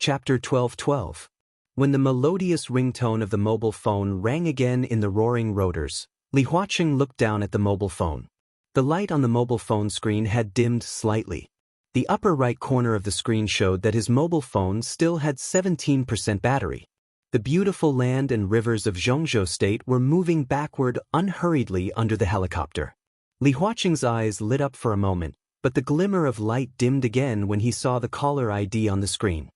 Chapter 12:12. When the melodious ringtone of the mobile phone rang again in the roaring rotors, Li Huaqing looked down at the mobile phone. The light on the mobile phone screen had dimmed slightly. The upper right corner of the screen showed that his mobile phone still had 17% battery. The beautiful land and rivers of Zhongzhou State were moving backward unhurriedly under the helicopter. Li Huaqing's eyes lit up for a moment, but the glimmer of light dimmed again when he saw the caller ID on the screen.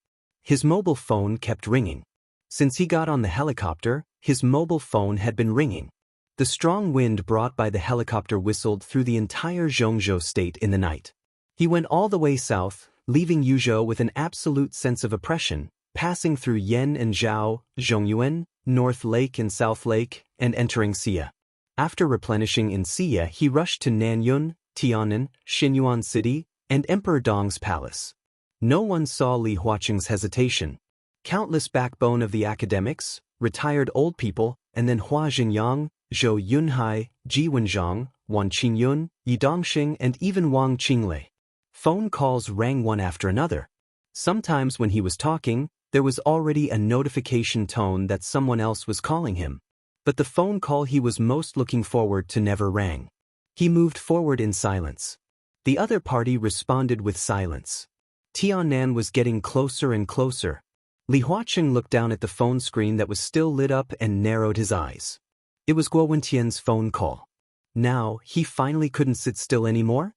His mobile phone kept ringing. Since he got on the helicopter, his mobile phone had been ringing. The strong wind brought by the helicopter whistled through the entire Zhongzhou State in the night. He went all the way south, leaving Yuzhou with an absolute sense of oppression, passing through Yan and Zhao, Zhongyuan, North Lake and South Lake, and entering Xia. After replenishing in Xia, he rushed to Nanyun, Tianan, Xinyuan City, and Emperor Dong's palace. No one saw Li Huaqing's hesitation. Countless backbone of the academics, retired old people, and then Hua Jinyang, Zhou Yunhai, Ji Wenzhang, Wan Qingyun, Yi Dongxing, and even Wang Qinglei. Phone calls rang one after another. Sometimes when he was talking, there was already a notification tone that someone else was calling him. But the phone call he was most looking forward to never rang. He moved forward in silence. The other party responded with silence. Tianan was getting closer and closer. Li Huaqing looked down at the phone screen that was still lit up and narrowed his eyes. It was Guo Wentian's phone call. Now, he finally couldn't sit still anymore?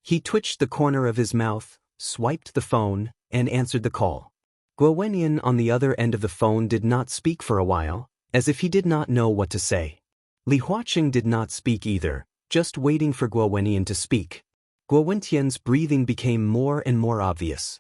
He twitched the corner of his mouth, swiped the phone, and answered the call. Guo Wentian on the other end of the phone did not speak for a while, as if he did not know what to say. Li Huaqing did not speak either, just waiting for Guo Wentian to speak. Guo Wentian's breathing became more and more obvious.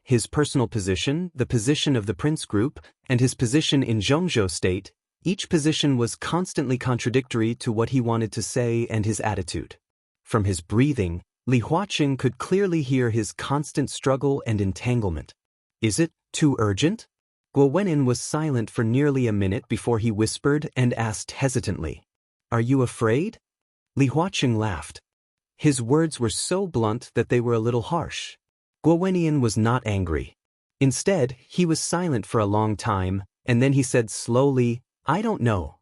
His personal position, the position of the Prince Group, and his position in Zhongzhou State, each position was constantly contradictory to what he wanted to say and his attitude. From his breathing, Li Huaqing could clearly hear his constant struggle and entanglement. Is it too urgent? Guo Wentian was silent for nearly a minute before he whispered and asked hesitantly, "Are you afraid?" Li Huaqing laughed. His words were so blunt that they were a little harsh. Guo Wentian was not angry. Instead, he was silent for a long time, and then he said slowly, "I don't know."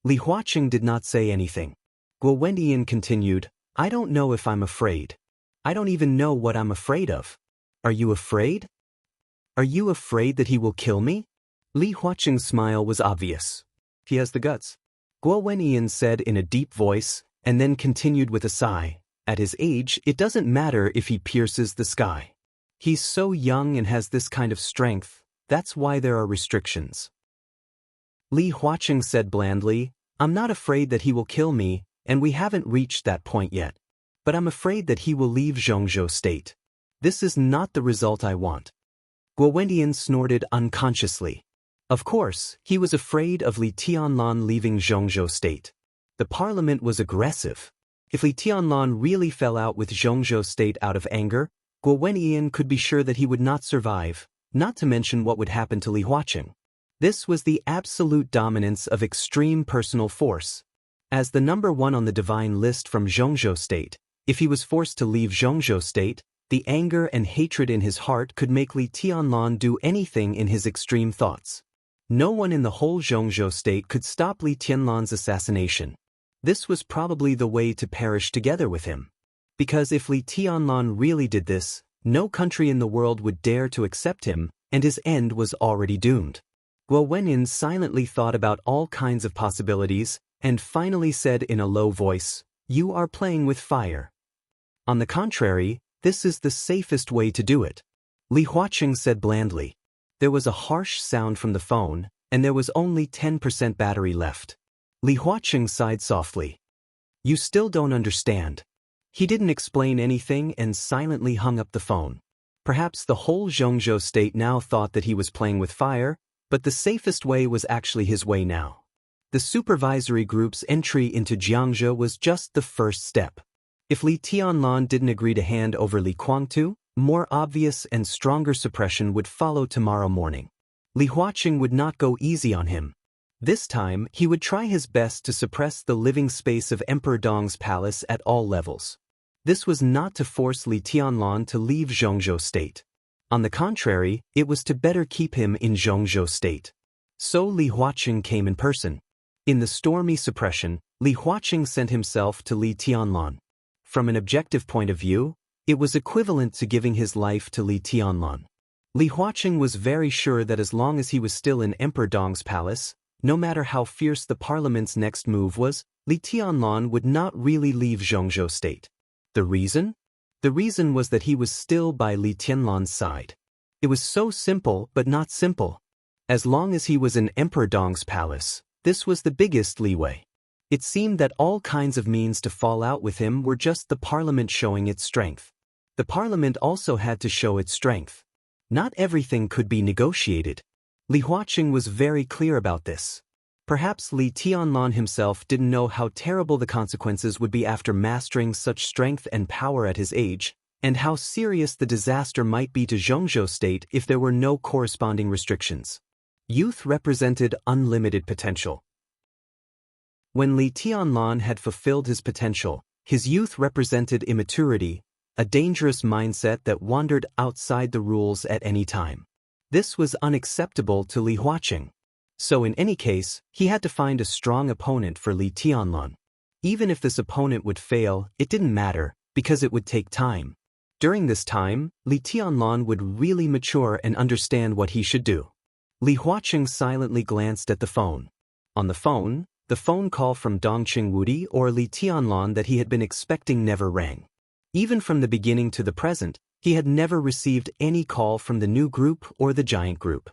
Li Huaqing did not say anything. Guo Wentian continued, "I don't know if I'm afraid. I don't even know what I'm afraid of." "Are you afraid? Are you afraid that he will kill me?" Li Huaqing's smile was obvious. "He has the guts," Guo Wentian said in a deep voice, and then continued with a sigh. "At his age, it doesn't matter if he pierces the sky. He's so young and has this kind of strength, that's why there are restrictions." Li Huaqing said blandly, "I'm not afraid that he will kill me, and we haven't reached that point yet. But I'm afraid that he will leave Zhongzhou State. This is not the result I want." Guo Wentian snorted unconsciously. Of course, he was afraid of Li Tianlan leaving Zhongzhou State. The parliament was aggressive. If Li Tianlan really fell out with Zhongzhou State out of anger, Guo Wentian could be sure that he would not survive, not to mention what would happen to Li Huaqing. This was the absolute dominance of extreme personal force. As the number one on the divine list from Zhongzhou State, if he was forced to leave Zhongzhou State, the anger and hatred in his heart could make Li Tianlan do anything in his extreme thoughts. No one in the whole Zhongzhou State could stop Li Tianlan's assassination. This was probably the way to perish together with him. Because if Li Tianlan really did this, no country in the world would dare to accept him, and his end was already doomed. Guo Wentian silently thought about all kinds of possibilities, and finally said in a low voice, "You are playing with fire. On the contrary, this is the safest way to do it." Li Huaqing said blandly. There was a harsh sound from the phone, and there was only 10% battery left. Li Huaqing sighed softly. "You still don't understand." He didn't explain anything and silently hung up the phone. Perhaps the whole Zhongzhou State now thought that he was playing with fire, but the safest way was actually his way now. The supervisory group's entry into Jiangzhou was just the first step. If Li Tianlan didn't agree to hand over Li Guangtu, more obvious and stronger suppression would follow tomorrow morning. Li Huaqing would not go easy on him. This time, he would try his best to suppress the living space of Emperor Dong's palace at all levels. This was not to force Li Tianlan to leave Zhongzhou State. On the contrary, it was to better keep him in Zhongzhou state. So Li Huaqing came in person. In the stormy suppression, Li Huaqing sent himself to Li Tianlan. From an objective point of view, it was equivalent to giving his life to Li Tianlan. Li Huaqing was very sure that as long as he was still in Emperor Dong's palace, no matter how fierce the parliament's next move was, Li Tianlan would not really leave Zhongzhou state. The reason? The reason was that he was still by Li Tianlan's side. It was so simple but not simple. As long as he was in Emperor Dong's palace, this was the biggest leeway. It seemed that all kinds of means to fall out with him were just the parliament showing its strength. The parliament also had to show its strength. Not everything could be negotiated. Li Huaqing was very clear about this. Perhaps Li Tianlan himself didn't know how terrible the consequences would be after mastering such strength and power at his age, and how serious the disaster might be to Zhongzhou state if there were no corresponding restrictions. Youth represented unlimited potential. When Li Tianlan had fulfilled his potential, his youth represented immaturity, a dangerous mindset that wandered outside the rules at any time. This was unacceptable to Li Huaqing. So in any case, he had to find a strong opponent for Li Tianlan. Even if this opponent would fail, it didn't matter, because it would take time. During this time, Li Tianlan would really mature and understand what he should do. Li Huaqing silently glanced at the phone. On the phone call from Dongqing Wudi or Li Tianlan that he had been expecting never rang. Even from the beginning to the present, he had never received any call from the new group or the giant group.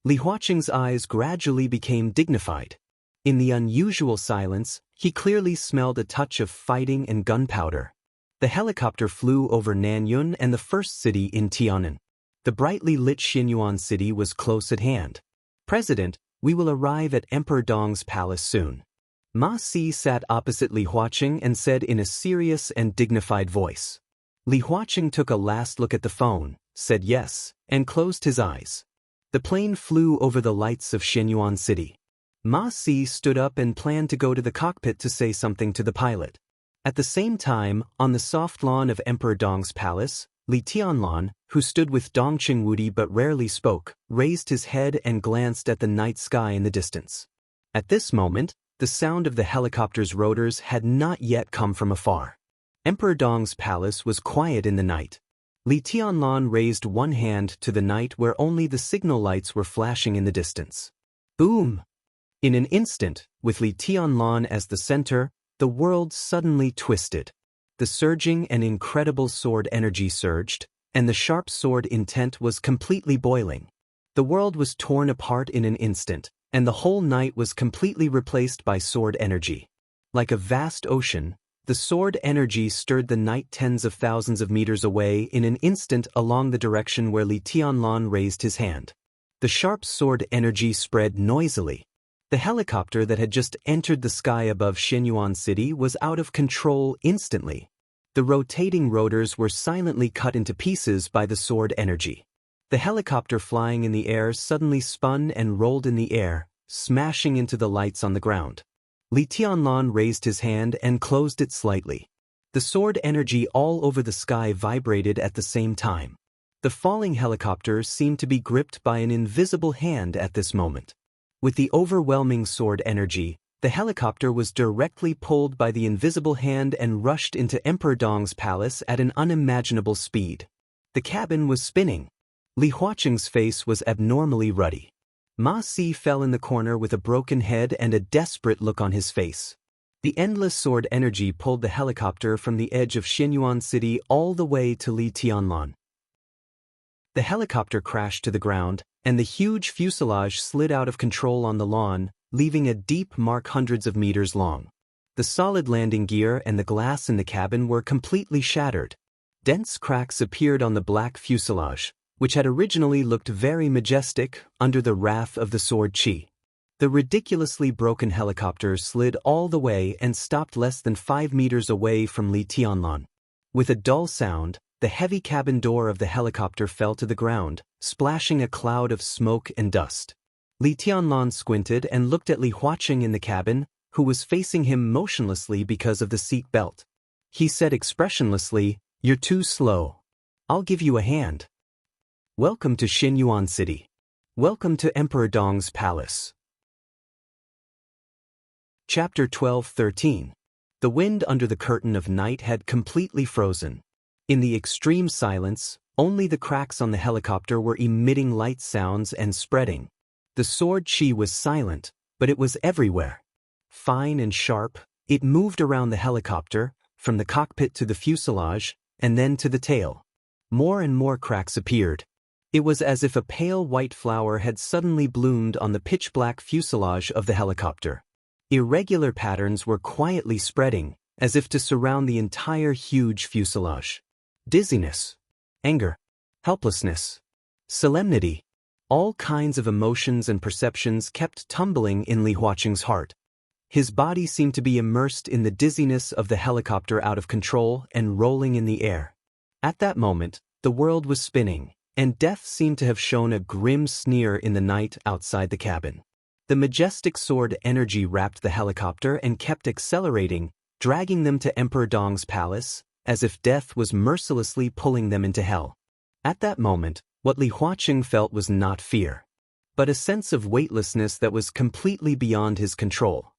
Li Huaqing's eyes gradually became dignified. In the unusual silence, he clearly smelled a touch of fighting and gunpowder. The helicopter flew over Nanyun and the first city in Tianan. The brightly lit Xinyuan city was close at hand. President, we will arrive at Emperor Dong's palace soon. Ma Si sat opposite Li Huaqing and said in a serious and dignified voice. Li Huaqing took a last look at the phone, said yes, and closed his eyes. The plane flew over the lights of Xinyuan city. Ma Si stood up and planned to go to the cockpit to say something to the pilot. At the same time, on the soft lawn of Emperor Dong's palace, Li Tianlan, who stood with Dongqing Wudi but rarely spoke, raised his head and glanced at the night sky in the distance. At this moment, the sound of the helicopter's rotors had not yet come from afar. Emperor Dong's palace was quiet in the night. Li Tianlan raised one hand to the night where only the signal lights were flashing in the distance. Boom! In an instant, with Li Tianlan as the center, the world suddenly twisted. The surging and incredible sword energy surged, and the sharp sword intent was completely boiling. The world was torn apart in an instant, and the whole night was completely replaced by sword energy. Like a vast ocean, the sword energy stirred the night tens of thousands of meters away in an instant along the direction where Li Tianlan raised his hand. The sharp sword energy spread noisily. The helicopter that had just entered the sky above Xinyuan city was out of control instantly. The rotating rotors were silently cut into pieces by the sword energy. The helicopter flying in the air suddenly spun and rolled in the air, smashing into the lights on the ground. Li Tianlan raised his hand and closed it slightly. The sword energy all over the sky vibrated at the same time. The falling helicopter seemed to be gripped by an invisible hand at this moment. With the overwhelming sword energy, the helicopter was directly pulled by the invisible hand and rushed into Emperor Dong's palace at an unimaginable speed. The cabin was spinning. Li Huaqing's face was abnormally ruddy. Ma Si fell in the corner with a broken head and a desperate look on his face. The endless sword energy pulled the helicopter from the edge of Xinyuan city all the way to Li Tianlan. The helicopter crashed to the ground, and the huge fuselage slid out of control on the lawn, leaving a deep mark hundreds of meters long. The solid landing gear and the glass in the cabin were completely shattered. Dense cracks appeared on the black fuselage, which had originally looked very majestic under the wrath of the sword chi. The ridiculously broken helicopter slid all the way and stopped less than 5 meters away from Li Tianlan. With a dull sound, the heavy cabin door of the helicopter fell to the ground, splashing a cloud of smoke and dust. Li Tianlan squinted and looked at Li Huaqing in the cabin, who was facing him motionlessly because of the seat belt. He said expressionlessly, "You're too slow. I'll give you a hand." Welcome to Xinyuan City. Welcome to Emperor Dong's palace. Chapter 12:13. The wind under the curtain of night had completely frozen. In the extreme silence, only the cracks on the helicopter were emitting light sounds and spreading. The sword chi was silent, but it was everywhere. Fine and sharp, it moved around the helicopter, from the cockpit to the fuselage, and then to the tail. More and more cracks appeared. It was as if a pale white flower had suddenly bloomed on the pitch-black fuselage of the helicopter. Irregular patterns were quietly spreading, as if to surround the entire huge fuselage. Dizziness, anger, helplessness, solemnity. All kinds of emotions and perceptions kept tumbling in Li Huaqing's heart. His body seemed to be immersed in the dizziness of the helicopter out of control and rolling in the air. At that moment, the world was spinning, and death seemed to have shown a grim sneer in the night outside the cabin. The majestic sword energy wrapped the helicopter and kept accelerating, dragging them to Emperor Dong's palace, as if death was mercilessly pulling them into hell. At that moment, what Li Huaqing felt was not fear, but a sense of weightlessness that was completely beyond his control.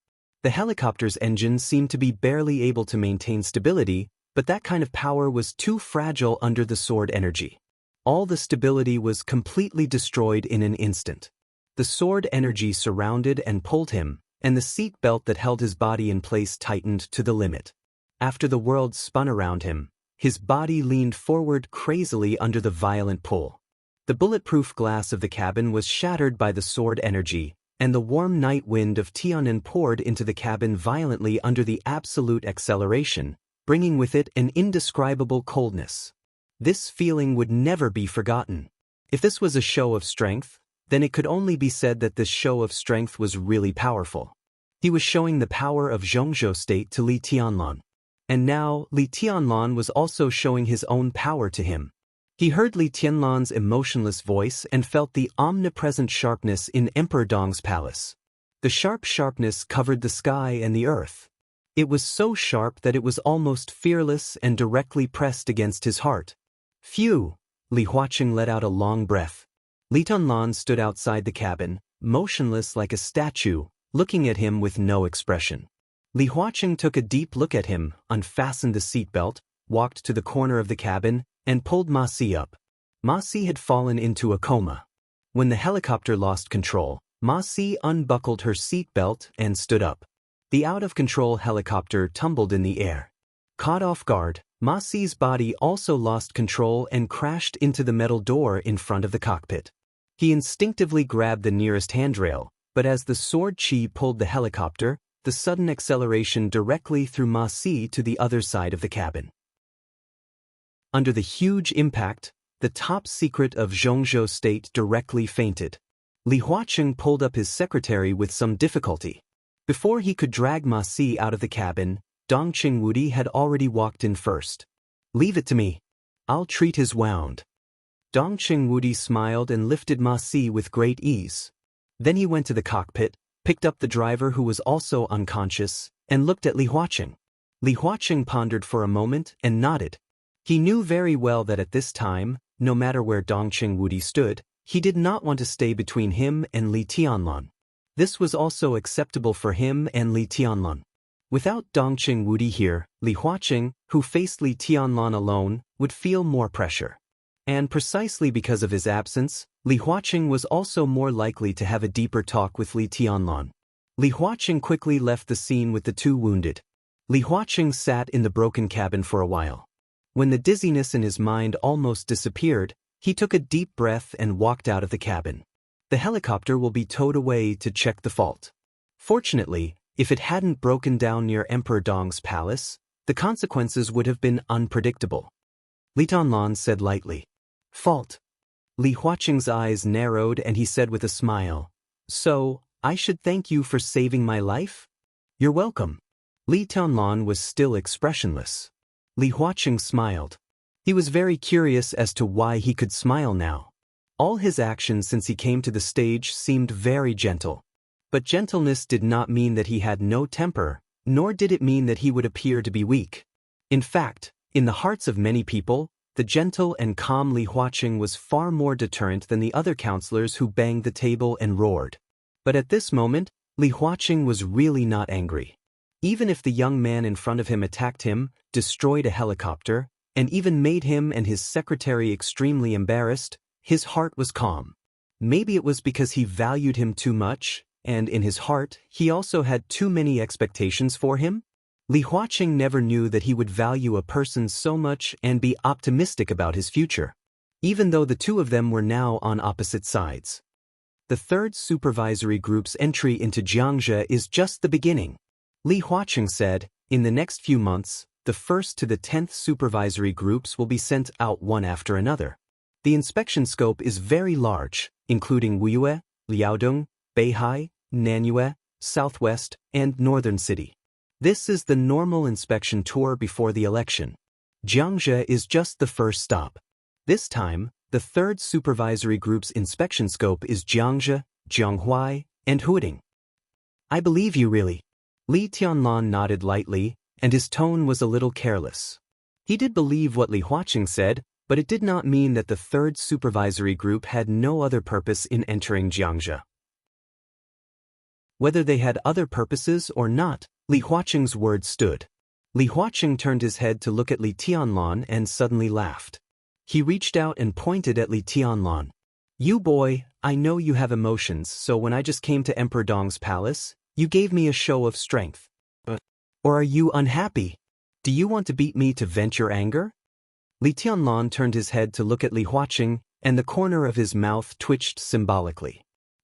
The helicopter's engine seemed to be barely able to maintain stability, but that kind of power was too fragile under the sword energy. All the stability was completely destroyed in an instant. The sword energy surrounded and pulled him, and the seat belt that held his body in place tightened to the limit. After the world spun around him, his body leaned forward crazily under the violent pull. The bulletproof glass of the cabin was shattered by the sword energy, and the warm night wind of Tian'an poured into the cabin violently under the absolute acceleration, bringing with it an indescribable coldness. This feeling would never be forgotten. If this was a show of strength, then it could only be said that this show of strength was really powerful. He was showing the power of Zhongzhou state to Li Tianlan. And now, Li Tianlan was also showing his own power to him. He heard Li Tianlan's emotionless voice and felt the omnipresent sharpness in Emperor Dong's palace. The sharp sharpness covered the sky and the earth. It was so sharp that it was almost fearless and directly pressed against his heart. Phew! Li Huaqing let out a long breath. Li Tianlan stood outside the cabin, motionless like a statue, looking at him with no expression. Li Huaqing took a deep look at him, unfastened the seatbelt, walked to the corner of the cabin, and pulled Ma Si up. Ma Si had fallen into a coma. When the helicopter lost control, Ma Si unbuckled her seatbelt and stood up. The out-of-control helicopter tumbled in the air. Caught off guard, Ma Si's body also lost control and crashed into the metal door in front of the cockpit. He instinctively grabbed the nearest handrail, but as the sword chi pulled the helicopter, the sudden acceleration directly threw Ma Si to the other side of the cabin. Under the huge impact, the top secret of Zhongzhou state directly fainted. Li Huaqing pulled up his secretary with some difficulty. Before he could drag Ma Si out of the cabin, Dong Qingwudi had already walked in first. "Leave it to me. I'll treat his wound." Dong Qingwudi smiled and lifted Ma Si with great ease. Then he went to the cockpit, picked up the driver who was also unconscious, and looked at Li Huaqing. Li Huaqing pondered for a moment and nodded. He knew very well that at this time, no matter where Dong Qingwudi stood, he did not want to stay between him and Li Tianlan. This was also acceptable for him and Li Tianlan. Without Dong Qingwudi here, Li Huaqing, who faced Li Tianlan alone, would feel more pressure. And precisely because of his absence, Li Huaqing was also more likely to have a deeper talk with Li Tianlan. Li Huaqing quickly left the scene with the two wounded. Li Huaqing sat in the broken cabin for a while. When the dizziness in his mind almost disappeared, he took a deep breath and walked out of the cabin. The helicopter will be towed away to check the fault. Fortunately, if it hadn't broken down near Emperor Dong's palace, the consequences would have been unpredictable. Li Tianlan said lightly. "Fault." Li Huaqing's eyes narrowed and he said with a smile, "So, I should thank you for saving my life?" "You're welcome." Li Tianlan was still expressionless. Li Huaqing smiled. He was very curious as to why he could smile now. All his actions since he came to the stage seemed very gentle. But gentleness did not mean that he had no temper, nor did it mean that he would appear to be weak. In fact, in the hearts of many people, The gentle and calm Li Huaqing was far more deterrent than the other counselors who banged the table and roared. But at this moment, Li Huaqing was really not angry. Even if the young man in front of him attacked him, destroyed a helicopter, and even made him and his secretary extremely embarrassed, his heart was calm. Maybe it was because he valued him too much, and in his heart, he also had too many expectations for him? Li Huaqing never knew that he would value a person so much and be optimistic about his future, even though the two of them were now on opposite sides. The third supervisory group's entry into Xianxia is just the beginning. Li Huaqing said, in the next few months, the 1st to the 10th supervisory groups will be sent out one after another. The inspection scope is very large, including Wuyue, Liaodong, Beihai, Nanyue, Southwest, and Northern City. This is the normal inspection tour before the election. Xianxia is just the first stop. This time, the 3rd supervisory group's inspection scope is Jiangxia, Jianghuai, and Huading. I believe you really. Li Tianlan nodded lightly, and his tone was a little careless. He did believe what Li Huaqing said, but it did not mean that the 3rd supervisory group had no other purpose in entering Xianxia. Whether they had other purposes or not, Li Huaqing's words stood. Li Huaqing turned his head to look at Li Tianlan and suddenly laughed. He reached out and pointed at Li Tianlan. You boy, I know you have emotions, so when I just came to Emperor Dong's palace, you gave me a show of strength. Or are you unhappy? Do you want to beat me to vent your anger? Li Tianlan turned his head to look at Li Huaqing, and the corner of his mouth twitched symbolically.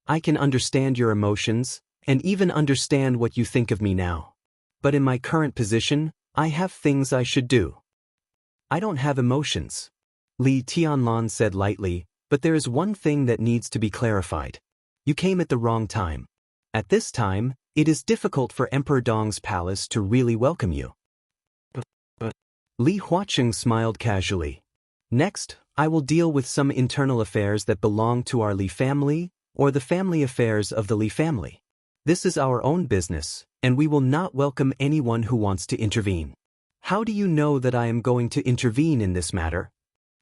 I can understand your emotions, and even understand what you think of me now. But in my current position, I have things I should do. I don't have emotions. Li Tianlan said lightly, but there is one thing that needs to be clarified. You came at the wrong time. At this time, it is difficult for Emperor Dong's palace to really welcome you. Li Huaqing smiled casually. Next, I will deal with some internal affairs that belong to our Li family, or the family affairs of the Li family. This is our own business, and we will not welcome anyone who wants to intervene. How do you know that I am going to intervene in this matter?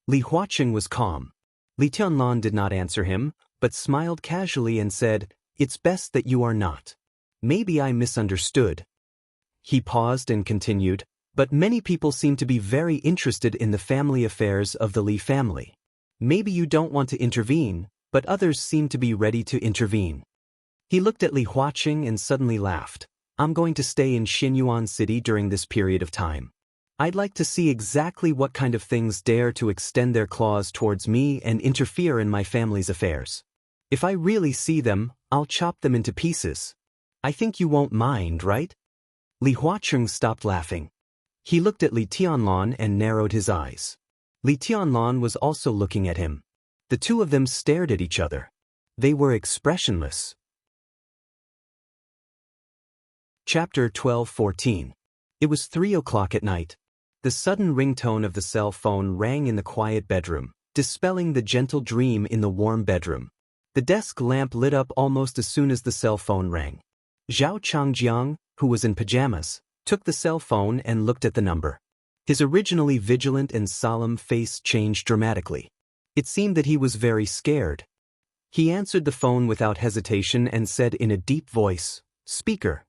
Li Huaqing was calm. Li Tianlan did not answer him, but smiled casually and said, It's best that you are not. Maybe I misunderstood. He paused and continued, but many people seem to be very interested in the family affairs of the Li family. Maybe you don't want to intervene, but others seem to be ready to intervene. He looked at Li Huaqing and suddenly laughed. I'm going to stay in Xinyuan City during this period of time. I'd like to see exactly what kind of things dare to extend their claws towards me and interfere in my family's affairs. If I really see them, I'll chop them into pieces. I think you won't mind, right? Li Huaqing stopped laughing. He looked at Li Tianlan and narrowed his eyes. Li Tianlan was also looking at him. The two of them stared at each other. They were expressionless. Chapter 12-14. It was 3 o'clock at night. The sudden ringtone of the cell phone rang in the quiet bedroom, dispelling the gentle dream in the warm bedroom. The desk lamp lit up almost as soon as the cell phone rang. Zhao Changjiang, who was in pajamas, took the cell phone and looked at the number. His originally vigilant and solemn face changed dramatically. It seemed that he was very scared. He answered the phone without hesitation and said in a deep voice, "Speaker."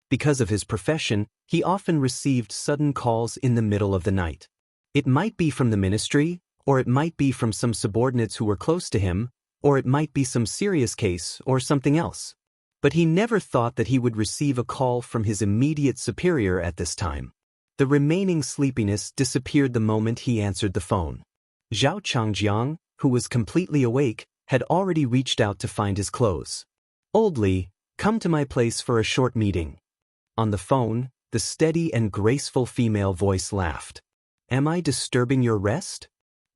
Because of his profession, he often received sudden calls in the middle of the night. It might be from the ministry, or it might be from some subordinates who were close to him, or it might be some serious case or something else. But he never thought that he would receive a call from his immediate superior at this time. The remaining sleepiness disappeared the moment he answered the phone. Zhao Changjiang, who was completely awake, had already reached out to find his clothes. "Old Li, come to my place for a short meeting." On the phone, the steady and graceful female voice laughed. "Am I disturbing your rest?"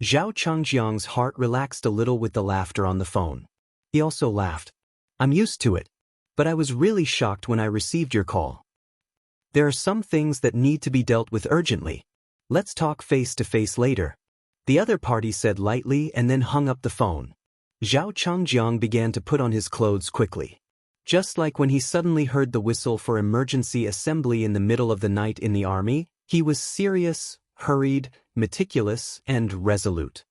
Zhao Changjiang's heart relaxed a little with the laughter on the phone. He also laughed. "I'm used to it. But I was really shocked when I received your call. There are some things that need to be dealt with urgently. Let's talk face to face later." The other party said lightly and then hung up the phone. Zhao Changjiang began to put on his clothes quickly. Just like when he suddenly heard the whistle for emergency assembly in the middle of the night in the army, he was serious, hurried, meticulous, and resolute.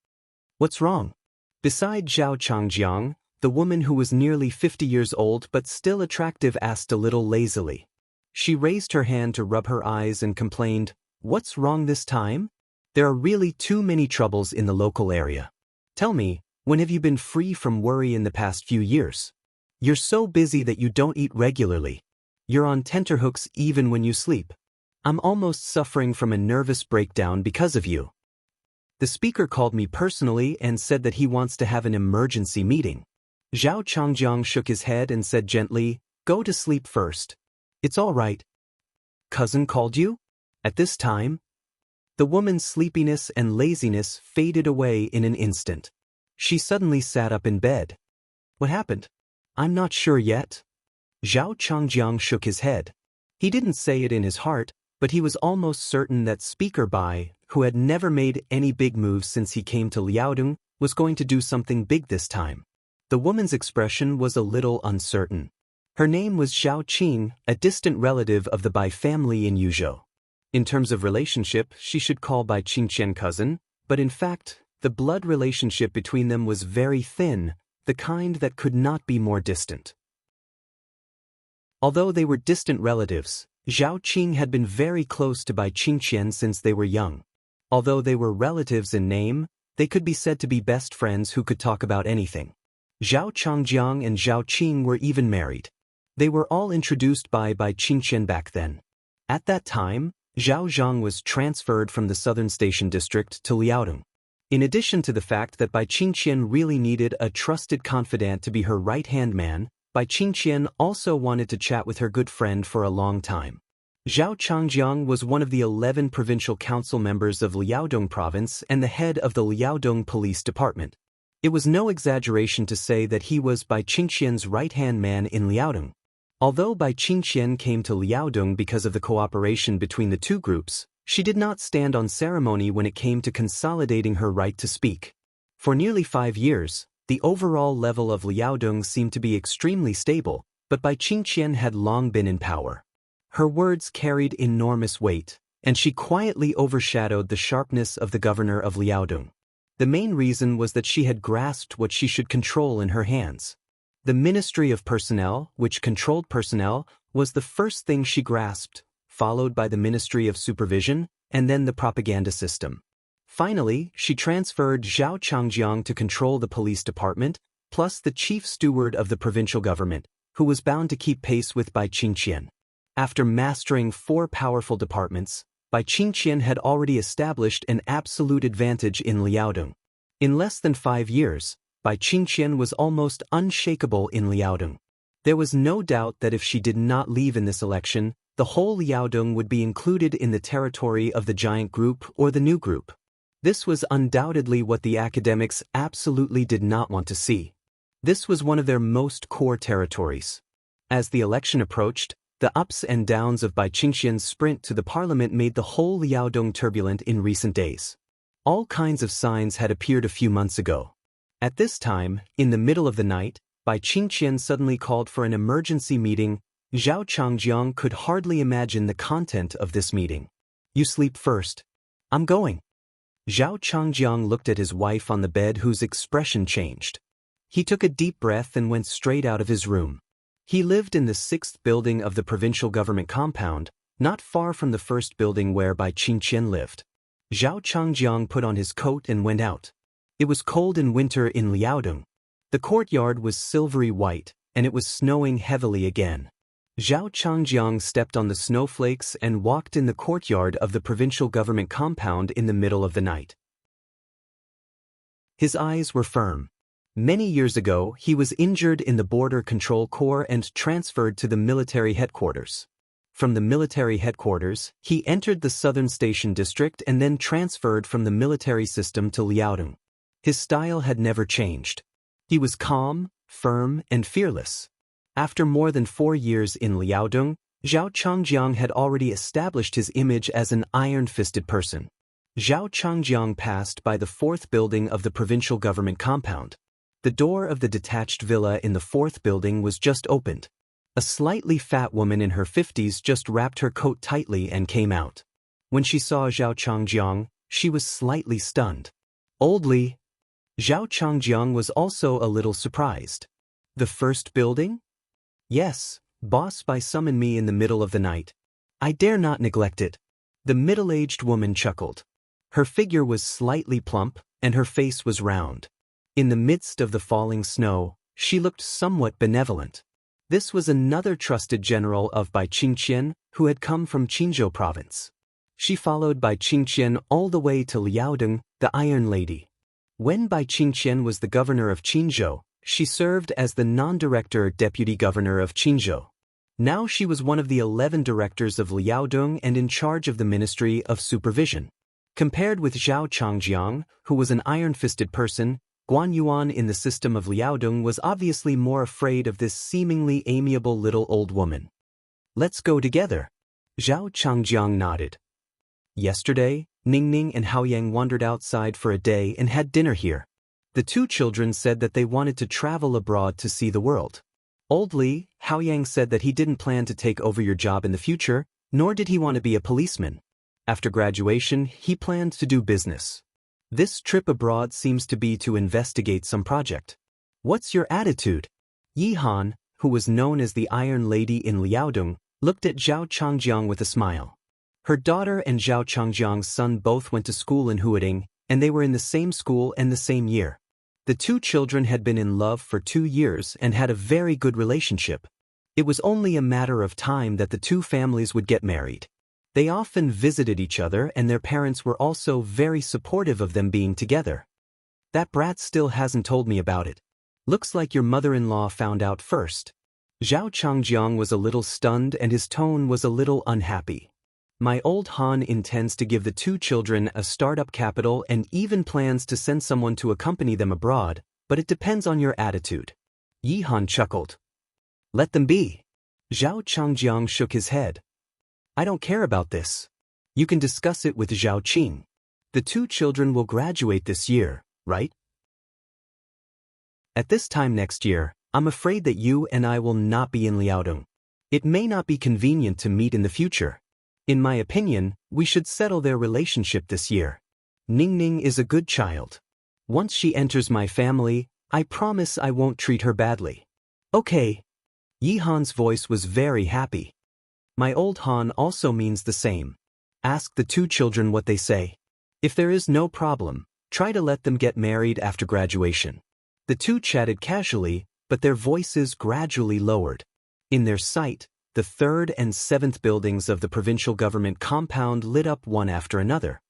What's wrong? Beside Zhao Changjiang, the woman who was nearly 50 years old but still attractive asked a little lazily. She raised her hand to rub her eyes and complained, "What's wrong this time? There are really too many troubles in the local area. Tell me, when have you been free from worry in the past few years? You're so busy that you don't eat regularly. You're on tenterhooks even when you sleep. I'm almost suffering from a nervous breakdown because of you." The speaker called me personally and said that he wants to have an emergency meeting. Zhao Changjiang shook his head and said gently, "Go to sleep first. It's all right." "Cousin called you? At this time?" The woman's sleepiness and laziness faded away in an instant. She suddenly sat up in bed. "What happened?" "I'm not sure yet." Zhao Changjiang shook his head. He didn't say it in his heart, but he was almost certain that Speaker Bai, who had never made any big moves since he came to Liaodong, was going to do something big this time. The woman's expression was a little uncertain. Her name was Zhao Qing, a distant relative of the Bai family in Yuzhou. In terms of relationship, she should call Bai Qingqian cousin, but in fact, the blood relationship between them was very thin, the kind that could not be more distant. Although they were distant relatives, Zhao Qing had been very close to Bai Qingqian since they were young. Although they were relatives in name, they could be said to be best friends who could talk about anything. Zhao Changjiang and Zhao Qing were even married. They were all introduced by Bai Qingqian back then. At that time, Zhao Zhang was transferred from the Southern Station District to Liaodong. In addition to the fact that Bai Qingqian really needed a trusted confidant to be her right-hand man, Bai Qingqian also wanted to chat with her good friend for a long time. Zhao Changjiang was one of the 11 provincial council members of Liaodong province and the head of the Liaodong Police Department. It was no exaggeration to say that he was Bai Qingqian's right-hand man in Liaodong. Although Bai Qingqian came to Liaodong because of the cooperation between the two groups, she did not stand on ceremony when it came to consolidating her right to speak. For nearly 5 years, the overall level of Liaodong seemed to be extremely stable, but Bai Qingqian had long been in power. Her words carried enormous weight, and she quietly overshadowed the sharpness of the governor of Liaodong. The main reason was that she had grasped what she should control in her hands. The Ministry of Personnel, which controlled personnel, was the first thing she grasped, followed by the Ministry of Supervision, and then the propaganda system. Finally, she transferred Zhao Changjiang to control the police department, plus the chief steward of the provincial government, who was bound to keep pace with Bai Qingqian. After mastering 4 powerful departments, Bai Qingqian had already established an absolute advantage in Liaodong. In less than 5 years, Bai Qingqian was almost unshakable in Liaodong. There was no doubt that if she did not leave in this election, the whole Liaodong would be included in the territory of the giant group or the new group. This was undoubtedly what the academics absolutely did not want to see. This was one of their most core territories. As the election approached, the ups and downs of Bai Qingqian's sprint to the parliament made the whole Liaodong turbulent in recent days. All kinds of signs had appeared a few months ago. At this time, in the middle of the night, Bai Qingqian suddenly called for an emergency meeting. Zhao Changjiang could hardly imagine the content of this meeting. "You sleep first. I'm going." Zhao Changjiang looked at his wife on the bed, whose expression changed. He took a deep breath and went straight out of his room. He lived in the 6th building of the provincial government compound, not far from the 1st building where Bai Qingqian lived. Zhao Changjiang put on his coat and went out. It was cold in winter in Liaodong. The courtyard was silvery white, and it was snowing heavily again. Zhao Changjiang stepped on the snowflakes and walked in the courtyard of the provincial government compound in the middle of the night. His eyes were firm. Many years ago, he was injured in the Border Control Corps and transferred to the military headquarters. From the military headquarters, he entered the Southern Station District and then transferred from the military system to Liaodong. His style had never changed. He was calm, firm, and fearless. After more than 4 years in Liaodong, Zhao Changjiang had already established his image as an iron-fisted person. Zhao Changjiang passed by the 4th building of the provincial government compound. The door of the detached villa in the 4th building was just opened. A slightly fat woman in her 50s just wrapped her coat tightly and came out. When she saw Zhao Changjiang, she was slightly stunned. Old Li. Zhao Changjiang was also a little surprised. The first building? Yes, boss by summon me in the middle of the night. I dare not neglect it. The middle-aged woman chuckled. Her figure was slightly plump, and her face was round. In the midst of the falling snow, she looked somewhat benevolent. This was another trusted general of Bai Qingqian, who had come from Qinzhou province. She followed Bai Qingqian all the way to Liaodong, the Iron Lady. When Bai Qingqian was the governor of Qinzhou, she served as the non-director deputy governor of Qinzhou. Now she was one of the 11 directors of Liaodong and in charge of the Ministry of Supervision. Compared with Zhao Changjiang, who was an iron-fisted person, Guan Yuan in the system of Liaodong was obviously more afraid of this seemingly amiable little old woman. Let's go together. Zhao Changjiang nodded. Yesterday, Ningning and Haoyang wandered outside for a day and had dinner here. The two children said that they wanted to travel abroad to see the world. Old Li, Haoyang said that he didn't plan to take over your job in the future, nor did he want to be a policeman. After graduation, he planned to do business. This trip abroad seems to be to investigate some project. What's your attitude? Yi Han, who was known as the Iron Lady in Liaodong, looked at Zhao Changjiang with a smile. Her daughter and Zhao Changjiang's son both went to school in Huading, and they were in the same school and the same year. The two children had been in love for 2 years and had a very good relationship. It was only a matter of time that the two families would get married. They often visited each other and their parents were also very supportive of them being together. That brat still hasn't told me about it. Looks like your mother-in-law found out first. Zhao Changjiang was a little stunned and his tone was a little unhappy. My old Han intends to give the two children a startup capital and even plans to send someone to accompany them abroad, but it depends on your attitude. Yi Han chuckled. Let them be. Zhao Changjiang shook his head. I don't care about this. You can discuss it with Zhao Qing. The two children will graduate this year, right? At this time next year, I'm afraid that you and I will not be in Liaodong. It may not be convenient to meet in the future. In my opinion, we should settle their relationship this year. Ningning is a good child. Once she enters my family, I promise I won't treat her badly. Okay. Yi Han's voice was very happy. My old Han also means the same. Ask the two children what they say. If there is no problem, try to let them get married after graduation. The two chatted casually, but their voices gradually lowered. In their sight, the 3rd and 7th buildings of the provincial government compound lit up one after another.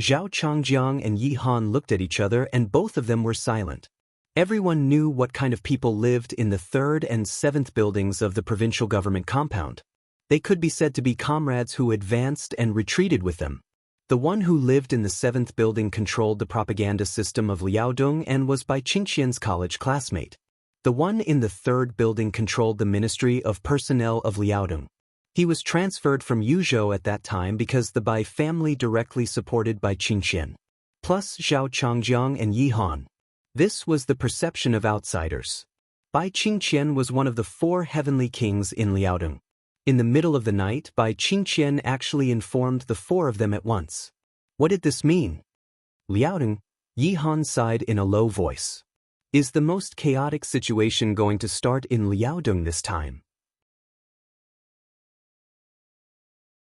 Zhao Changjiang and Yi Han looked at each other and both of them were silent. Everyone knew what kind of people lived in the 3rd and 7th buildings of the provincial government compound. They could be said to be comrades who advanced and retreated with them. The one who lived in the 7th building controlled the propaganda system of Liaodong and was Bai Qingqian's college classmate. The one in the 3rd building controlled the Ministry of Personnel of Liaodong. He was transferred from Yuzhou at that time because the Bai family directly supported Bai Qingqian. Plus Zhao Changjiang and Yi Han. This was the perception of outsiders. Bai Qingqian was one of the 4 heavenly kings in Liaodong. In the middle of the night, Bai Qingqian actually informed the 4 of them at once. What did this mean? Liaodong, Yi Han sighed in a low voice. Is the most chaotic situation going to start in Liaodong this time?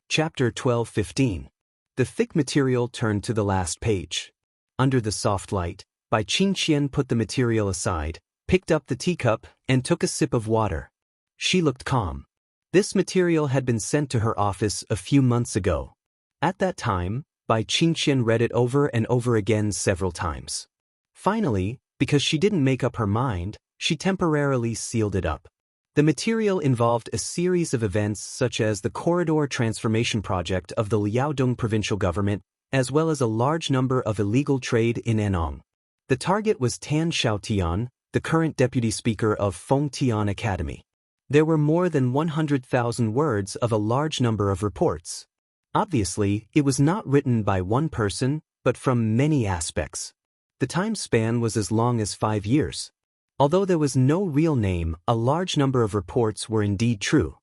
Chapter 12:15. The thick material turned to the last page. Under the soft light, Bai Qingqian put the material aside, picked up the teacup, and took a sip of water. She looked calm. This material had been sent to her office a few months ago. At that time, Bai Qingqian read it over and over again several times. Finally, because she didn't make up her mind, she temporarily sealed it up. The material involved a series of events such as the corridor transformation project of the Liaodong provincial government, as well as a large number of illegal trade in Anong. The target was Tan Xiaotian, the current deputy speaker of Fengtian Academy. There were more than 100,000 words of a large number of reports. Obviously, it was not written by one person, but from many aspects. The time span was as long as 5 years. Although there was no real name, a large number of reports were indeed true.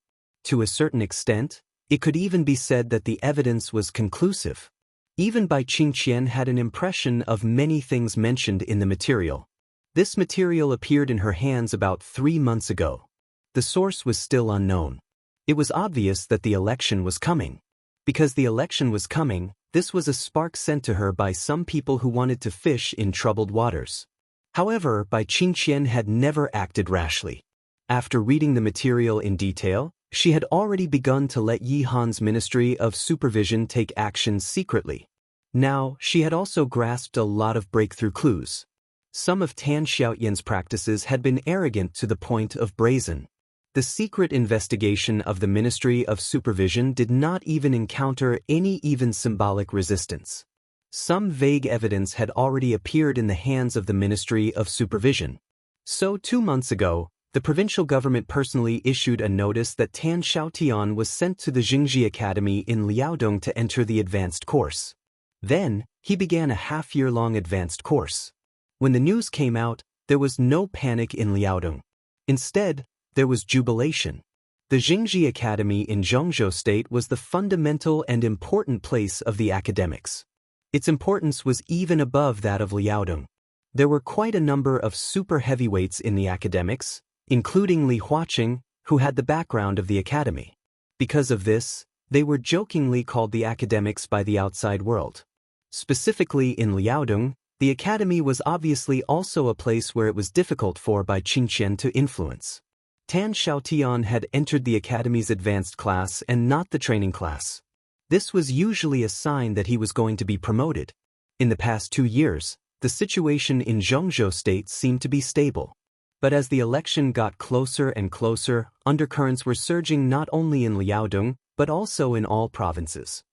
To a certain extent, It could even be said that the evidence was conclusive. Even Bai Qingqian had an impression of many things mentioned in the material. This material appeared in her hands about 3 months ago. The source was still unknown. It was obvious that the election was coming. Because the election was coming, this was a spark sent to her by some people who wanted to fish in troubled waters. However, Bai Qingqian had never acted rashly. After reading the material in detail, she had already begun to let Yi Han's Ministry of Supervision take action secretly. Now, she had also grasped a lot of breakthrough clues. Some of Tan Xiaoyan's practices had been arrogant to the point of brazen. The secret investigation of the Ministry of Supervision did not even encounter any even symbolic resistance. Some vague evidence had already appeared in the hands of the Ministry of Supervision. So 2 months ago, the provincial government personally issued a notice that Tan Xiaotian was sent to the Jingji Academy in Liaodong to enter the advanced course. Then, he began a half-year-long advanced course. When the news came out, there was no panic in Liaodong. Instead, there was jubilation. The Jingji Academy in Zhongzhou State was the fundamental and important place of the academics. Its importance was even above that of Liaodong. There were quite a number of super heavyweights in the academics, including Li Huaqing, who had the background of the academy. Because of this, they were jokingly called the academics by the outside world. Specifically in Liaodong, the academy was obviously also a place where it was difficult for Bai Qingqian to influence. Tan Xiaotian had entered the academy's advanced class and not the training class. This was usually a sign that he was going to be promoted. In the past 2 years, the situation in Zhongzhou State seemed to be stable. But as the election got closer and closer, undercurrents were surging not only in Liaodong, but also in all provinces.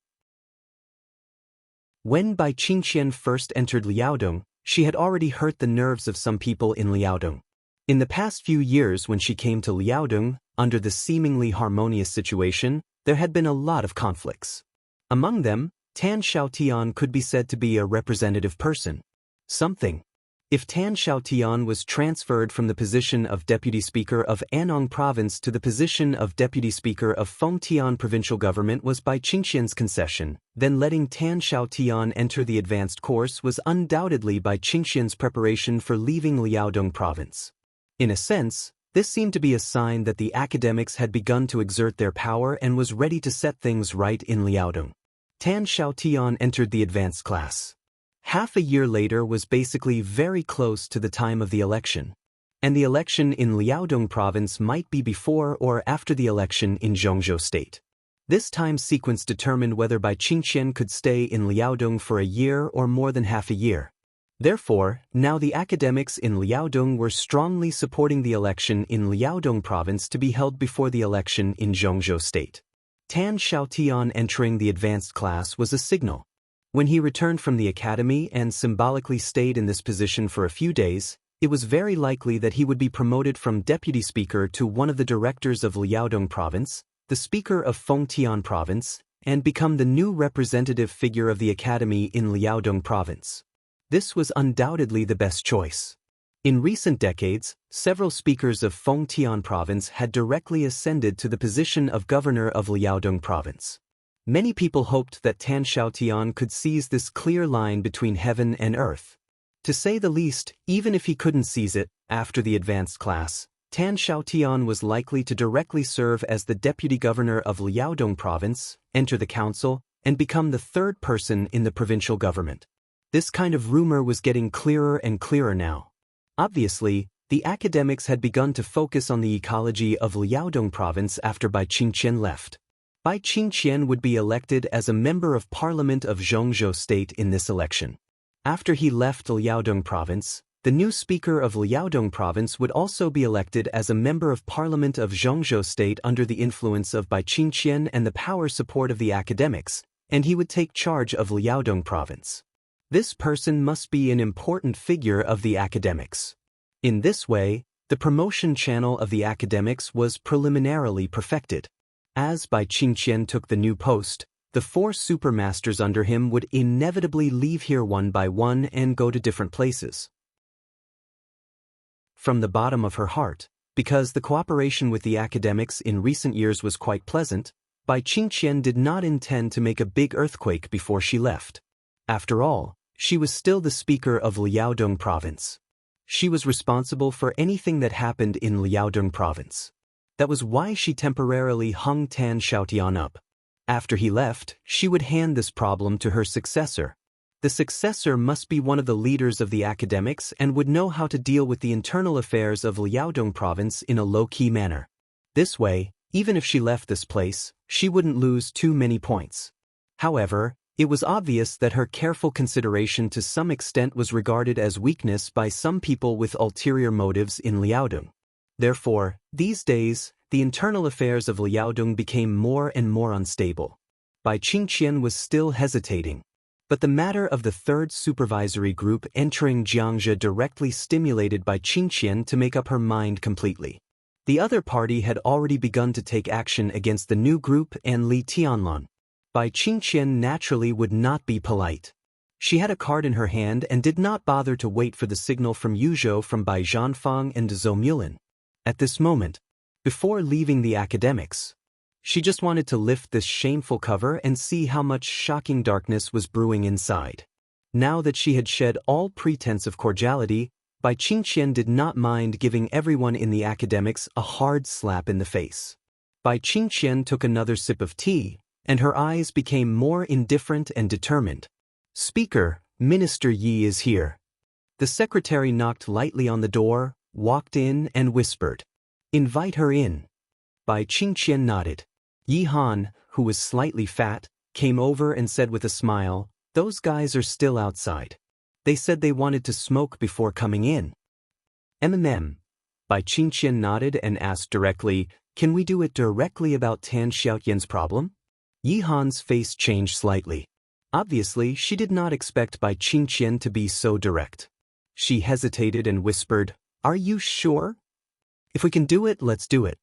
When Bai Qingqian first entered Liaodong, she had already hurt the nerves of some people in Liaodong. In the past few years when she came to Liaodong, under the seemingly harmonious situation, there had been a lot of conflicts. Among them, Tan Xiaotian could be said to be a representative person. If Tan Xiaotian was transferred from the position of Deputy Speaker of Anong Province to the position of Deputy Speaker of Fengtian Provincial Government was Bai Qingqian's concession, then letting Tan Xiaotian enter the advanced course was undoubtedly Bai Qingqian's preparation for leaving Liaodong Province. In a sense, this seemed to be a sign that the academics had begun to exert their power and was ready to set things right in Liaodong. Tan Xiaotian entered the advanced class. Half a year later was basically very close to the time of the election. And the election in Liaodong Province might be before or after the election in Zhongzhou State. This time sequence determined whether Bai Qingqian could stay in Liaodong for a year or more than half a year. Therefore, now the academics in Liaodong were strongly supporting the election in Liaodong Province to be held before the election in Zhongzhou State. Tan Xiaotian entering the advanced class was a signal. When he returned from the academy and symbolically stayed in this position for a few days, it was very likely that he would be promoted from deputy speaker to one of the directors of Liaodong Province, the speaker of Fengtian Province, and become the new representative figure of the academy in Liaodong Province. This was undoubtedly the best choice. In recent decades, several speakers of Fengtian Province had directly ascended to the position of governor of Liaodong Province. Many people hoped that Tan Xiaotian could seize this clear line between heaven and earth. To say the least, even if he couldn't seize it, after the advanced class, Tan Xiaotian was likely to directly serve as the deputy governor of Liaodong Province, enter the council, and become the third person in the provincial government. This kind of rumor was getting clearer and clearer now. Obviously, the academics had begun to focus on the ecology of Liaodong Province after Bai Qingqian left. Bai Qingqian would be elected as a member of Parliament of Zhongzhou State in this election. After he left Liaodong Province, the new Speaker of Liaodong Province would also be elected as a member of Parliament of Zhongzhou State under the influence of Bai Qingqian and the power support of the academics, and he would take charge of Liaodong Province. This person must be an important figure of the academics. In this way, the promotion channel of the academics was preliminarily perfected. As Bai Qingqian took the new post, the 4 supermasters under him would inevitably leave here one by one and go to different places. From the bottom of her heart, because the cooperation with the academics in recent years was quite pleasant, Bai Qingqian did not intend to make a big earthquake before she left. After all, she was still the speaker of Liaodong province. She was responsible for anything that happened in Liaodong province. That was why she temporarily hung Tan Xiaotian up. After he left, she would hand this problem to her successor. The successor must be one of the leaders of the academics and would know how to deal with the internal affairs of Liaodong province in a low-key manner. This way, even if she left this place, she wouldn't lose too many points. However, it was obvious that her careful consideration to some extent was regarded as weakness by some people with ulterior motives in Liaodong. Therefore, these days, the internal affairs of Liaodong became more and more unstable. Bai Qingqian was still hesitating. But the matter of the third supervisory group entering Xianxia directly stimulated Bai Qingqian to make up her mind completely. The other party had already begun to take action against the new group and Li Tianlan. Bai Qingqian naturally would not be polite. She had a card in her hand and did not bother to wait for the signal from Yuzhou from Bai Zhanfang and Zhou Mulin. At this moment, before leaving the academics, she just wanted to lift this shameful cover and see how much shocking darkness was brewing inside. Now that she had shed all pretense of cordiality, Bai Qingqian did not mind giving everyone in the academics a hard slap in the face. Bai Qingqian took another sip of tea, and her eyes became more indifferent and determined. "Speaker, Minister Yi is here." The secretary knocked lightly on the door, walked in and whispered, "Invite her in." Bai Qingqian nodded. Yi Han, who was slightly fat, came over and said with a smile, "Those guys are still outside. They said they wanted to smoke before coming in." Bai Qingqian nodded and asked directly, "Can we do it directly about Tan Xiaotian's problem?" Yi Han's face changed slightly. Obviously, she did not expect Bai Qingqian to be so direct. She hesitated and whispered, "Are you sure? If we can do it, let's do it."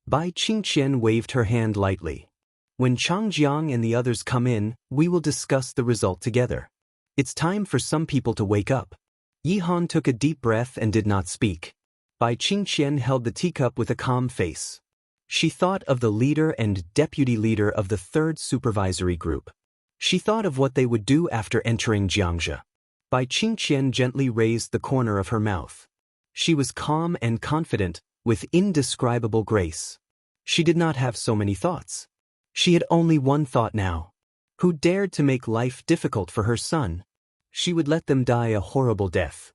Bai Qingqian waved her hand lightly. "When Changjiang and the others come in, we will discuss the result together. It's time for some people to wake up." Yi Han took a deep breath and did not speak. Bai Qingqian held the teacup with a calm face. She thought of the leader and deputy leader of the third supervisory group. She thought of what they would do after entering Xianxia. Bai Qingqian gently raised the corner of her mouth. She was calm and confident, with indescribable grace. She did not have so many thoughts. She had only one thought now. Who dared to make life difficult for her son? She would let them die a horrible death.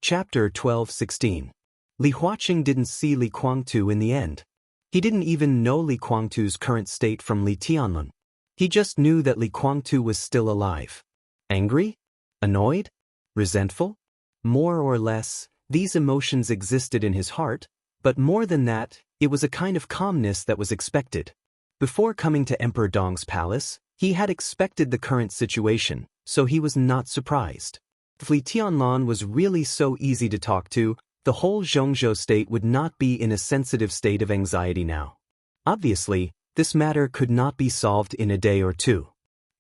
Chapter 12:16. Li Huaqing didn't see Li Guangtu in the end. He didn't even know Li Guangtu's current state from Li Tianlan. He just knew that Li Guangtu was still alive. Angry? Annoyed? Resentful? More or less, these emotions existed in his heart, but more than that, it was a kind of calmness that was expected. Before coming to Emperor Dong's palace, he had expected the current situation, so he was not surprised. If Li Tianlan was really so easy to talk to, the whole Zhongzhou state would not be in a sensitive state of anxiety now. Obviously, this matter could not be solved in a day or two.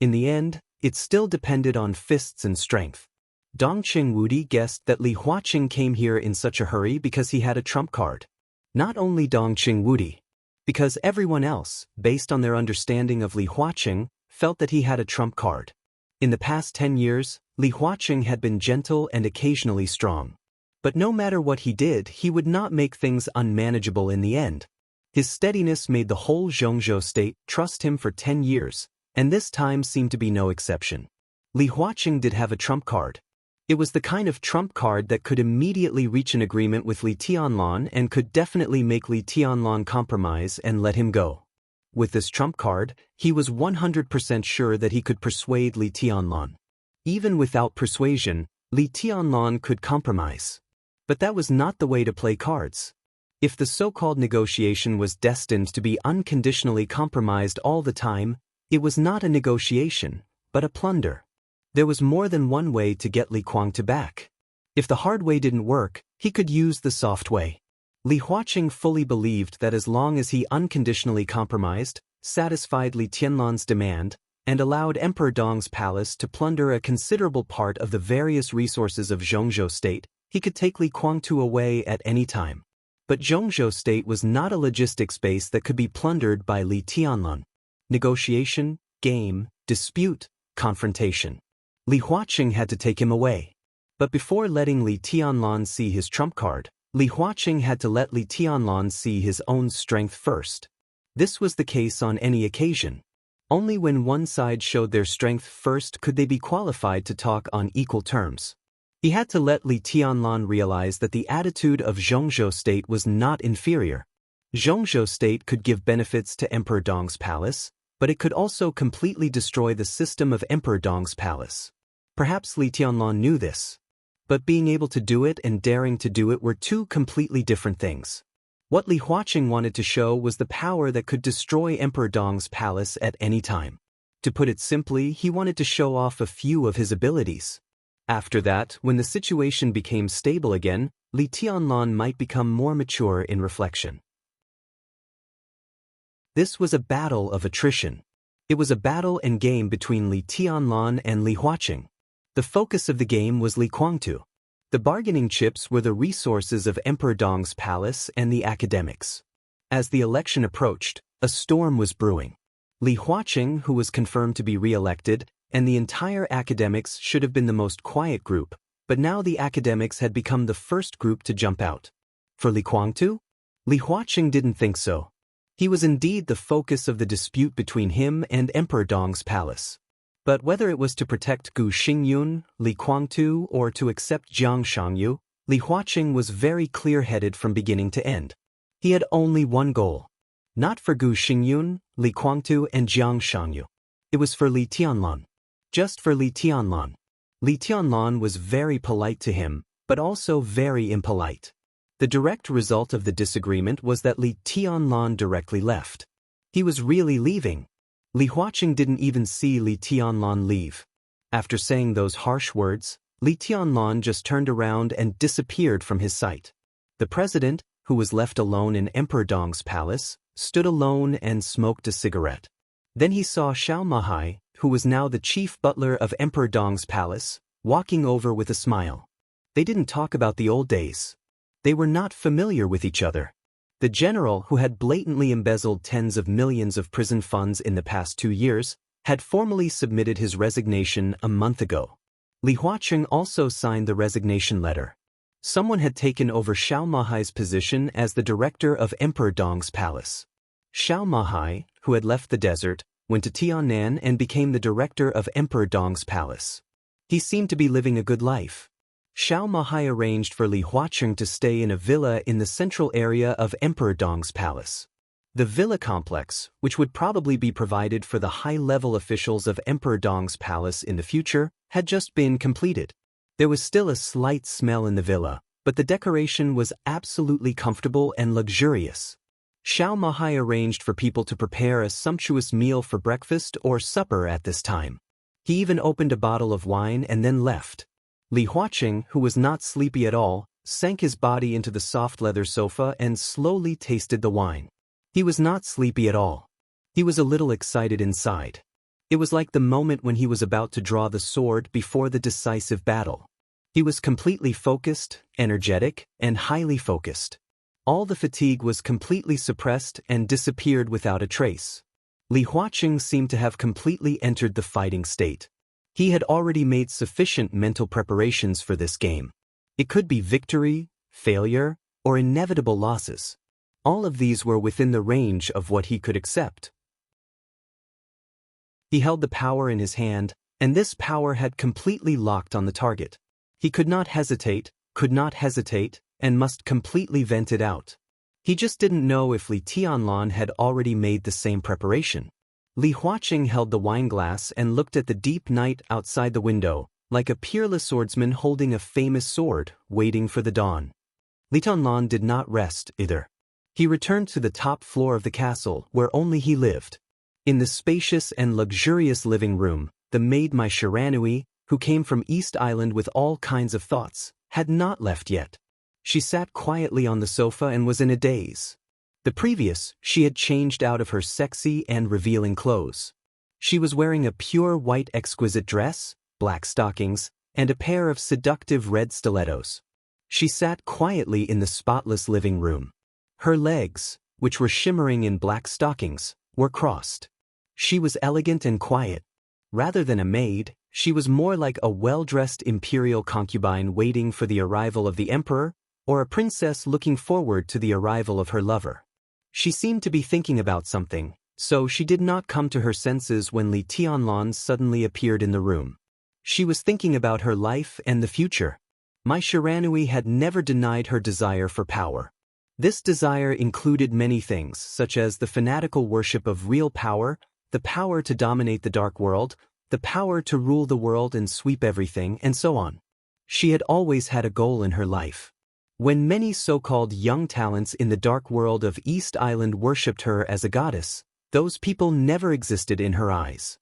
In the end, it still depended on fists and strength. Dongqing Wudi guessed that Li Huaqing came here in such a hurry because he had a trump card. Not only Dongqing Wudi, because everyone else, based on their understanding of Li Huaqing, felt that he had a trump card. In the past 10 years, Li Huaqing had been gentle and occasionally strong. But no matter what he did, he would not make things unmanageable in the end. His steadiness made the whole Zhongzhou state trust him for 10 years, and this time seemed to be no exception. Li Huaqing did have a trump card. It was the kind of trump card that could immediately reach an agreement with Li Tianlan and could definitely make Li Tianlan compromise and let him go. With this trump card, he was 100% sure that he could persuade Li Tianlan. Even without persuasion, Li Tianlan could compromise. But that was not the way to play cards. If the so-called negotiation was destined to be unconditionally compromised all the time, it was not a negotiation, but a plunder. There was more than one way to get Li Guangtu back. If the hard way didn't work, he could use the soft way. Li Huaqing fully believed that as long as he unconditionally compromised, satisfied Li Tianlan's demand, and allowed Emperor Dong's palace to plunder a considerable part of the various resources of Zhongzhou state, he could take Li Guangtu away at any time. But Zhongzhou State was not a logistics base that could be plundered by Li Tianlan. Negotiation, game, dispute, confrontation. Li Huaqing had to take him away. But before letting Li Tianlan see his trump card, Li Huaqing had to let Li Tianlan see his own strength first. This was the case on any occasion. Only when one side showed their strength first could they be qualified to talk on equal terms. He had to let Li Tianlan realize that the attitude of Zhongzhou State was not inferior. Zhongzhou State could give benefits to Emperor Dong's palace, but it could also completely destroy the system of Emperor Dong's palace. Perhaps Li Tianlan knew this. But being able to do it and daring to do it were two completely different things. What Li Huaqing wanted to show was the power that could destroy Emperor Dong's palace at any time. To put it simply, he wanted to show off a few of his abilities. After that, when the situation became stable again, Li Tianlan might become more mature in reflection. This was a battle of attrition. It was a battle and game between Li Tianlan and Li Huaqing. The focus of the game was Li Guangtu. The bargaining chips were the resources of Emperor Dong's palace and the academics. As the election approached, a storm was brewing. Li Huaqing, who was confirmed to be re-elected, and the entire academics should have been the most quiet group, but now the academics had become the first group to jump out. For Li Guangtu? Li Huaqing didn't think so. He was indeed the focus of the dispute between him and Emperor Dong's palace. But whether it was to protect Gu Xingyun, Li Guangtu, or to accept Jiang Shangyu, Li Huaqing was very clear-headed from beginning to end. He had only one goal. Not for Gu Xingyun, Li Guangtu, and Jiang Shangyu. It was for Li Tianlan. Just for Li Tianlan. Li Tianlan was very polite to him, but also very impolite. The direct result of the disagreement was that Li Tianlan directly left. He was really leaving. Li Huaqing didn't even see Li Tianlan leave. After saying those harsh words, Li Tianlan just turned around and disappeared from his sight. The president, who was left alone in Emperor Dong's palace, stood alone and smoked a cigarette. Then he saw Xiao Mahai, who was now the chief butler of Emperor Dong's palace, walking over with a smile. They didn't talk about the old days. They were not familiar with each other. The general, who had blatantly embezzled tens of millions of prison funds in the past 2 years, had formally submitted his resignation a month ago. Li Huaqing also signed the resignation letter. Someone had taken over Xiao Mahai's position as the director of Emperor Dong's palace. Xiao Mahai, who had left the desert, went to Tiannan and became the director of Emperor Dong's palace. He seemed to be living a good life. Xiao Mahai arranged for Li Huaqing to stay in a villa in the central area of Emperor Dong's palace. The villa complex, which would probably be provided for the high-level officials of Emperor Dong's palace in the future, had just been completed. There was still a slight smell in the villa, but the decoration was absolutely comfortable and luxurious. Xiao Mahai arranged for people to prepare a sumptuous meal for breakfast or supper at this time. He even opened a bottle of wine and then left. Li Huaqing, who was not sleepy at all, sank his body into the soft leather sofa and slowly tasted the wine. He was not sleepy at all. He was a little excited inside. It was like the moment when he was about to draw the sword before the decisive battle. He was completely focused, energetic, and highly focused. All the fatigue was completely suppressed and disappeared without a trace. Li Huaqing seemed to have completely entered the fighting state. He had already made sufficient mental preparations for this game. It could be victory, failure, or inevitable losses. All of these were within the range of what he could accept. He held the power in his hand, and this power had completely locked on the target. He could not hesitate, and must completely vent it out. He just didn't know if Li Tianlan had already made the same preparation. Li Huaqing held the wine glass and looked at the deep night outside the window, like a peerless swordsman holding a famous sword, waiting for the dawn. Li Tianlan did not rest either. He returned to the top floor of the castle, where only he lived. In the spacious and luxurious living room, the maid Mai Shiranui, who came from East Island with all kinds of thoughts, had not left yet. She sat quietly on the sofa and was in a daze. She had changed out of her sexy and revealing clothes. She was wearing a pure white exquisite dress, black stockings, and a pair of seductive red stilettos. She sat quietly in the spotless living room. Her legs, which were shimmering in black stockings, were crossed. She was elegant and quiet. Rather than a maid, she was more like a well-dressed imperial concubine waiting for the arrival of the emperor, or a princess looking forward to the arrival of her lover. She seemed to be thinking about something, so she did not come to her senses when Li Tianlan suddenly appeared in the room. She was thinking about her life and the future. Mai Shiranui had never denied her desire for power. This desire included many things, such as the fanatical worship of real power, the power to dominate the dark world, the power to rule the world and sweep everything, and so on. She had always had a goal in her life. When many so-called young talents in the dark world of East Island worshipped her as a goddess, those people never existed in her eyes.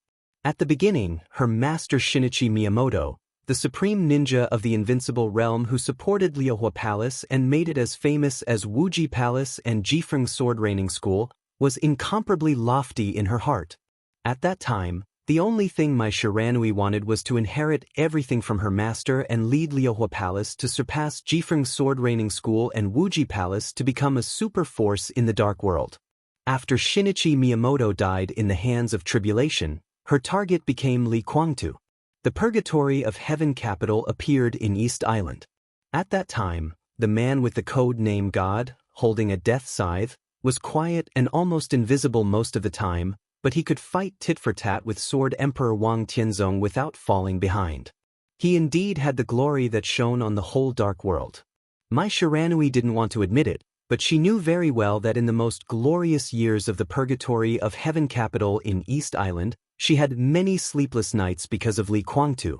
At the beginning, her master Shinichi Miyamoto, the supreme ninja of the invincible realm who supported Liuhua Palace and made it as famous as Wuji Palace and Jifeng Sword Training School, was incomparably lofty in her heart. At that time, the only thing Mai Shiranui wanted was to inherit everything from her master and lead Liuhua Palace to surpass Jifeng Sword Training School and Wuji Palace to become a super force in the dark world. After Shinichi Miyamoto died in the hands of tribulation, her target became Li Kuangtu. The Purgatory of Heaven capital appeared in East Island. At that time, the man with the code name God, holding a death scythe, was quiet and almost invisible most of the time, but he could fight tit-for-tat with Sword Emperor Wang Tianzong without falling behind. He indeed had the glory that shone on the whole dark world. Mai Shiranui didn't want to admit it, but she knew very well that in the most glorious years of the Purgatory of Heaven capital in East Island, she had many sleepless nights because of Li Kuangtu.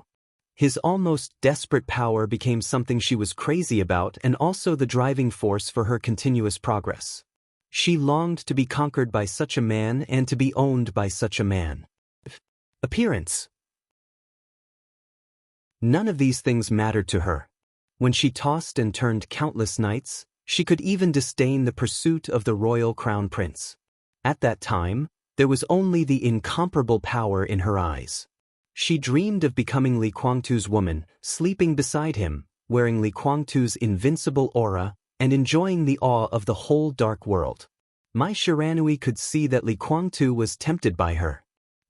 His almost desperate power became something she was crazy about and also the driving force for her continuous progress. She longed to be conquered by such a man and to be owned by such a man. Appearance. None of these things mattered to her. When she tossed and turned countless nights, she could even disdain the pursuit of the royal crown prince. At that time, there was only the incomparable power in her eyes. She dreamed of becoming Li Kuangtu's woman, sleeping beside him, wearing Li Kuangtu's invincible aura, and enjoying the awe of the whole dark world. Mai Shiranui could see that Li Kuangtu was tempted by her.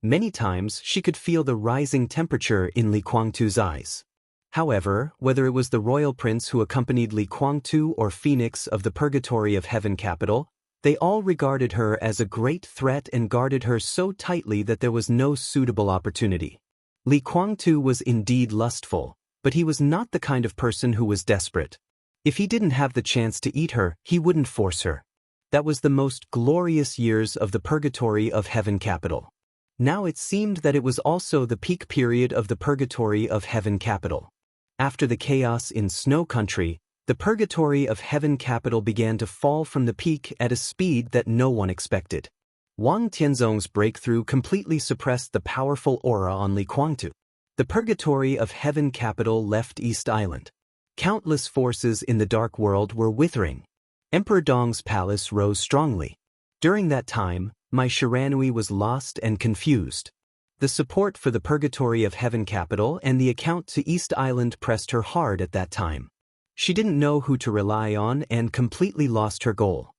Many times she could feel the rising temperature in Li Kuangtu's eyes. However, whether it was the royal prince who accompanied Li Kuangtu or Phoenix of the Purgatory of Heaven capital, they all regarded her as a great threat and guarded her so tightly that there was no suitable opportunity. Li Kuangtu was indeed lustful, but he was not the kind of person who was desperate. If he didn't have the chance to eat her, he wouldn't force her. That was the most glorious years of the Purgatory of Heaven capital. Now it seemed that it was also the peak period of the Purgatory of Heaven capital. After the chaos in Snow Country, the Purgatory of Heaven capital began to fall from the peak at a speed that no one expected. Wang Tianzong's breakthrough completely suppressed the powerful aura on Li Kuangtu. The Purgatory of Heaven capital left East Island. Countless forces in the dark world were withering. Emperor Dong's palace rose strongly. During that time, Mai Shiranui was lost and confused. The support for the Purgatory of Heaven capital and the account to East Island pressed her hard at that time. She didn't know who to rely on and completely lost her goal.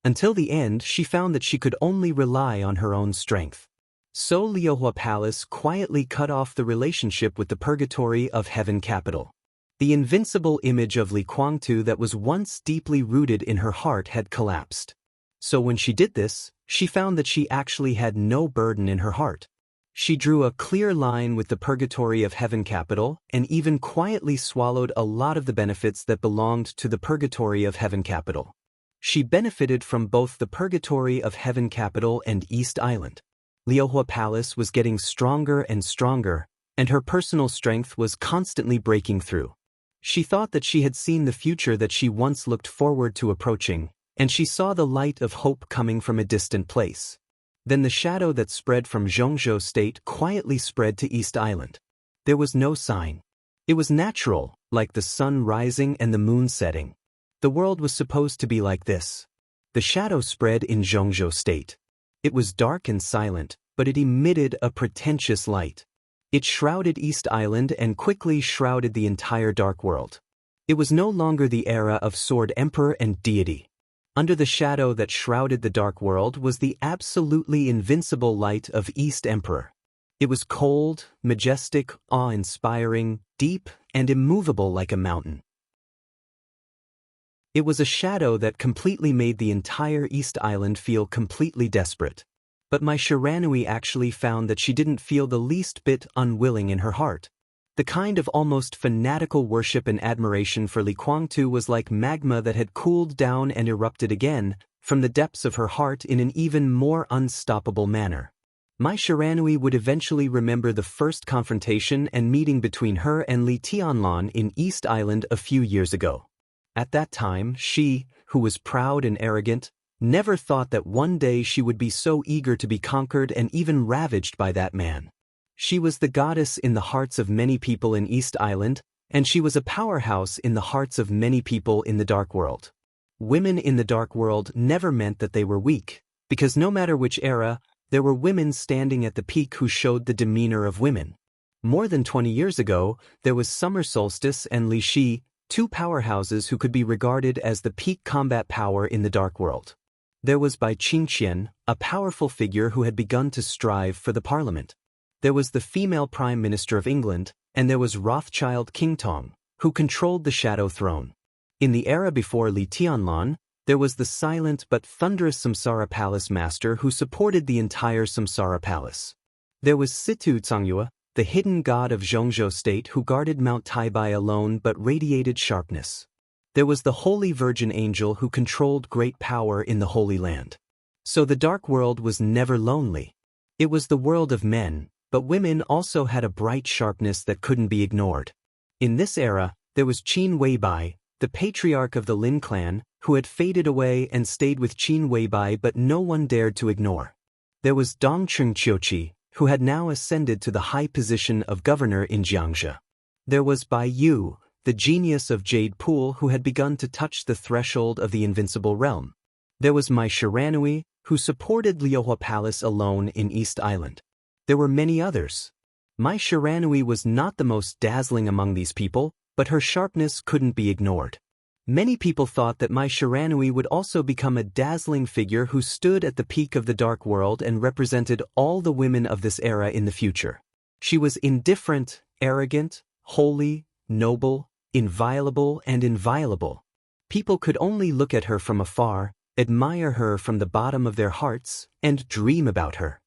Until the end, she found that she could only rely on her own strength. So Liuhua Palace quietly cut off the relationship with the Purgatory of Heaven capital. The invincible image of Li Kuangtu that was once deeply rooted in her heart had collapsed. So when she did this, she found that she actually had no burden in her heart. She drew a clear line with the Purgatory of Heaven capital and even quietly swallowed a lot of the benefits that belonged to the Purgatory of Heaven capital. She benefited from both the Purgatory of Heaven capital and East Island. Liuhua Palace was getting stronger and stronger, and her personal strength was constantly breaking through. She thought that she had seen the future that she once looked forward to approaching, and she saw the light of hope coming from a distant place. Then the shadow that spread from Zhongzhou State quietly spread to East Island. There was no sign. It was natural, like the sun rising and the moon setting. The world was supposed to be like this. The shadow spread in Zhongzhou State. It was dark and silent, but it emitted a pretentious light. It shrouded East Island and quickly shrouded the entire dark world. It was no longer the era of Sword Emperor and Deity. Under the shadow that shrouded the dark world was the absolutely invincible light of East Emperor. It was cold, majestic, awe-inspiring, deep, and immovable like a mountain. It was a shadow that completely made the entire East Island feel completely desperate. But Mai Shiranui actually found that she didn't feel the least bit unwilling in her heart. The kind of almost fanatical worship and admiration for Li Kuangtu was like magma that had cooled down and erupted again, from the depths of her heart in an even more unstoppable manner. Mai Shiranui would eventually remember the first confrontation and meeting between her and Li Tianlan in East Island a few years ago. At that time, she, who was proud and arrogant, never thought that one day she would be so eager to be conquered and even ravaged by that man. She was the goddess in the hearts of many people in East Island, and she was a powerhouse in the hearts of many people in the Dark World. Women in the Dark World never meant that they were weak, because no matter which era, there were women standing at the peak who showed the demeanor of women. More than 20 years ago, there was Summer Solstice and Li Shi, two powerhouses who could be regarded as the peak combat power in the Dark World. There was Bai Qingqian, a powerful figure who had begun to strive for the parliament. There was the female Prime Minister of England, and there was Rothschild King Tong, who controlled the Shadow Throne. In the era before Li Tianlan, there was the silent but thunderous Samsara Palace Master who supported the entire Samsara Palace. There was Situ Cangyue, the hidden god of Zhongzhou State who guarded Mount Taibai alone but radiated sharpness. There was the Holy Virgin Angel who controlled great power in the Holy Land. So the Dark World was never lonely. It was the world of men, but women also had a bright sharpness that couldn't be ignored. In this era, there was Qin Weibai, the patriarch of the Lin clan, who had faded away and stayed with Qin Weibai but no one dared to ignore. There was Dong Chengqiuqi, who had now ascended to the high position of governor in Xianxia. There was Bai Yu, the genius of Jade Pool who had begun to touch the threshold of the invincible realm. There was Mai Shiranui, who supported Liuhua Palace alone in East Island. There were many others. Mai Shiranui was not the most dazzling among these people, but her sharpness couldn't be ignored. Many people thought that Mai Shiranui would also become a dazzling figure who stood at the peak of the Dark World and represented all the women of this era in the future. She was indifferent, arrogant, holy, noble, inviolable, and inviolable. People could only look at her from afar, admire her from the bottom of their hearts, and dream about her.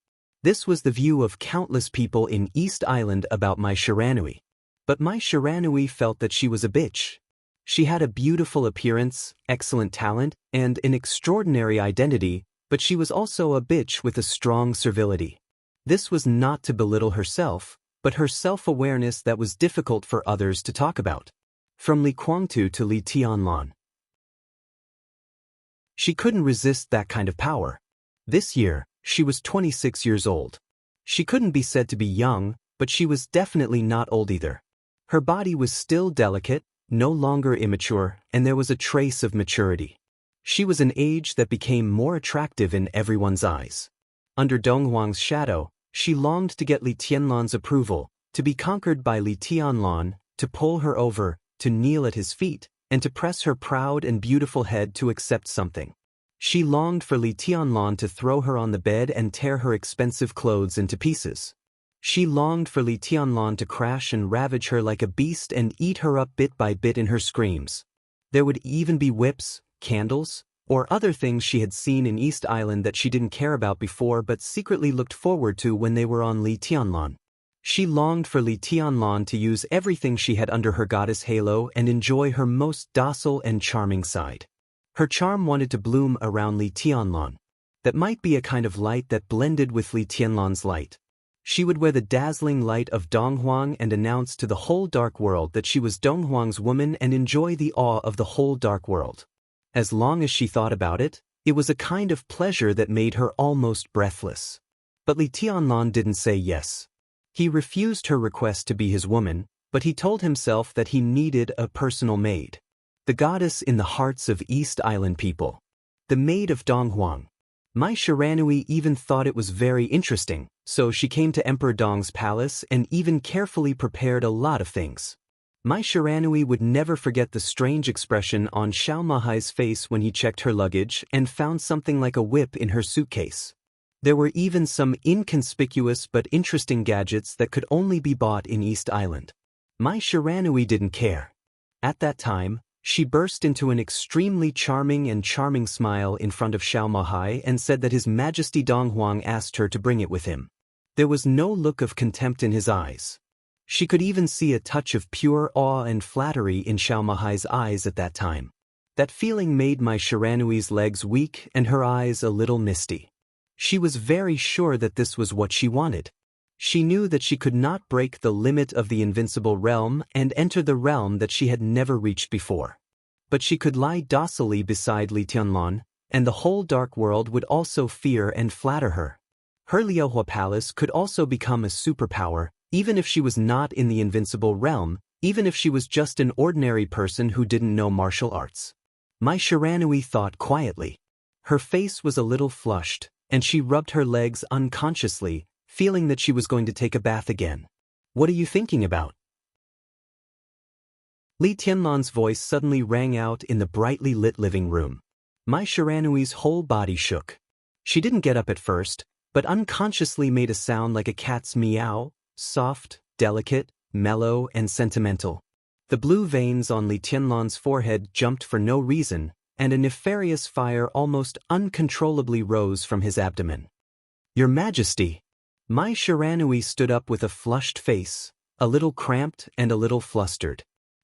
This was the view of countless people in East Island about Mai Shiranui. But Mai Shiranui felt that she was a bitch. She had a beautiful appearance, excellent talent, and an extraordinary identity, but she was also a bitch with a strong servility. This was not to belittle herself, but her self-awareness that was difficult for others to talk about. From Li Kuangtu to Li Tianlan. She couldn't resist that kind of power. This year, she was 26 years old. She couldn't be said to be young, but she was definitely not old either. Her body was still delicate, no longer immature, and there was a trace of maturity. She was an age that became more attractive in everyone's eyes. Under Donghuang's shadow, she longed to get Li Tianlan's approval, to be conquered by Li Tianlan, to pull her over, to kneel at his feet, and to press her proud and beautiful head to accept something. She longed for Li Tianlan to throw her on the bed and tear her expensive clothes into pieces. She longed for Li Tianlan to crash and ravage her like a beast and eat her up bit by bit in her screams. There would even be whips, candles, or other things she had seen in East Island that she didn't care about before but secretly looked forward to when they were on Li Tianlan. She longed for Li Tianlan to use everything she had under her goddess halo and enjoy her most docile and charming side. Her charm wanted to bloom around Li Tianlan. That might be a kind of light that blended with Li Tianlan's light. She would wear the dazzling light of Donghuang and announce to the whole Dark World that she was Donghuang's woman and enjoy the awe of the whole Dark World. As long as she thought about it, it was a kind of pleasure that made her almost breathless. But Li Tianlan didn't say yes. He refused her request to be his woman, but he told himself that he needed a personal maid. The goddess in the hearts of East Island people. The maid of Donghuang. Mai Shiranui even thought it was very interesting, so she came to Emperor Dong's palace and even carefully prepared a lot of things. Mai Shiranui would never forget the strange expression on Xiaomahai's face when he checked her luggage and found something like a whip in her suitcase. There were even some inconspicuous but interesting gadgets that could only be bought in East Island. Mai Shiranui didn't care. At that time, she burst into an extremely charming smile in front of Xiaomahai and said that His Majesty Donghuang asked her to bring it with him. There was no look of contempt in his eyes. She could even see a touch of pure awe and flattery in Xiaomahai's eyes at that time. That feeling made Mai Shiranui's legs weak and her eyes a little misty. She was very sure that this was what she wanted. She knew that she could not break the limit of the invincible realm and enter the realm that she had never reached before. But she could lie docilely beside Li Tianlan, and the whole dark world would also fear and flatter her. Her Liuhua Palace could also become a superpower, even if she was not in the invincible realm, even if she was just an ordinary person who didn't know martial arts. Mai Shiranui thought quietly. Her face was a little flushed, and she rubbed her legs unconsciously, feeling that she was going to take a bath again. What are you thinking about? Li Tianlan's voice suddenly rang out in the brightly lit living room. Mai Shiranui's whole body shook. She didn't get up at first, but unconsciously made a sound like a cat's meow, soft, delicate, mellow, and sentimental. The blue veins on Li Tianlan's forehead jumped for no reason, and a nefarious fire almost uncontrollably rose from his abdomen. Your Majesty! Mai Shiranui stood up with a flushed face, a little cramped and a little flustered.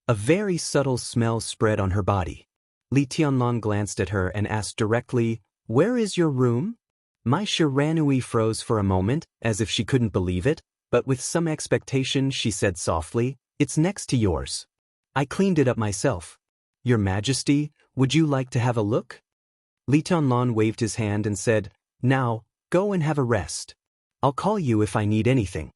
A very subtle smell spread on her body. Li Tianlan glanced at her and asked directly, "Where is your room?" Mai Shiranui froze for a moment, as if she couldn't believe it, but with some expectation she said softly, "It's next to yours. I cleaned it up myself. Your Majesty, would you like to have a look?" Li Tianlan waved his hand and said, "Now, go and have a rest. I'll call you if I need anything."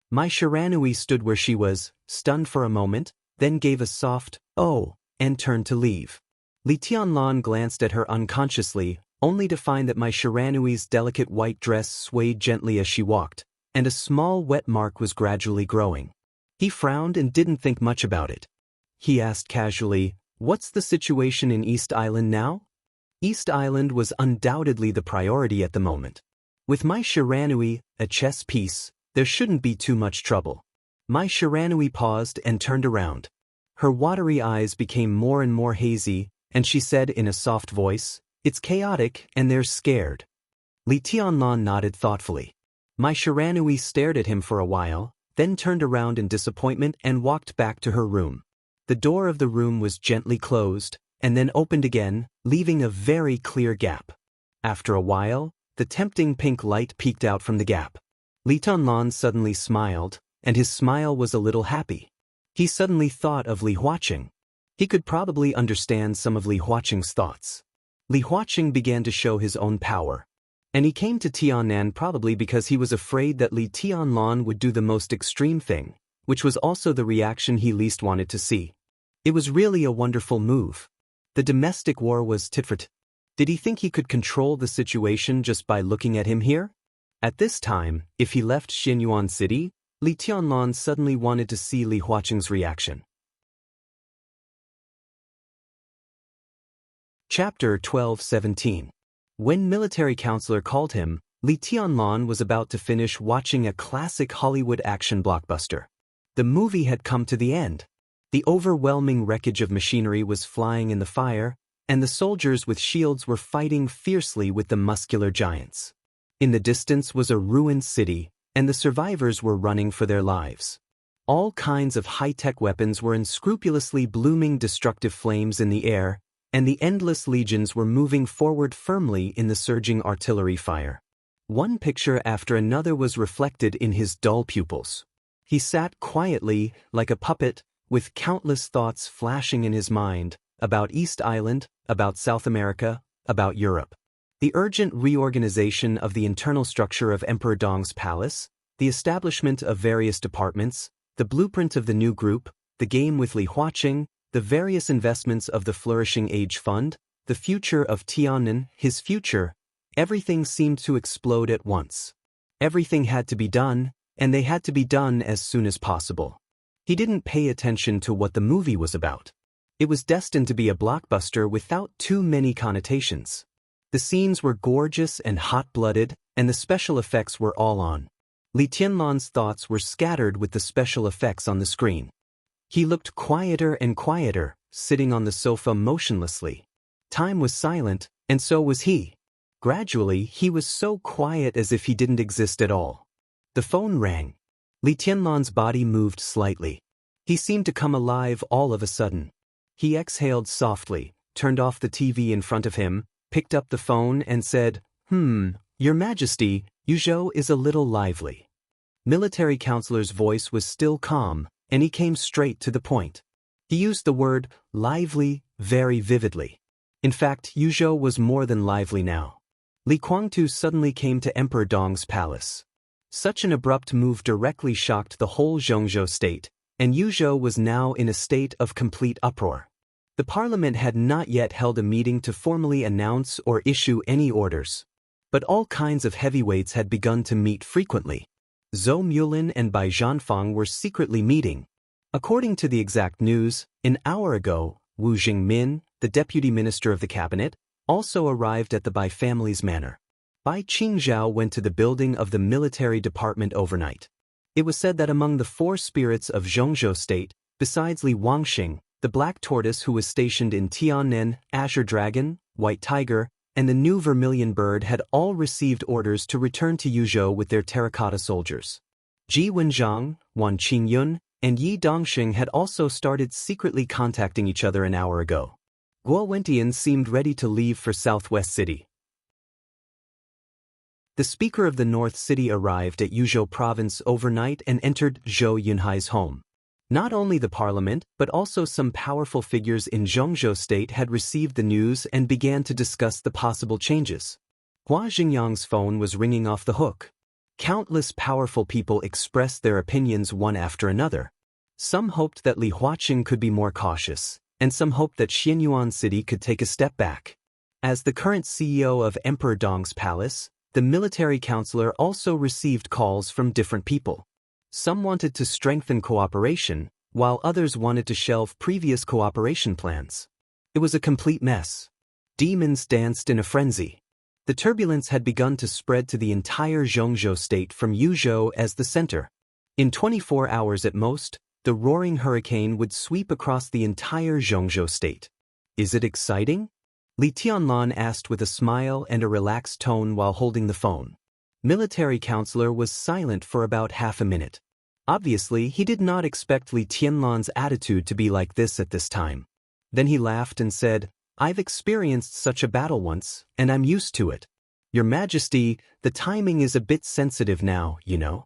Mai Shiranui stood where she was, stunned for a moment, then gave a soft, "Oh," and turned to leave. Li Tianlan glanced at her unconsciously, only to find that Mai Shiranui's delicate white dress swayed gently as she walked, and a small wet mark was gradually growing. He frowned and didn't think much about it. He asked casually, "What's the situation in East Island now?" East Island was undoubtedly the priority at the moment. With Mai Shiranui, a chess piece, there shouldn't be too much trouble. Mai Shiranui paused and turned around. Her watery eyes became more and more hazy, and she said in a soft voice, "It's chaotic and they're scared." Li Tianlan nodded thoughtfully. Mai Shiranui stared at him for a while, then turned around in disappointment and walked back to her room. The door of the room was gently closed, and then opened again, leaving a very clear gap. After a while, the tempting pink light peeked out from the gap. Li Tianlan suddenly smiled, and his smile was a little happy. He suddenly thought of Li Huaqing. He could probably understand some of Li Huaqing's thoughts. Li Huaqing began to show his own power. And he came to Tiannan probably because he was afraid that Li Tianlan would do the most extreme thing, which was also the reaction he least wanted to see. It was really a wonderful move. The domestic war was tit for tat. Did he think he could control the situation just by looking at him here? At this time, if he left Xinyuan City, Li Tianlan suddenly wanted to see Li Huaqing's reaction. Chapter 12:17. When military counselor called him, Li Tianlan was about to finish watching a classic Hollywood action blockbuster. The movie had come to the end. The overwhelming wreckage of machinery was flying in the fire, and the soldiers with shields were fighting fiercely with the muscular giants. In the distance was a ruined city, and the survivors were running for their lives. All kinds of high-tech weapons were in scrupulously blooming destructive flames in the air, and the endless legions were moving forward firmly in the surging artillery fire. One picture after another was reflected in his dull pupils. He sat quietly, like a puppet, with countless thoughts flashing in his mind, about East Island, about South America, about Europe. The urgent reorganization of the internal structure of Emperor Dong's palace, the establishment of various departments, the blueprint of the new group, the game with Li Huaqing, the various investments of the Flourishing Age Fund, the future of Tiannan, his future, everything seemed to explode at once. Everything had to be done, and they had to be done as soon as possible. He didn't pay attention to what the movie was about. It was destined to be a blockbuster without too many connotations. The scenes were gorgeous and hot-blooded, and the special effects were all on. Li Tianlan's thoughts were scattered with the special effects on the screen. He looked quieter and quieter, sitting on the sofa motionlessly. Time was silent, and so was he. Gradually, he was so quiet as if he didn't exist at all. The phone rang. Li Tianlan's body moved slightly. He seemed to come alive all of a sudden. He exhaled softly, turned off the TV in front of him, picked up the phone and said, Your Majesty, Yuzhou is a little lively. Military counselor's voice was still calm, and he came straight to the point. He used the word lively very vividly. In fact, Yuzhou was more than lively now. Li Guangtu suddenly came to Emperor Dong's palace. Such an abrupt move directly shocked the whole Zhongzhou state, and Yuzhou was now in a state of complete uproar. The parliament had not yet held a meeting to formally announce or issue any orders. But all kinds of heavyweights had begun to meet frequently. Zhou Mulin and Bai Zhanfang were secretly meeting. According to the exact news, an hour ago, Wu Jingmin, the deputy minister of the cabinet, also arrived at the Bai family's manor. Bai Qingzhao went to the building of the military department overnight. It was said that among the 4 spirits of Zhongzhou state, besides Li Wangxing, the black tortoise who was stationed in Tiannan, Azure Dragon, White Tiger, and the new vermilion bird had all received orders to return to Yuzhou with their terracotta soldiers. Ji Wenzhang, Wan Qingyun, and Yi Dongxing had also started secretly contacting each other an hour ago. Guo Wentian seemed ready to leave for Southwest City. The Speaker of the North City arrived at Yuzhou province overnight and entered Zhou Yunhai's home. Not only the parliament, but also some powerful figures in Zhongzhou state had received the news and began to discuss the possible changes. Hua Xingyang's phone was ringing off the hook. Countless powerful people expressed their opinions one after another. Some hoped that Li Huaqing could be more cautious, and some hoped that Xianyuan City could take a step back. As the current CEO of Emperor Dong's palace, the military counselor also received calls from different people. Some wanted to strengthen cooperation, while others wanted to shelve previous cooperation plans. It was a complete mess. Demons danced in a frenzy. The turbulence had begun to spread to the entire Zhongzhou state from Yuzhou as the center. In 24 hours at most, the roaring hurricane would sweep across the entire Zhongzhou state. Is it exciting? Li Tianlan asked with a smile and a relaxed tone while holding the phone. Military counselor was silent for about half a minute. Obviously, he did not expect Li Tianlan's attitude to be like this at this time. Then he laughed and said, I've experienced such a battle once, and I'm used to it. Your Majesty, the timing is a bit sensitive now, you know.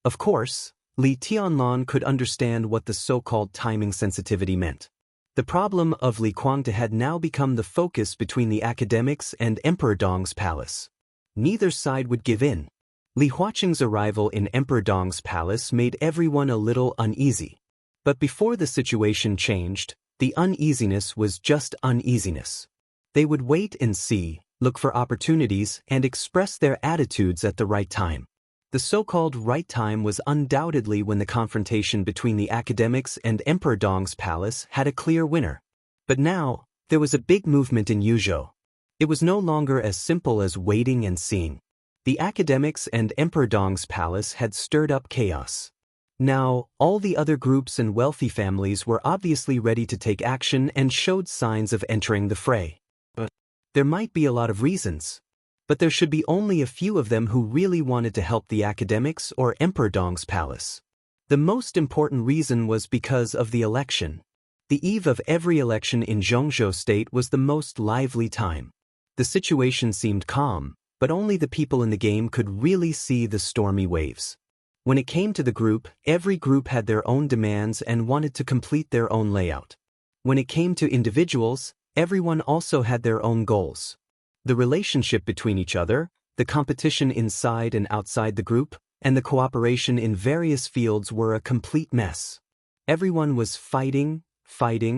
Of course, Li Tianlan could understand what the so-called timing sensitivity meant. The problem of Li Guangtu had now become the focus between the academics and Emperor Dong's palace. Neither side would give in. Li Huaqing's arrival in Emperor Dong's palace made everyone a little uneasy. But before the situation changed, the uneasiness was just uneasiness. They would wait and see, look for opportunities, and express their attitudes at the right time. The so-called right time was undoubtedly when the confrontation between the academics and Emperor Dong's palace had a clear winner. But now, there was a big movement in Yuzhou. It was no longer as simple as waiting and seeing. The academics and Emperor Dong's palace had stirred up chaos. Now, all the other groups and wealthy families were obviously ready to take action and showed signs of entering the fray. But there might be a lot of reasons. But there should be only a few of them who really wanted to help the academics or Emperor Dong's palace. The most important reason was because of the election. The eve of every election in Zhongzhou state was the most lively time. The situation seemed calm, but only the people in the game could really see the stormy waves. When it came to the group, every group had their own demands and wanted to complete their own layout. When it came to individuals, everyone also had their own goals. The relationship between each other, the competition inside and outside the group, and the cooperation in various fields were a complete mess. Everyone was fighting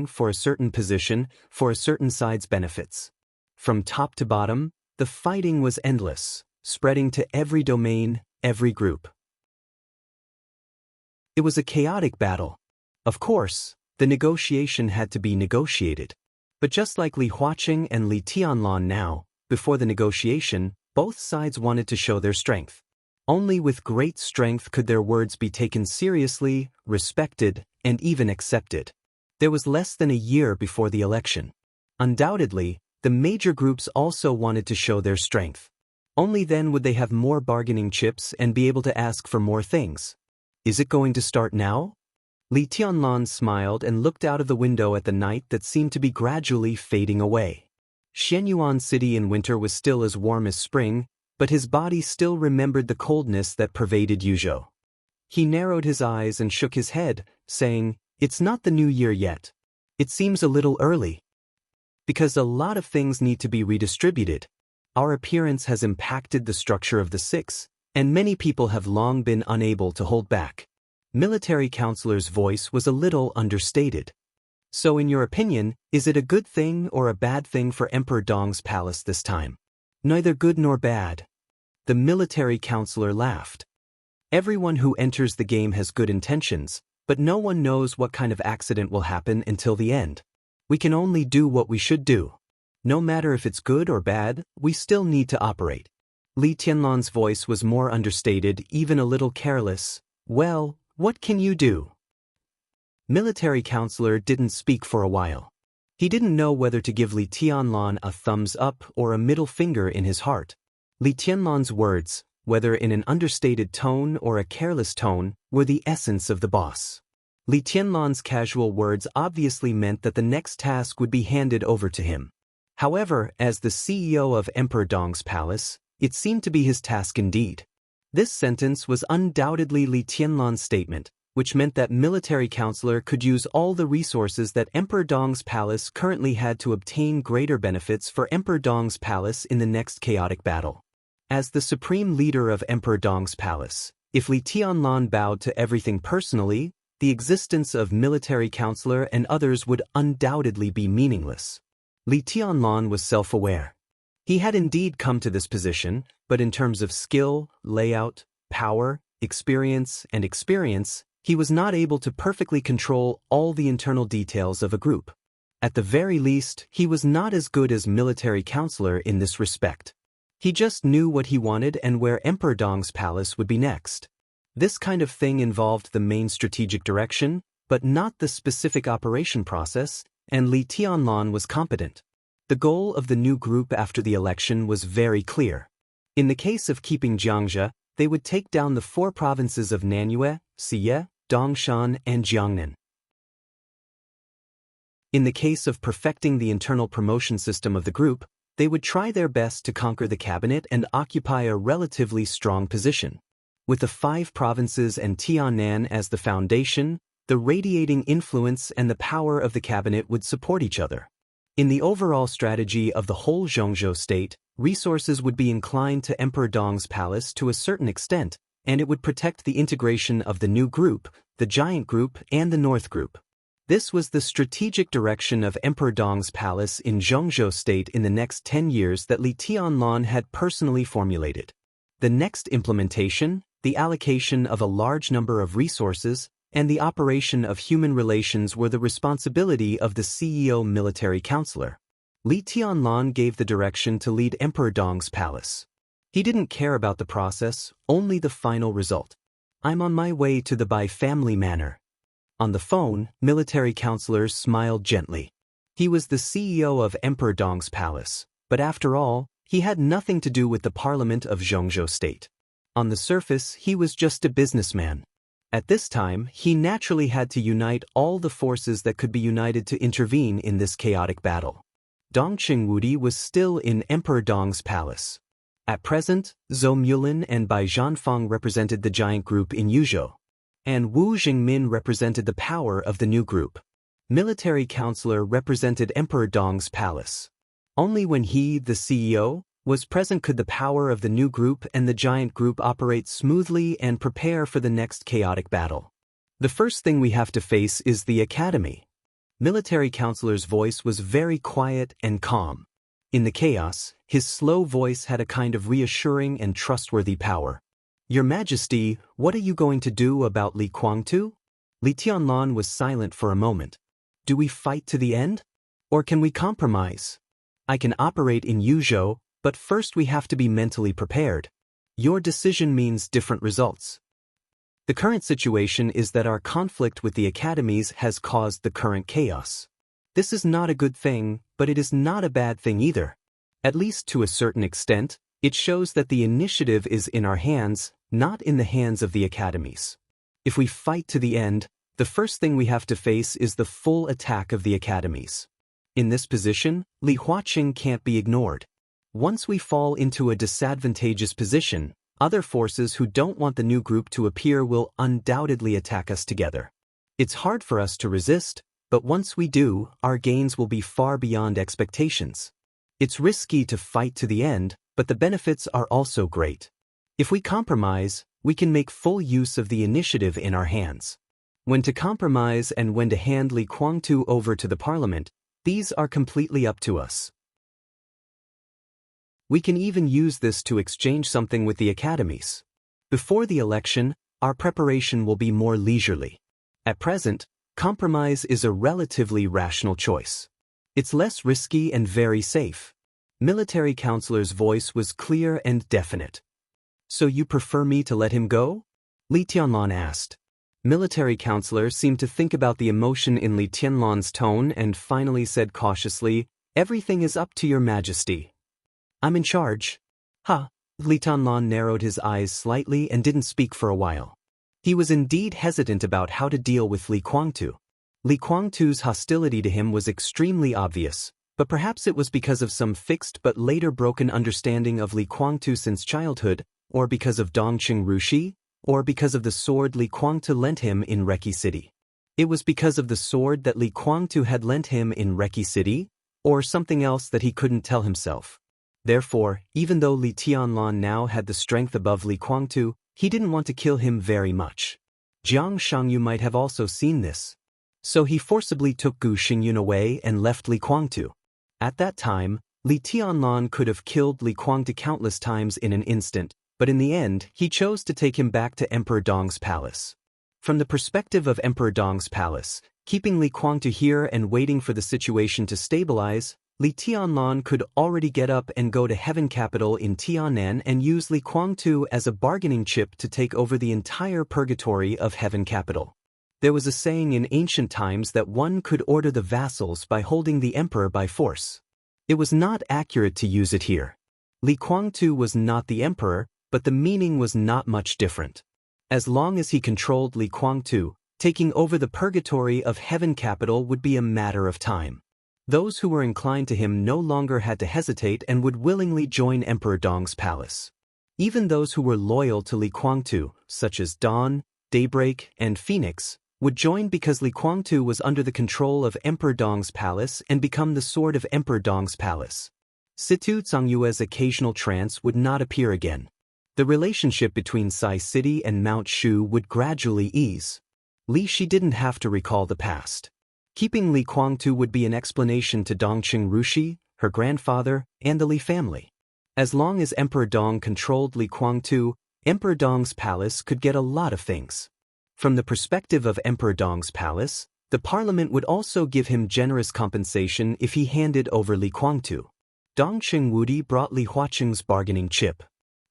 for a certain position, for a certain side's benefits. From top to bottom, the fighting was endless, spreading to every domain, every group. It was a chaotic battle. Of course, the negotiation had to be negotiated. But just like Li Huaqing and Li Tianlan now, before the negotiation, both sides wanted to show their strength. Only with great strength could their words be taken seriously, respected, and even accepted. There was less than a year before the election. Undoubtedly, the major groups also wanted to show their strength. Only then would they have more bargaining chips and be able to ask for more things. Is it going to start now? Li Tianlan smiled and looked out of the window at the night that seemed to be gradually fading away. Xianyuan City in winter was still as warm as spring, but his body still remembered the coldness that pervaded Yuzhou. He narrowed his eyes and shook his head, saying, "It's not the new year yet. It seems a little early. Because a lot of things need to be redistributed. Our appearance has impacted the structure of the six, and many people have long been unable to hold back." Military Counselor's voice was a little understated. "So in your opinion, is it a good thing or a bad thing for Emperor Dong's palace this time?" "Neither good nor bad." The Military Counselor laughed. "Everyone who enters the game has good intentions, but no one knows what kind of accident will happen until the end. We can only do what we should do. No matter if it's good or bad, we still need to operate." Li Tianlan's voice was more understated, even a little careless. "Well, what can you do?" Military Counselor didn't speak for a while. He didn't know whether to give Li Tianlan a thumbs up or a middle finger in his heart. Li Tianlan's words, whether in an understated tone or a careless tone, were the essence of the boss. Li Tianlan's casual words obviously meant that the next task would be handed over to him. However, as the CEO of Emperor Dong's palace, it seemed to be his task indeed. This sentence was undoubtedly Li Tianlan's statement, which meant that Military Counselor could use all the resources that Emperor Dong's palace currently had to obtain greater benefits for Emperor Dong's palace in the next chaotic battle. As the supreme leader of Emperor Dong's palace, if Li Tianlan bowed to everything personally, the existence of Military Counselor and others would undoubtedly be meaningless. Li Tianlan was self-aware. He had indeed come to this position, but in terms of skill, layout, power, experience, he was not able to perfectly control all the internal details of a group. At the very least, he was not as good as Military Counselor in this respect. He just knew what he wanted and where Emperor Dong's palace would be next. This kind of thing involved the main strategic direction, but not the specific operation process, and Li Tianlan was competent. The goal of the new group after the election was very clear. In the case of keeping Xianxia, they would take down the 4 provinces of Nanyue, Siye, Dongshan, and Jiangnan. In the case of perfecting the internal promotion system of the group, they would try their best to conquer the cabinet and occupy a relatively strong position. With the 5 provinces and Tiannan as the foundation, the radiating influence and the power of the cabinet would support each other. In the overall strategy of the whole Zhongzhou state, resources would be inclined to Emperor Dong's palace to a certain extent, and it would protect the integration of the new group, the giant group, and the north group. This was the strategic direction of Emperor Dong's palace in Zhongzhou state in the next 10 years that Li Tianlan had personally formulated. The next implementation, the allocation of a large number of resources, and the operation of human relations were the responsibility of the CEO Military Counselor. Li Tianlan gave the direction to lead Emperor Dong's palace. He didn't care about the process, only the final result. "I'm on my way to the Bai family manor." On the phone, Military Counselor smiled gently. He was the CEO of Emperor Dong's palace, but after all, he had nothing to do with the parliament of Zhongzhou state. On the surface, he was just a businessman. At this time, he naturally had to unite all the forces that could be united to intervene in this chaotic battle. Dong Qingwudi was still in Emperor Dong's palace. At present, Zhou Mulin and Bai Zhanfang represented the giant group in Yuzhou, and Wu Jingmin represented the power of the new group. Military Counselor represented Emperor Dong's palace. Only when he, the CEO, was present could the power of the new group and the giant group operate smoothly and prepare for the next chaotic battle. "The first thing we have to face is the academy." Military Counselor's voice was very quiet and calm. In the chaos, his slow voice had a kind of reassuring and trustworthy power. "Your Majesty, what are you going to do about Li Kuangtu?" Li Tianlan was silent for a moment. Do we fight to the end? Or can we compromise? I can operate in Yuzhou, but first we have to be mentally prepared. Your decision means different results. The current situation is that our conflict with the academies has caused the current chaos. This is not a good thing, but it is not a bad thing either. At least to a certain extent, it shows that the initiative is in our hands, not in the hands of the academies. If we fight to the end, the first thing we have to face is the full attack of the academies. In this position, Li Huaqing can't be ignored. Once we fall into a disadvantageous position, other forces who don't want the new group to appear will undoubtedly attack us together. It's hard for us to resist, but once we do, our gains will be far beyond expectations. It's risky to fight to the end, but the benefits are also great. If we compromise, we can make full use of the initiative in our hands. When to compromise and when to hand Li Guangtu over to the parliament, these are completely up to us. We can even use this to exchange something with the academies. Before the election, our preparation will be more leisurely. At present, compromise is a relatively rational choice. It's less risky and very safe. Military counselor's voice was clear and definite. So you prefer me to let him go? Li Tianlan asked. Military counselor seemed to think about the emotion in Li Tianlan's tone and finally said cautiously, "Everything is up to your majesty. I'm in charge." Li Tianlan narrowed his eyes slightly and didn't speak for a while. He was indeed hesitant about how to deal with Li Guangtu. Li Guangtu's hostility to him was extremely obvious, but perhaps it was because of some fixed but later broken understanding of Li Guangtu since childhood, or because of Dongqing Rushi, or because of the sword Li Guangtu lent him in Reki City. It was because of the sword that Li Guangtu had lent him in Reki City, or something else that he couldn't tell himself. Therefore, even though Li Tianlan now had the strength above Li Guangtu, he didn't want to kill him very much. Jiang Shangyu might have also seen this. So he forcibly took Gu Xingyun away and left Li Guangtu. At that time, Li Tianlan could have killed Li Guangtu countless times in an instant, but in the end, he chose to take him back to Emperor Dong's palace. From the perspective of Emperor Dong's palace, keeping Li Guangtu here and waiting for the situation to stabilize, Li Tianlan could already get up and go to Heaven Capital in Tianan and use Li Guangtu as a bargaining chip to take over the entire purgatory of Heaven Capital. There was a saying in ancient times that one could order the vassals by holding the emperor by force. It was not accurate to use it here. Li Guangtu was not the emperor, but the meaning was not much different. As long as he controlled Li Guangtu, taking over the purgatory of Heaven Capital would be a matter of time. Those who were inclined to him no longer had to hesitate and would willingly join Emperor Dong's palace. Even those who were loyal to Li Guangtu, such as Dawn, Daybreak, and Phoenix, would join because Li Guangtu was under the control of Emperor Dong's palace and become the sword of Emperor Dong's palace. Situ Zhongyue's occasional trance would not appear again. The relationship between Sai City and Mount Shu would gradually ease. Li Shi didn't have to recall the past. Keeping Li Guangtu would be an explanation to Dongqing Rushi, her grandfather, and the Li family. As long as Emperor Dong controlled Li Guangtu, Emperor Dong's palace could get a lot of things. From the perspective of Emperor Dong's palace, the parliament would also give him generous compensation if he handed over Li Guangtu. Dongqing Wudi brought Li Huaqing's bargaining chip.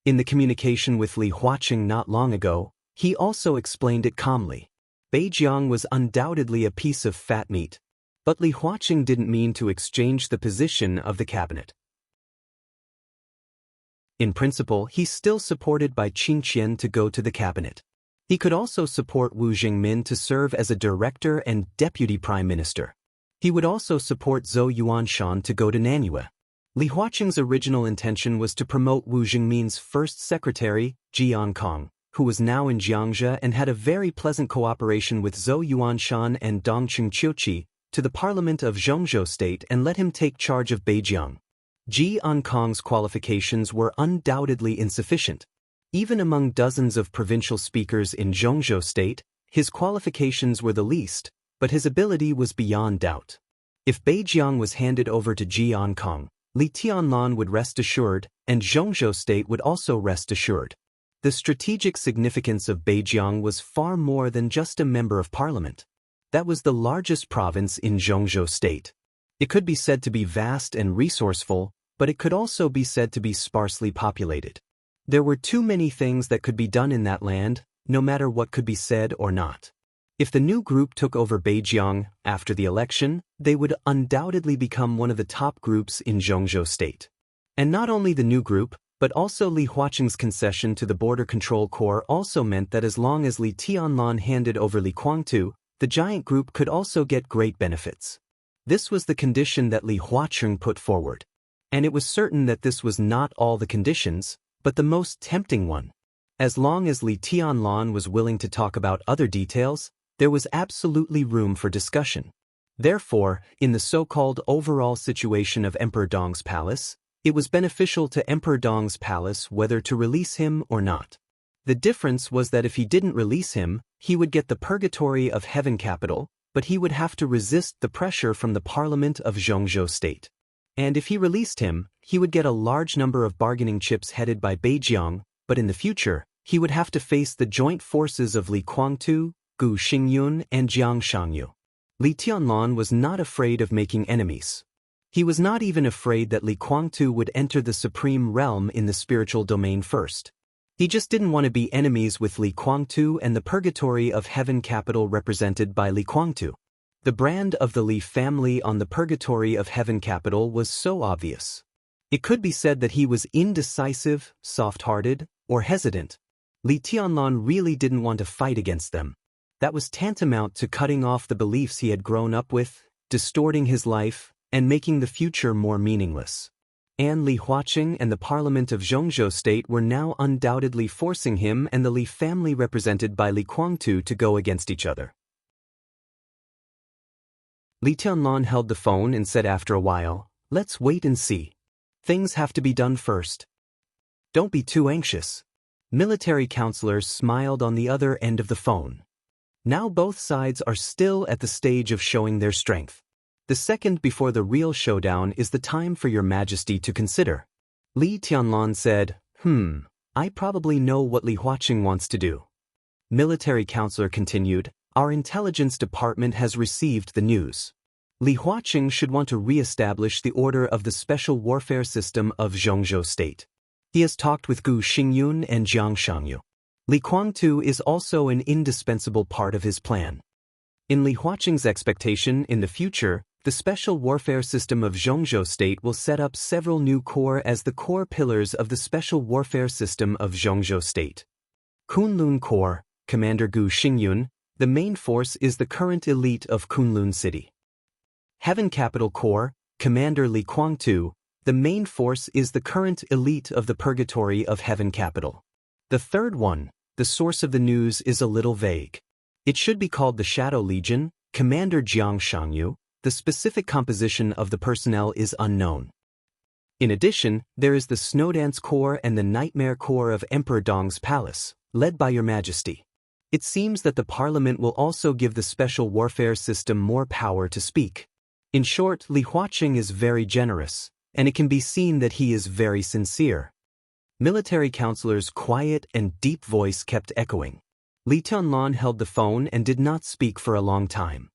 In the communication with Li Huaqing not long ago, he also explained it calmly. Beijiang was undoubtedly a piece of fat meat, but Li Huaqing didn't mean to exchange the position of the cabinet. In principle, he's still supported by Qin Qian to go to the cabinet. He could also support Wu Jingmin to serve as a director and deputy prime minister. He would also support Zhou Yuanshan to go to Nanyue. Li Huaqing's original intention was to promote Wu Jingmin's first secretary, Jian Kong, who was now in Jiangxia and had a very pleasant cooperation with Zhou Yuanshan and Dongqing Qiuqi, to the parliament of Zhongzhou State and let him take charge of Beijiang. Jian Kong's qualifications were undoubtedly insufficient. Even among dozens of provincial speakers in Zhongzhou State, his qualifications were the least, but his ability was beyond doubt. If Beijiang was handed over to Jian Kong, Li Tianlan would rest assured, and Zhongzhou State would also rest assured. The strategic significance of Beijiang was far more than just a member of parliament. That was the largest province in Zhongzhou state. It could be said to be vast and resourceful, but it could also be said to be sparsely populated. There were too many things that could be done in that land, no matter what could be said or not. If the new group took over Beijiang after the election, they would undoubtedly become one of the top groups in Zhongzhou state. And not only the new group, but also Li Huaqing's concession to the Border Control Corps also meant that as long as Li Tianlan handed over Li Guangtu, the giant group could also get great benefits. This was the condition that Li Huaqing put forward. And it was certain that this was not all the conditions, but the most tempting one. As long as Li Tianlan was willing to talk about other details, there was absolutely room for discussion. Therefore, in the so-called overall situation of Emperor Dong's palace, it was beneficial to Emperor Dong's palace whether to release him or not. The difference was that if he didn't release him, he would get the purgatory of heaven capital, but he would have to resist the pressure from the parliament of Zhongzhou state. And if he released him, he would get a large number of bargaining chips headed by Beijiang, but in the future, he would have to face the joint forces of Li Guangtu, Gu Xingyun, and Jiang Shangyu. Li Tianlan was not afraid of making enemies. He was not even afraid that Li Guangtu would enter the supreme realm in the spiritual domain first. He just didn't want to be enemies with Li Guangtu and the purgatory of heaven capital represented by Li Guangtu. The brand of the Li family on the purgatory of heaven capital was so obvious. It could be said that he was indecisive, soft-hearted, or hesitant. Li Tianlan really didn't want to fight against them. That was tantamount to cutting off the beliefs he had grown up with, distorting his life, and making the future more meaningless. And Li Huaqing and the parliament of Zhongzhou state were now undoubtedly forcing him and the Li family represented by Li Guangtu to go against each other. Li Tianlan held the phone and said after a while, "Let's wait and see. Things have to be done first. Don't be too anxious." Military counselors smiled on the other end of the phone. Now both sides are still at the stage of showing their strength. The second before the real showdown is the time for your majesty to consider. Li Tianlan said, I probably know what Li Huaqing wants to do. Military counselor continued, our intelligence department has received the news. Li Huaqing should want to re-establish the order of the special warfare system of Zhongzhou state. He has talked with Gu Xingyun and Jiang Shangyu. Li Guangtu is also an indispensable part of his plan. In Li Huaqing's expectation in the future, the special warfare system of Zhongzhou state will set up several new corps as the core pillars of the special warfare system of Zhongzhou state. Kunlun Corps, Commander Gu Xingyun, the main force is the current elite of Kunlun City. Heaven Capital Corps, Commander Li Guangtu, the main force is the current elite of the purgatory of Heaven Capital. The third one, the source of the news is a little vague. It should be called the Shadow Legion, Commander Jiang Shangyu. The specific composition of the personnel is unknown. In addition, there is the Snowdance Corps and the Nightmare Corps of Emperor Dong's palace, led by Your Majesty. It seems that the parliament will also give the special warfare system more power to speak. In short, Li Huaqing is very generous, and it can be seen that he is very sincere. Military counselor's quiet and deep voice kept echoing. Li Tianlan held the phone and did not speak for a long time.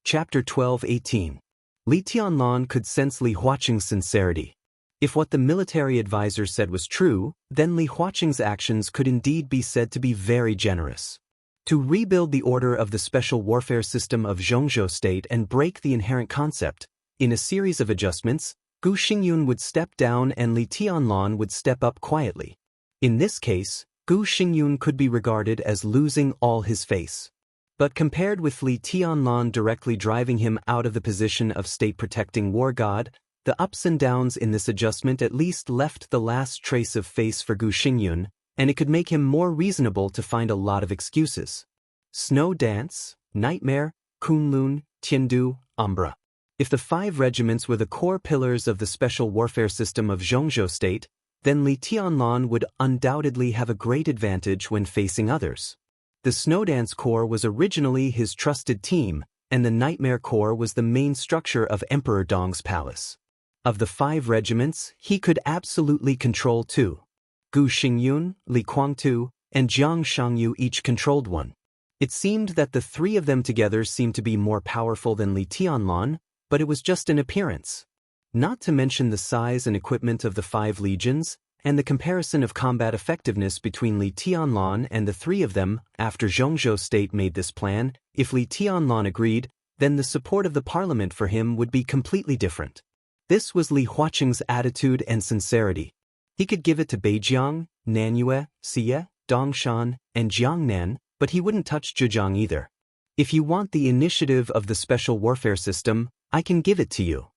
Chapter 12-18. Li Tianlan could sense Li Huaqing's sincerity. If what the military advisor said was true, then Li Huaqing's actions could indeed be said to be very generous. To rebuild the order of the special warfare system of Zhongzhou state and break the inherent concept, in a series of adjustments, Gu Xingyun would step down and Li Tianlan would step up quietly. In this case, Gu Xingyun could be regarded as losing all his face. But compared with Li Tianlan directly driving him out of the position of state-protecting war god, the ups and downs in this adjustment at least left the last trace of face for Gu Xingyun, and it could make him more reasonable to find a lot of excuses. Snow Dance, Nightmare, Kunlun, Tiandu, Umbra. If the 5 regiments were the core pillars of the special warfare system of Zhongzhou state, then Li Tianlan would undoubtedly have a great advantage when facing others. The Snowdance Corps was originally his trusted team, and the Nightmare Corps was the main structure of Emperor Dong's palace. Of the 5 regiments, he could absolutely control 2. Gu Xingyun, Li Kuangtu, and Jiang Shangyu each controlled 1. It seemed that the 3 of them together seemed to be more powerful than Li Tianlan, but it was just an appearance. Not to mention the size and equipment of the 5 legions, and the comparison of combat effectiveness between Li Tianlan and the 3 of them. After Zhongzhou State made this plan, if Li Tianlan agreed, then the support of the parliament for him would be completely different. This was Li Huaqing's attitude and sincerity. He could give it to Beijiang, Nanyue, Xie, Dongshan, and Jiangnan, but he wouldn't touch Zhejiang either. If you want the initiative of the special warfare system, I can give it to you.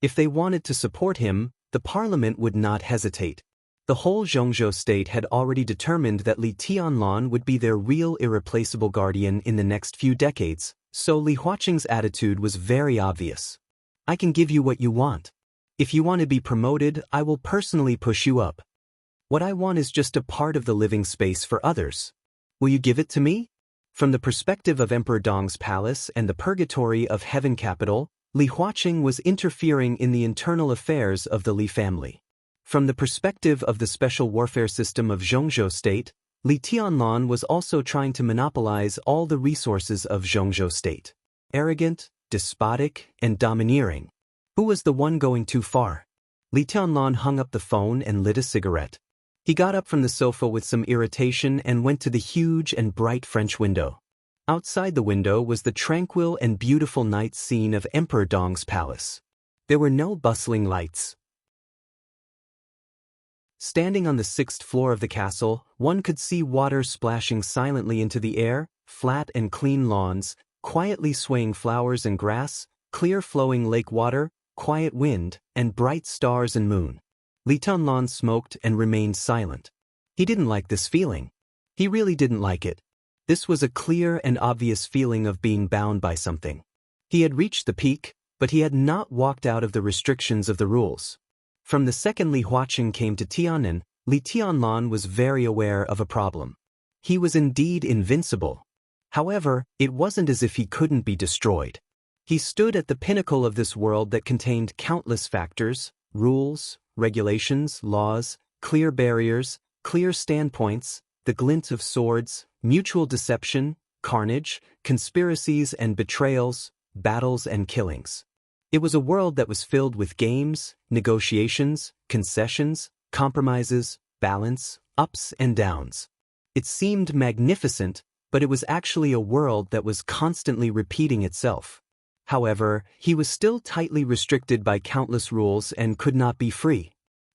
If they wanted to support him, the parliament would not hesitate. The whole Zhongzhou state had already determined that Li Tianlan would be their real irreplaceable guardian in the next few decades, so Li Huaqing's attitude was very obvious. I can give you what you want. If you want to be promoted, I will personally push you up. What I want is just a part of the living space for others. Will you give it to me? From the perspective of Emperor Dong's palace and the purgatory of Heaven capital, Li Huaqing was interfering in the internal affairs of the Li family. From the perspective of the special warfare system of Zhongzhou state, Li Tianlan was also trying to monopolize all the resources of Zhongzhou state. Arrogant, despotic, and domineering. Who was the one going too far? Li Tianlan hung up the phone and lit a cigarette. He got up from the sofa with some irritation and went to the huge and bright French window. Outside the window was the tranquil and beautiful night scene of Emperor Dong's palace. There were no bustling lights. Standing on the 6th floor of the castle, one could see water splashing silently into the air, flat and clean lawns, quietly swaying flowers and grass, clear flowing lake water, quiet wind, and bright stars and moon. Li Tianlan smoked and remained silent. He didn't like this feeling. He really didn't like it. This was a clear and obvious feeling of being bound by something. He had reached the peak, but he had not walked out of the restrictions of the rules. From the second Li Huaqing came to Tiannan, Li Tianlan was very aware of a problem. He was indeed invincible. However, it wasn't as if he couldn't be destroyed. He stood at the pinnacle of this world that contained countless factors, rules, regulations, laws, clear barriers, clear standpoints, the glint of swords, mutual deception, carnage, conspiracies and betrayals, battles and killings. It was a world that was filled with games, negotiations, concessions, compromises, balance, ups and downs. It seemed magnificent, but it was actually a world that was constantly repeating itself. However, he was still tightly restricted by countless rules and could not be free.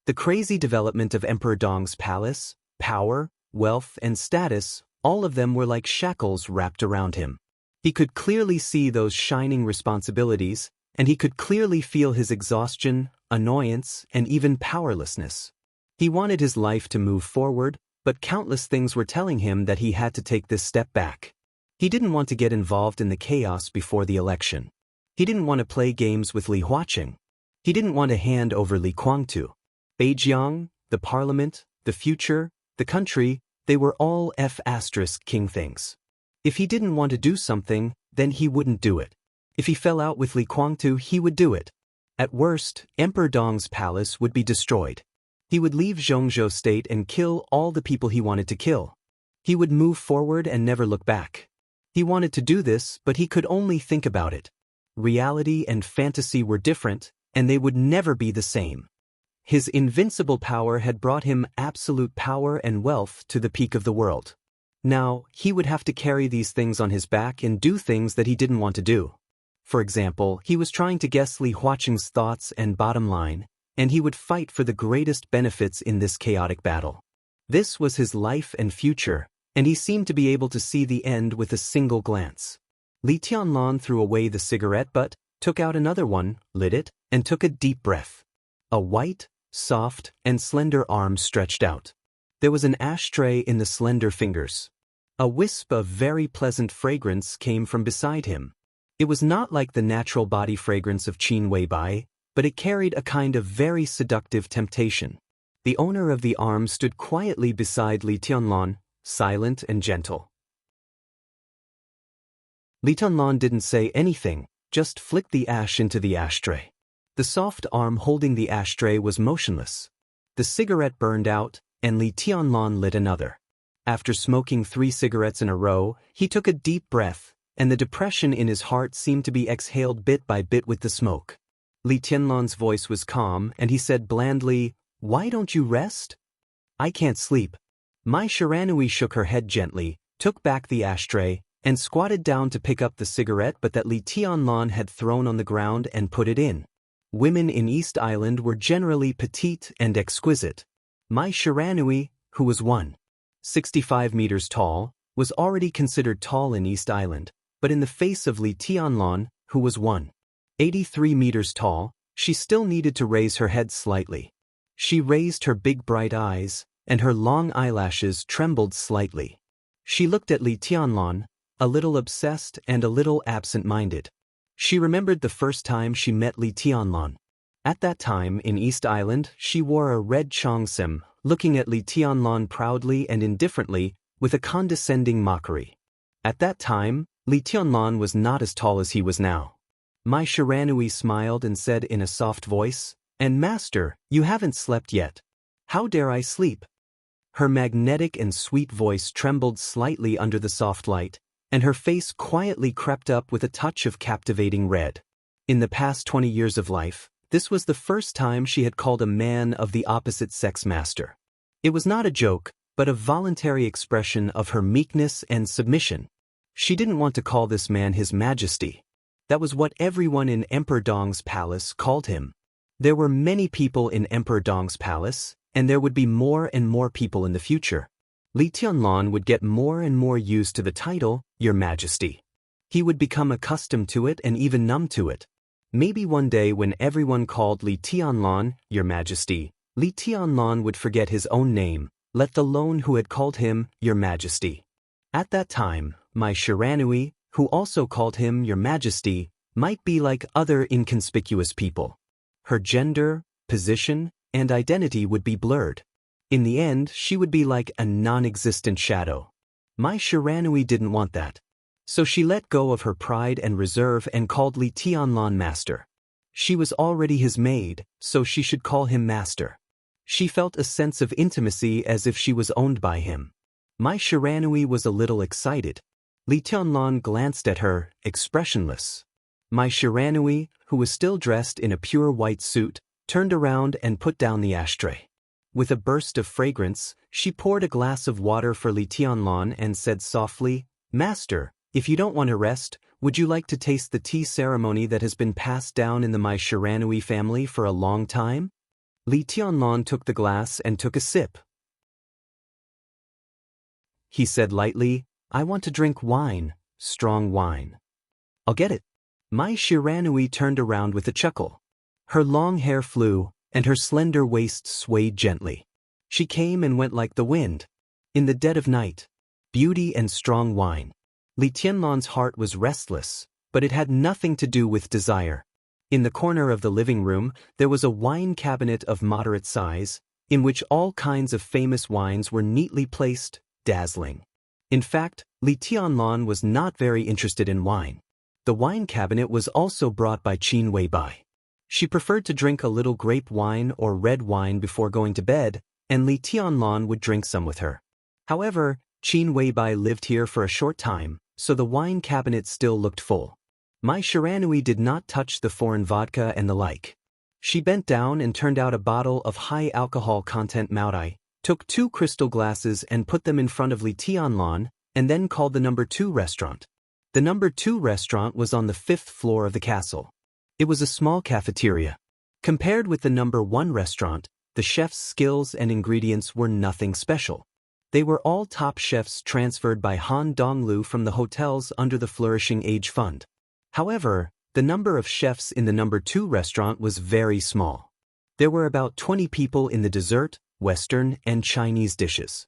The crazy development of Emperor Dong's palace, power, wealth, and status, all of them were like shackles wrapped around him. He could clearly see those shining responsibilities, and he could clearly feel his exhaustion, annoyance, and even powerlessness. He wanted his life to move forward, but countless things were telling him that he had to take this step back. He didn't want to get involved in the chaos before the election. He didn't want to play games with Li Huaqing. He didn't want to hand over Li Kuangtu. Beijiang, the parliament, the future, the country, they were all king things. If he didn't want to do something, then he wouldn't do it. If he fell out with Li Kuangtu, he would do it. At worst, Emperor Dong's palace would be destroyed. He would leave Zhongzhou state and kill all the people he wanted to kill. He would move forward and never look back. He wanted to do this, but he could only think about it. Reality and fantasy were different, and they would never be the same. His invincible power had brought him absolute power and wealth to the peak of the world. Now, he would have to carry these things on his back and do things that he didn't want to do. For example, he was trying to guess Li Huaqing's thoughts and bottom line, and he would fight for the greatest benefits in this chaotic battle. This was his life and future, and he seemed to be able to see the end with a single glance. Li Tianlan threw away the cigarette butt, took out another one, lit it, and took a deep breath. A white, soft, and slender arm stretched out. There was an ashtray in the slender fingers. A wisp of very pleasant fragrance came from beside him. It was not like the natural body fragrance of Qin Weibai, but it carried a kind of very seductive temptation. The owner of the arm stood quietly beside Li Tianlan, silent and gentle. Li Tianlan didn't say anything, just flicked the ash into the ashtray. The soft arm holding the ashtray was motionless. The cigarette burned out, and Li Tianlan lit another. After smoking 3 cigarettes in a row, he took a deep breath, and the depression in his heart seemed to be exhaled bit by bit with the smoke. Li Tianlan's voice was calm, and he said blandly, "Why don't you rest?" "I can't sleep." Mai Shiranui shook her head gently, took back the ashtray, and squatted down to pick up the cigarette but that Li Tianlan had thrown on the ground and put it in. Women in East Island were generally petite and exquisite. Mai Shiranui, who was 1.65 meters tall, was already considered tall in East Island, but in the face of Li Tianlan, who was 1.83 meters tall, she still needed to raise her head slightly. She raised her big bright eyes, and her long eyelashes trembled slightly. She looked at Li Tianlan, a little obsessed and a little absent-minded. She remembered the first time she met Li Tianlan. At that time, in East Island, she wore a red cheongsam, looking at Li Tianlan proudly and indifferently, with a condescending mockery. At that time, Li Tianlan was not as tall as he was now. Mai Shiranui smiled and said in a soft voice, "And master, you haven't slept yet." "How dare I sleep?" Her magnetic and sweet voice trembled slightly under the soft light, and her face quietly crept up with a touch of captivating red. In the past 20 years of life, this was the first time she had called a man of the opposite sex master. It was not a joke, but a voluntary expression of her meekness and submission. She didn't want to call this man His Majesty. That was what everyone in Emperor Dong's palace called him. There were many people in Emperor Dong's palace, and there would be more and more people in the future. Li Tianlan would get more and more used to the title, Your Majesty. He would become accustomed to it and even numb to it. Maybe one day when everyone called Li Tianlan, Your Majesty, Li Tianlan would forget his own name, let alone who had called him, Your Majesty. At that time, Mai Shiranui, who also called him Your Majesty, might be like other inconspicuous people. Her gender, position, and identity would be blurred. In the end, she would be like a non-existent shadow. Mai Shiranui didn't want that. So she let go of her pride and reserve and called Li Tianlan master. She was already his maid, so she should call him master. She felt a sense of intimacy as if she was owned by him. Mai Shiranui was a little excited. Li Tianlan glanced at her, expressionless. Mai Shiranui, who was still dressed in a pure white suit, turned around and put down the ashtray. With a burst of fragrance, she poured a glass of water for Li Tianlan and said softly, "Master, if you don't want to rest, would you like to taste the tea ceremony that has been passed down in the Mai Shiranui family for a long time?" Li Tianlan took the glass and took a sip. He said lightly, "I want to drink wine, strong wine." "I'll get it." Mai Shiranui turned around with a chuckle. Her long hair flew, and her slender waist swayed gently. She came and went like the wind. In the dead of night, beauty and strong wine. Li Tianlan's heart was restless, but it had nothing to do with desire. In the corner of the living room, there was a wine cabinet of moderate size, in which all kinds of famous wines were neatly placed, dazzling. In fact, Li Tianlan was not very interested in wine. The wine cabinet was also brought by Qin Weibai. She preferred to drink a little grape wine or red wine before going to bed, and Li Tianlan would drink some with her. However, Qin Weibai lived here for a short time, so the wine cabinet still looked full. Mai Shiranui did not touch the foreign vodka and the like. She bent down and turned out a bottle of high alcohol content Maodai, took 2 crystal glasses and put them in front of Li Tianlan, and then called the No. 2 restaurant. The No. 2 restaurant was on the 5th floor of the castle. It was a small cafeteria. Compared with the No. 1 restaurant, the chef's skills and ingredients were nothing special. They were all top chefs transferred by Han Donglu from the hotels under the Flourishing Age Fund. However, the number of chefs in the No. 2 restaurant was very small. There were about 20 people in the dessert, Western, and Chinese dishes.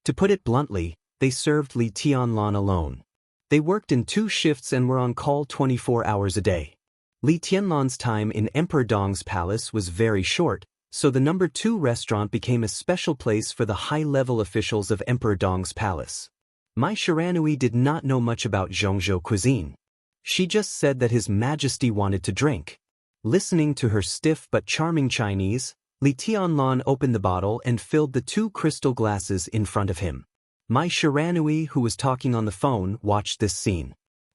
To put it bluntly, they served Li Tianlan alone. They worked in 2 shifts and were on call 24 hours a day. Li Tianlan's time in Emperor Dong's palace was very short, so the No. 2 restaurant became a special place for the high-level officials of Emperor Dong's palace. Mai Shiranui did not know much about Zhongzhou cuisine. She just said that His Majesty wanted to drink. Listening to her stiff but charming Chinese, Li Tianlan opened the bottle and filled the 2 crystal glasses in front of him. Mai Shiranui, who was talking on the phone, watched this scene.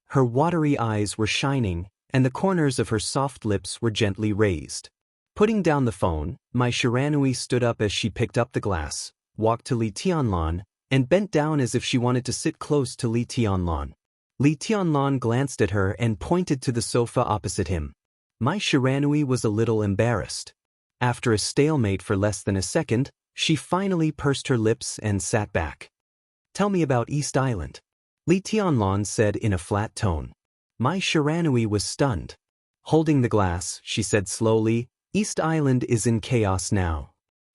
Her watery eyes were shining, and the corners of her soft lips were gently raised. Putting down the phone, Mai Shiranui stood up as she picked up the glass, walked to Li Tianlan, and bent down as if she wanted to sit close to Li Tianlan. Li Tianlan glanced at her and pointed to the sofa opposite him. Mai Shiranui was a little embarrassed. After a stalemate for less than a second, she finally pursed her lips and sat back. "Tell me about East Island," Li Tianlan said in a flat tone. Mai Shiranui was stunned. Holding the glass, she said slowly, "East Island is in chaos now."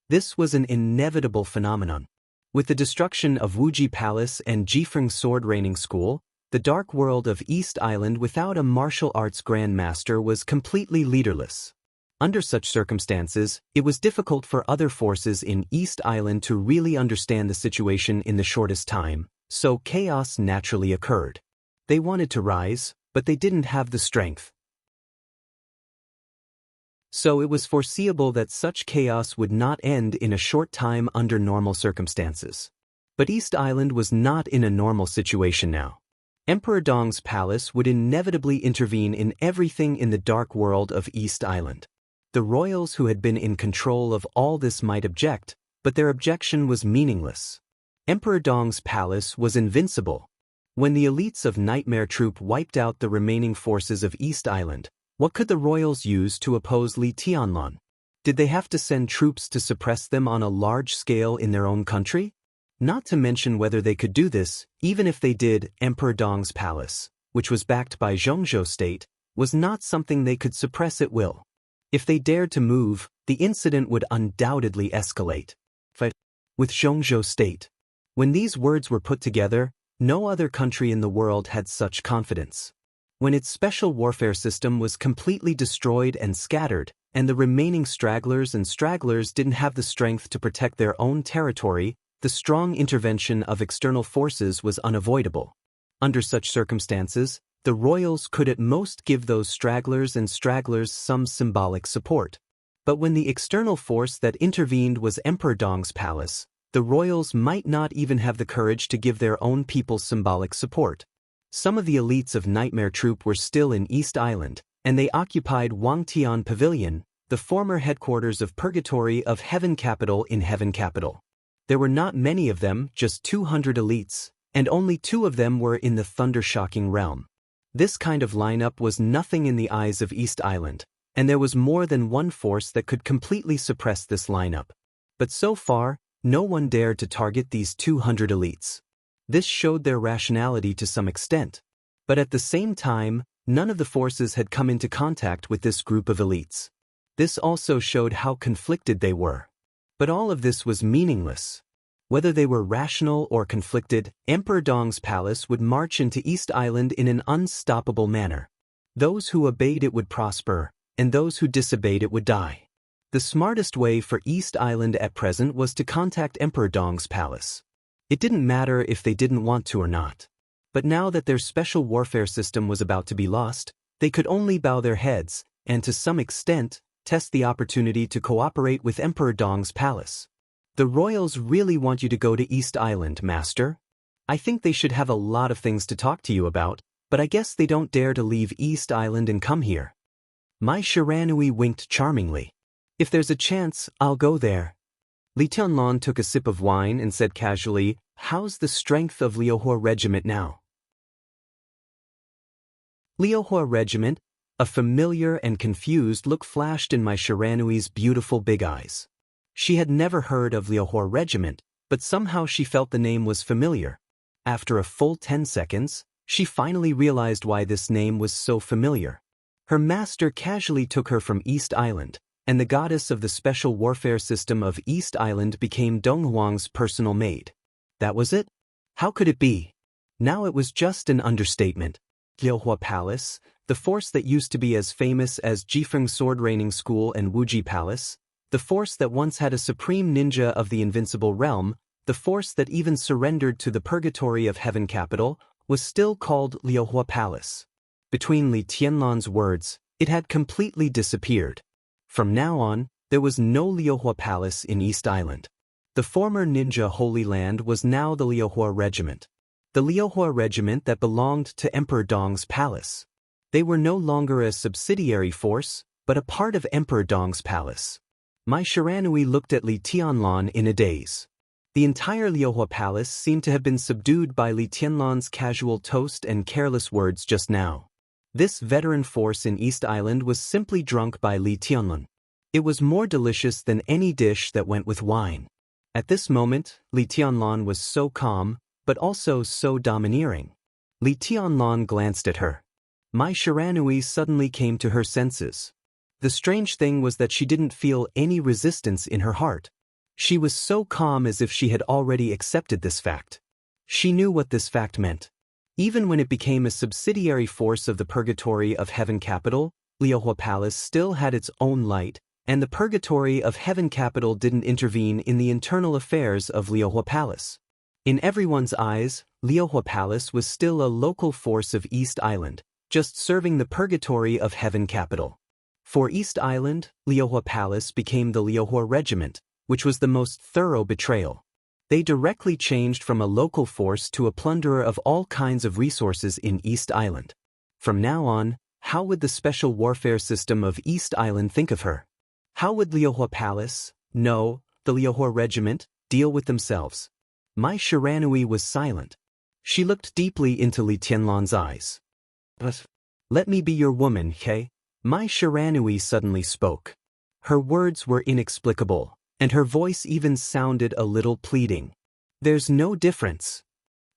This was an inevitable phenomenon. With the destruction of Wuji Palace and Jifeng Sword Training School, the dark world of East Island without a martial arts grandmaster was completely leaderless. Under such circumstances, it was difficult for other forces in East Island to really understand the situation in the shortest time, so chaos naturally occurred. They wanted to rise, but they didn't have the strength. So it was foreseeable that such chaos would not end in a short time under normal circumstances. But East Island was not in a normal situation now. Emperor Dong's palace would inevitably intervene in everything in the dark world of East Island. The royals who had been in control of all this might object, but their objection was meaningless. Emperor Dong's palace was invincible. When the elites of Nightmare Troop wiped out the remaining forces of East Island, what could the royals use to oppose Li Tianlan? Did they have to send troops to suppress them on a large scale in their own country? Not to mention whether they could do this, even if they did, Emperor Dong's palace, which was backed by Zhongzhou state, was not something they could suppress at will. If they dared to move, the incident would undoubtedly escalate. Fight with Zhongzhou state. When these words were put together, no other country in the world had such confidence. When its special warfare system was completely destroyed and scattered, and the remaining stragglers didn't have the strength to protect their own territory, the strong intervention of external forces was unavoidable. Under such circumstances, the royals could at most give those stragglers some symbolic support. But when the external force that intervened was Emperor Dong's palace, the royals might not even have the courage to give their own people symbolic support. Some of the elites of Nightmare Troop were still in East Island, and they occupied Wangtian Pavilion, the former headquarters of Purgatory of Heaven Capital in Heaven Capital. There were not many of them, just 200 elites, and only 2 of them were in the thunder-shocking realm. This kind of lineup was nothing in the eyes of East Island, and there was more than one force that could completely suppress this lineup. But so far, no one dared to target these 200 elites. This showed their rationality to some extent. But at the same time, none of the forces had come into contact with this group of elites. This also showed how conflicted they were. But all of this was meaningless. Whether they were rational or conflicted, Emperor Dong's palace would march into East Island in an unstoppable manner. Those who obeyed it would prosper, and those who disobeyed it would die. The smartest way for East Island at present was to contact Emperor Dong's palace. It didn't matter if they didn't want to or not. But now that their special warfare system was about to be lost, they could only bow their heads, and to some extent, test the opportunity to cooperate with Emperor Dong's palace. "The royals really want you to go to East Island, master. I think they should have a lot of things to talk to you about, but I guess they don't dare to leave East Island and come here." Mai Shiranui winked charmingly. "If there's a chance, I'll go there." Li Tianlan took a sip of wine and said casually, "How's the strength of Liuhua Regiment now?" Liuhua Regiment? A familiar and confused look flashed in Mai Shiranui's beautiful big eyes. She had never heard of Liuhua Regiment, but somehow she felt the name was familiar. After a full 10 seconds, she finally realized why this name was so familiar. Her master casually took her from East Island, and the goddess of the special warfare system of East Island became Donghuang's personal maid. That was it? How could it be? Now it was just an understatement. Liuhua Palace, the force that used to be as famous as Jifeng Sword Training School and Wuji Palace, the force that once had a supreme ninja of the invincible realm, the force that even surrendered to the Purgatory of Heaven Capital, was still called Liuhua Palace. Between Li Tianlan's words, It had completely disappeared. From now on, there was no Liuhua Palace in East Island. The former ninja Holy Land was now the Liuhua Regiment. The Liuhua Regiment that belonged to Emperor Dong's palace. They were no longer a subsidiary force, but a part of Emperor Dong's palace. Mai Shiranui looked at Li Tianlan in a daze. The entire Liuhua Palace seemed to have been subdued by Li Tianlan's casual toast and careless words just now. This veteran force in East Island was simply drunk by Li Tianlan. It was more delicious than any dish that went with wine. At this moment, Li Tianlan was so calm, but also so domineering. Li Tianlan glanced at her. Mai Shiranui suddenly came to her senses. The strange thing was that she didn't feel any resistance in her heart. She was so calm as if she had already accepted this fact. She knew what this fact meant. Even when it became a subsidiary force of the Purgatory of Heaven Capital, Liuhua Palace still had its own light, and the Purgatory of Heaven Capital didn't intervene in the internal affairs of Liuhua Palace. In everyone's eyes, Liuhua Palace was still a local force of East Island, just serving the Purgatory of Heaven Capital. For East Island, Liuhua Palace became the Liuhua Regiment, which was the most thorough betrayal. They directly changed from a local force to a plunderer of all kinds of resources in East Island. From now on, how would the special warfare system of East Island think of her? How would Liuhua Palace, no, the Liuhua Regiment, deal with themselves? Mai Shiranui was silent. She looked deeply into Li Tianlan's eyes. But let me be your woman, he? Mai Shiranui suddenly spoke. Her words were inexplicable, and her voice even sounded a little pleading. There's no difference,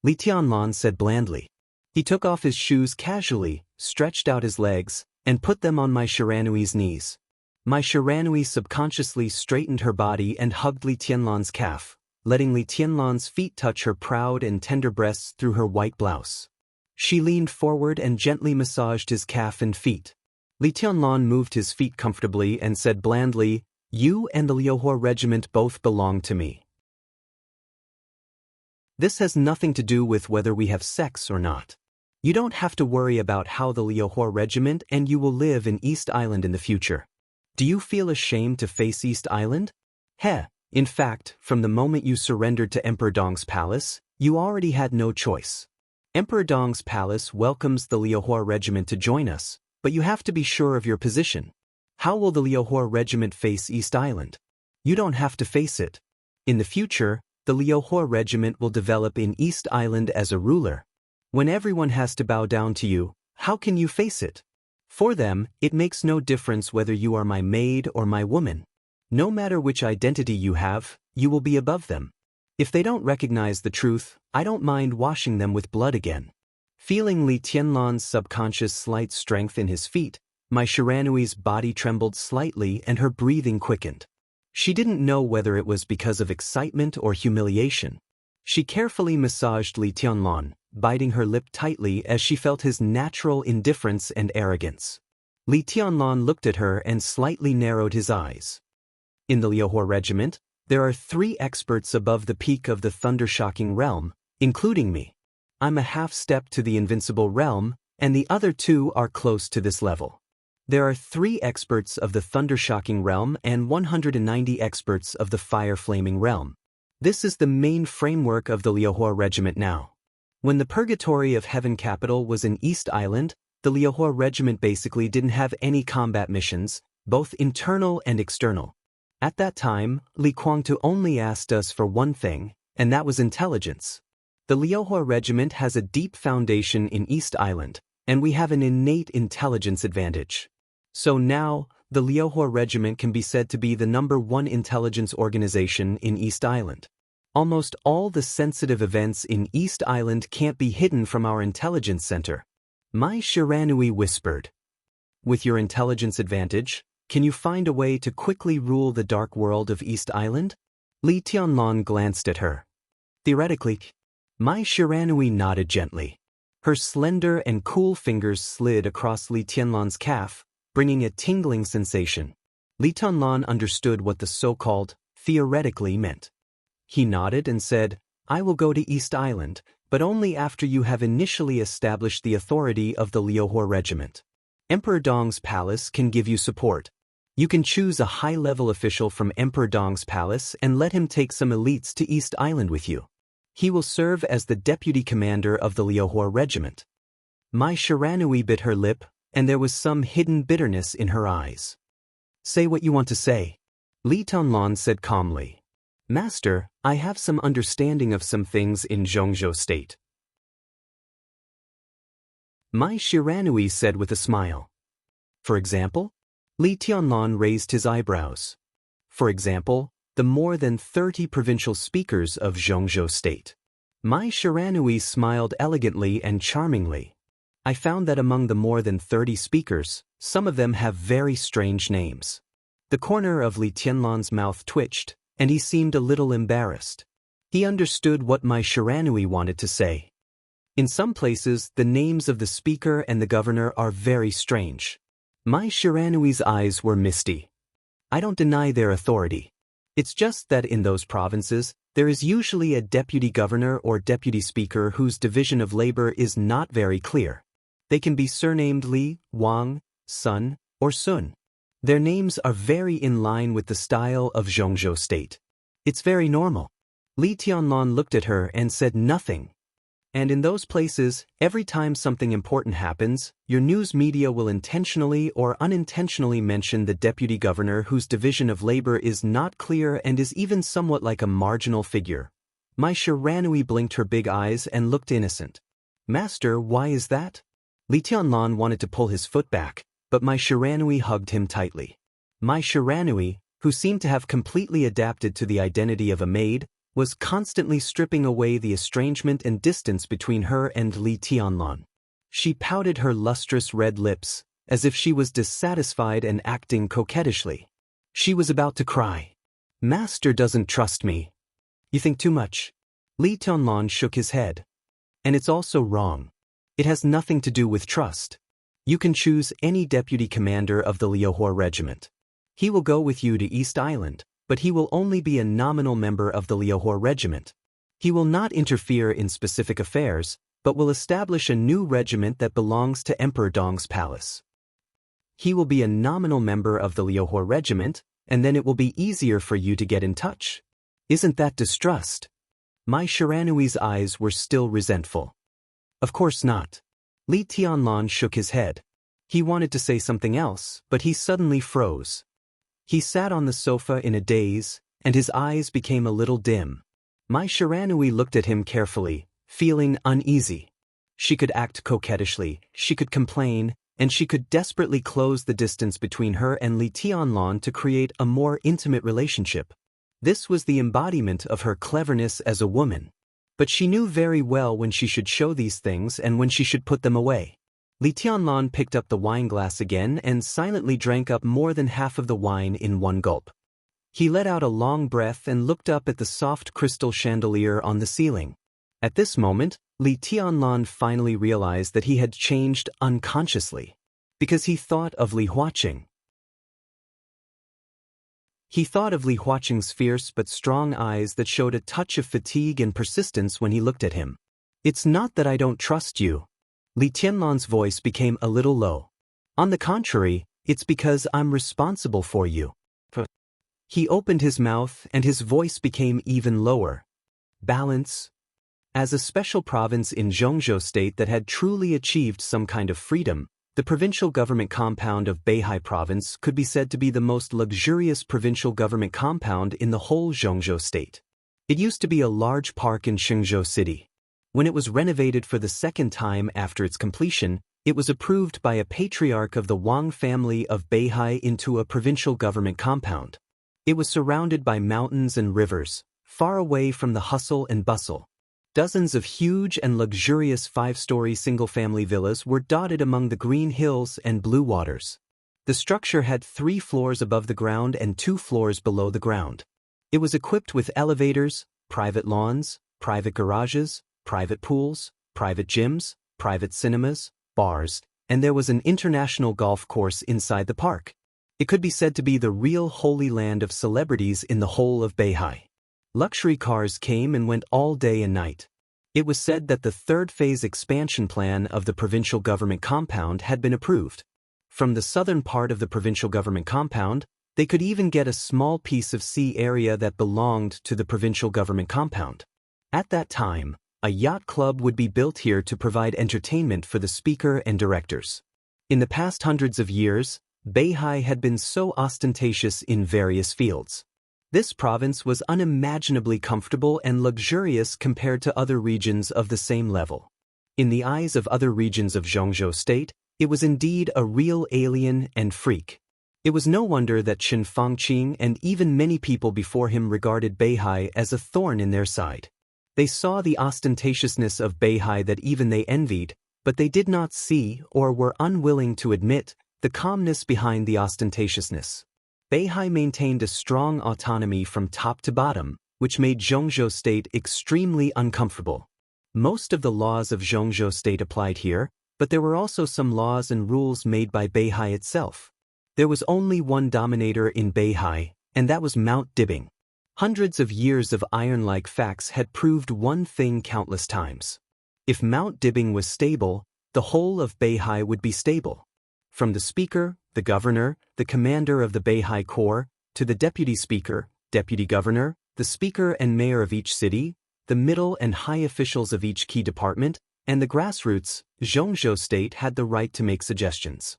Li Tianlan said blandly. He took off his shoes casually, stretched out his legs, and put them on Mai Shiranui's knees. Mai Shiranui subconsciously straightened her body and hugged Li Tianlan's calf, letting Li Tianlan's feet touch her proud and tender breasts through her white blouse. She leaned forward and gently massaged his calf and feet. Li Tianlan moved his feet comfortably and said blandly, "You and the Liuhua Regiment both belong to me. This has nothing to do with whether we have sex or not. You don't have to worry about how the Liuhua Regiment and you will live in East Island in the future. Do you feel ashamed to face East Island? In fact, from the moment you surrendered to Emperor Dong's palace, you already had no choice. Emperor Dong's palace welcomes the Liuhua Regiment to join us, but you have to be sure of your position. How will the Liuhua Regiment face East Island? You don't have to face it. In the future, the Liuhua Regiment will develop in East Island as a ruler. When everyone has to bow down to you, how can you face it? For them, it makes no difference whether you are my maid or my woman. No matter which identity you have, you will be above them. If they don't recognize the truth, I don't mind washing them with blood again." Feeling Li Tianlan's subconscious slight strength in his feet, Mai Shiranui's body trembled slightly and her breathing quickened. She didn't know whether it was because of excitement or humiliation. She carefully massaged Li Tianlan, biting her lip tightly as she felt his natural indifference and arrogance. Li Tianlan looked at her and slightly narrowed his eyes. In the Liuhua Regiment, there are 3 experts above the peak of the thunder-shocking realm, including me. I'm a half-step to the invincible realm, and the other 2 are close to this level. There are 3 experts of the thunder-shocking realm and 190 experts of the fire-flaming realm. This is the main framework of the Liuhua Regiment now. When the Purgatory of Heaven Capital was in East Island, the Liuhua Regiment basically didn't have any combat missions, both internal and external. At that time, Li Kuangtu only asked us for one thing, and that was intelligence. The Liuhua Regiment has a deep foundation in East Island, and we have an innate intelligence advantage. So now, the Liuhua Regiment can be said to be the #1 intelligence organization in East Island. Almost all the sensitive events in East Island can't be hidden from our intelligence center. Mai Shiranui whispered. With your intelligence advantage, can you find a way to quickly rule the dark world of East Island? Li Tianlan glanced at her. Theoretically. Mai Shiranui nodded gently. Her slender and cool fingers slid across Li Tianlan's calf, bringing a tingling sensation. Li Tianlan understood what the so-called theoretically meant. He nodded and said, "I will go to East Island, but only after you have initially established the authority of the Liuhua Regiment." Emperor Dong's palace can give you support. You can choose a high-level official from Emperor Dong's palace and let him take some elites to East Island with you. He will serve as the deputy commander of the Liuhua regiment. Mai Shiranui bit her lip, and there was some hidden bitterness in her eyes. Say what you want to say, Li Tianlan said calmly. Master, I have some understanding of some things in Zhongzhou state. Mai Shiranui said with a smile. For example? Li Tianlan raised his eyebrows. For example, the more than 30 provincial speakers of Zhongzhou state. Mai Shiranui smiled elegantly and charmingly. I found that among the more than 30 speakers, some of them have very strange names. The corner of Li Tianlan's mouth twitched, and he seemed a little embarrassed. He understood what Mai Shiranui wanted to say. In some places, the names of the speaker and the governor are very strange. Mai Shiranui's eyes were misty. I don't deny their authority. It's just that in those provinces, there is usually a deputy governor or deputy speaker whose division of labor is not very clear. They can be surnamed Li, Wang, Sun, or Sun. Their names are very in line with the style of Zhongzhou state. It's very normal. Li Tianlan looked at her and said nothing. And in those places, every time something important happens, your news media will intentionally or unintentionally mention the deputy governor whose division of labor is not clear and is even somewhat like a marginal figure. Mai Shiranui blinked her big eyes and looked innocent. Master, why is that? Li Tianlan wanted to pull his foot back, but Mai Shiranui hugged him tightly. Mai Shiranui, who seemed to have completely adapted to the identity of a maid, was constantly stripping away the estrangement and distance between her and Li Tianlan. She pouted her lustrous red lips, as if she was dissatisfied and acting coquettishly. She was about to cry. Master doesn't trust me. You think too much. Li Tianlan shook his head. And it's also wrong. It has nothing to do with trust. You can choose any deputy commander of the Liuhua regiment. He will go with you to East Island, but he will only be a nominal member of the Liuhua regiment. He will not interfere in specific affairs, but will establish a new regiment that belongs to Emperor Dong's palace. He will be a nominal member of the Liuhua regiment, and then it will be easier for you to get in touch. Isn't that distrust? Mai Shiranui's eyes were still resentful. Of course not. Li Tianlan shook his head. He wanted to say something else, but he suddenly froze. He sat on the sofa in a daze, and his eyes became a little dim. Mai Shiranui looked at him carefully, feeling uneasy. She could act coquettishly, she could complain, and she could desperately close the distance between her and Li Tianlan to create a more intimate relationship. This was the embodiment of her cleverness as a woman. But she knew very well when she should show these things and when she should put them away. Li Tianlan picked up the wine glass again and silently drank up more than half of the wine in one gulp. He let out a long breath and looked up at the soft crystal chandelier on the ceiling. At this moment, Li Tianlan finally realized that he had changed unconsciously. Because he thought of Li Huaqing. He thought of Li Huaqing's fierce but strong eyes that showed a touch of fatigue and persistence when he looked at him. It's not that I don't trust you. Li Tianlan's voice became a little low. On the contrary, it's because I'm responsible for you. He opened his mouth and his voice became even lower. Balance. As a special province in Zhongzhou state that had truly achieved some kind of freedom, the provincial government compound of Beihai province could be said to be the most luxurious provincial government compound in the whole Zhongzhou state. It used to be a large park in Shenzhou city. When it was renovated for the second time after its completion, it was approved by a patriarch of the Wang family of Beihai into a provincial government compound. It was surrounded by mountains and rivers, far away from the hustle and bustle. Dozens of huge and luxurious 5-story single-family villas were dotted among the green hills and blue waters. The structure had 3 floors above the ground and 2 floors below the ground. It was equipped with elevators, private lawns, private garages, private pools, private gyms, private cinemas, bars, and there was an international golf course inside the park. It could be said to be the real holy land of celebrities in the whole of Beihai. Luxury cars came and went all day and night. It was said that the third phase expansion plan of the provincial government compound had been approved. From the southern part of the provincial government compound, they could even get a small piece of sea area that belonged to the provincial government compound. At that time, a yacht club would be built here to provide entertainment for the speaker and directors. In the past hundreds of years, Beihai had been so ostentatious in various fields. This province was unimaginably comfortable and luxurious compared to other regions of the same level. In the eyes of other regions of Zhongzhou State, it was indeed a real alien and freak. It was no wonder that Qin Fangqing and even many people before him regarded Beihai as a thorn in their side. They saw the ostentatiousness of Beihai that even they envied, but they did not see or were unwilling to admit the calmness behind the ostentatiousness. Beihai maintained a strong autonomy from top to bottom, which made Zhongzhou State extremely uncomfortable. Most of the laws of Zhongzhou State applied here, but there were also some laws and rules made by Beihai itself. There was only one dominator in Beihai, and that was Mount Dibbing. Hundreds of years of iron-like facts had proved one thing countless times. If Mount Dibbing was stable, the whole of Beihai would be stable. From the speaker, the governor, the commander of the Beihai Corps, to the deputy speaker, deputy governor, the speaker and mayor of each city, the middle and high officials of each key department, and the grassroots, Zhongzhou State had the right to make suggestions.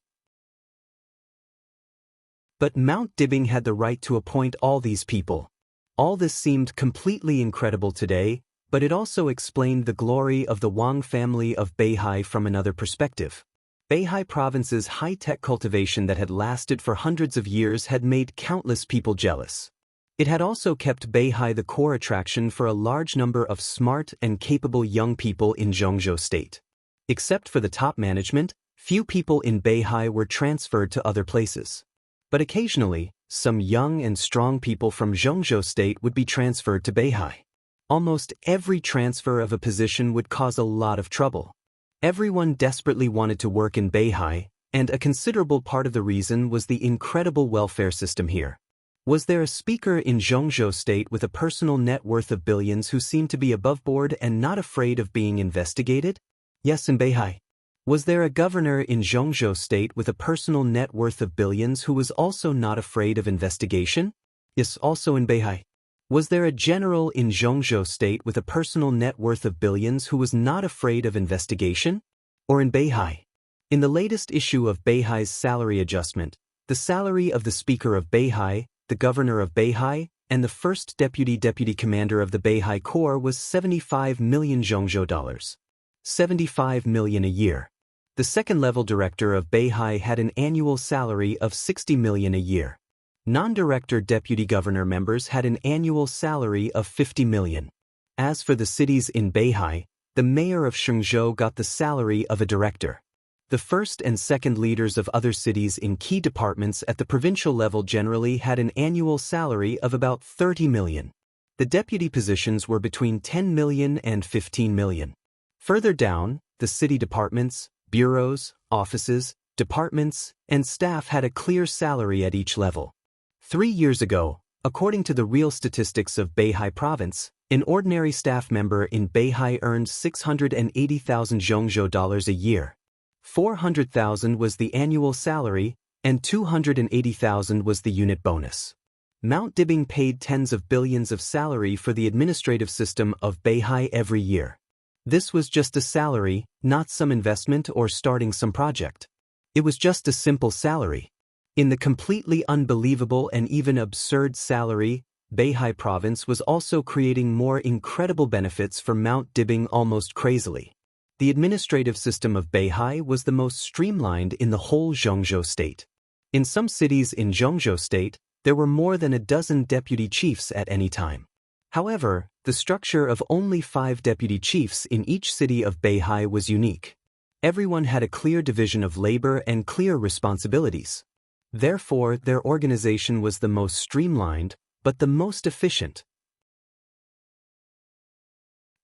But Mount Dibbing had the right to appoint all these people. All this seemed completely incredible today, but it also explained the glory of the Wang family of Beihai from another perspective. Beihai province's high-tech cultivation that had lasted for hundreds of years had made countless people jealous. It had also kept Beihai the core attraction for a large number of smart and capable young people in Zhongzhou State. Except for the top management, few people in Beihai were transferred to other places. But occasionally, some young and strong people from Zhongzhou State would be transferred to Beihai. Almost every transfer of a position would cause a lot of trouble. Everyone desperately wanted to work in Beihai, and a considerable part of the reason was the incredible welfare system here. Was there a speaker in Zhongzhou State with a personal net worth of billions who seemed to be above board and not afraid of being investigated? Yes, in Beihai. Was there a governor in Zhongzhou State with a personal net worth of billions who was also not afraid of investigation? Yes, also in Beihai. Was there a general in Zhongzhou State with a personal net worth of billions who was not afraid of investigation? Or in Beihai? In the latest issue of Beihai's salary adjustment, the salary of the speaker of Beihai, the governor of Beihai, and the first deputy commander of the Beihai Corps was 75 million Zhongzhou dollars. 75 million a year. The second-level director of Beihai had an annual salary of 60 million a year. Non-director deputy governor members had an annual salary of 50 million. As for the cities in Beihai, the mayor of Shenzhou got the salary of a director. The first and second leaders of other cities in key departments at the provincial level generally had an annual salary of about 30 million. The deputy positions were between 10 million and 15 million. Further down, the city departments, bureaus, offices, departments, and staff had a clear salary at each level. 3 years ago, according to the real statistics of Beihai Province, an ordinary staff member in Beihai earned 680,000 Zhongzhou dollars a year. 400,000 was the annual salary, and 280,000 was the unit bonus. Mount Dibbing paid tens of billions of salary for the administrative system of Beihai every year. This was just a salary, not some investment or starting some project. It was just a simple salary. In the completely unbelievable and even absurd salary, Beihai Province was also creating more incredible benefits for Mount Dibbing almost crazily. The administrative system of Beihai was the most streamlined in the whole Zhongzhou State. In some cities in Zhongzhou State, there were more than a dozen deputy chiefs at any time. However, the structure of only 5 deputy chiefs in each city of Beihai was unique. Everyone had a clear division of labor and clear responsibilities. Therefore, their organization was the most streamlined, but the most efficient.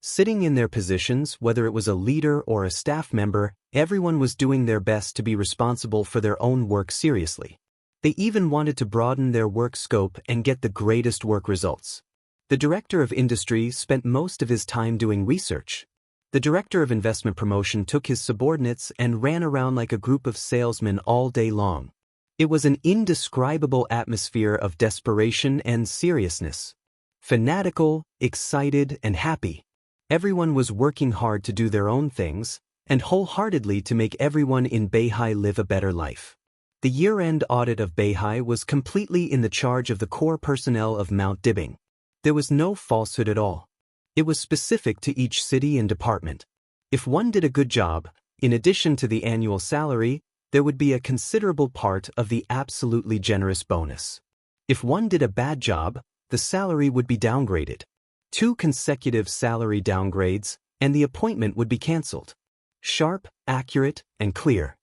Sitting in their positions, whether it was a leader or a staff member, everyone was doing their best to be responsible for their own work seriously. They even wanted to broaden their work scope and get the greatest work results. The director of industry spent most of his time doing research. The director of investment promotion took his subordinates and ran around like a group of salesmen all day long. It was an indescribable atmosphere of desperation and seriousness. Fanatical, excited, and happy. Everyone was working hard to do their own things, and wholeheartedly to make everyone in Beihai live a better life. The year-end audit of Beihai was completely in the charge of the core personnel of Mount Dibbing. There was no falsehood at all. It was specific to each city and department. If one did a good job, in addition to the annual salary, there would be a considerable part of the absolutely generous bonus. If one did a bad job, the salary would be downgraded. 2 consecutive salary downgrades, and the appointment would be cancelled. Sharp, accurate, and clear.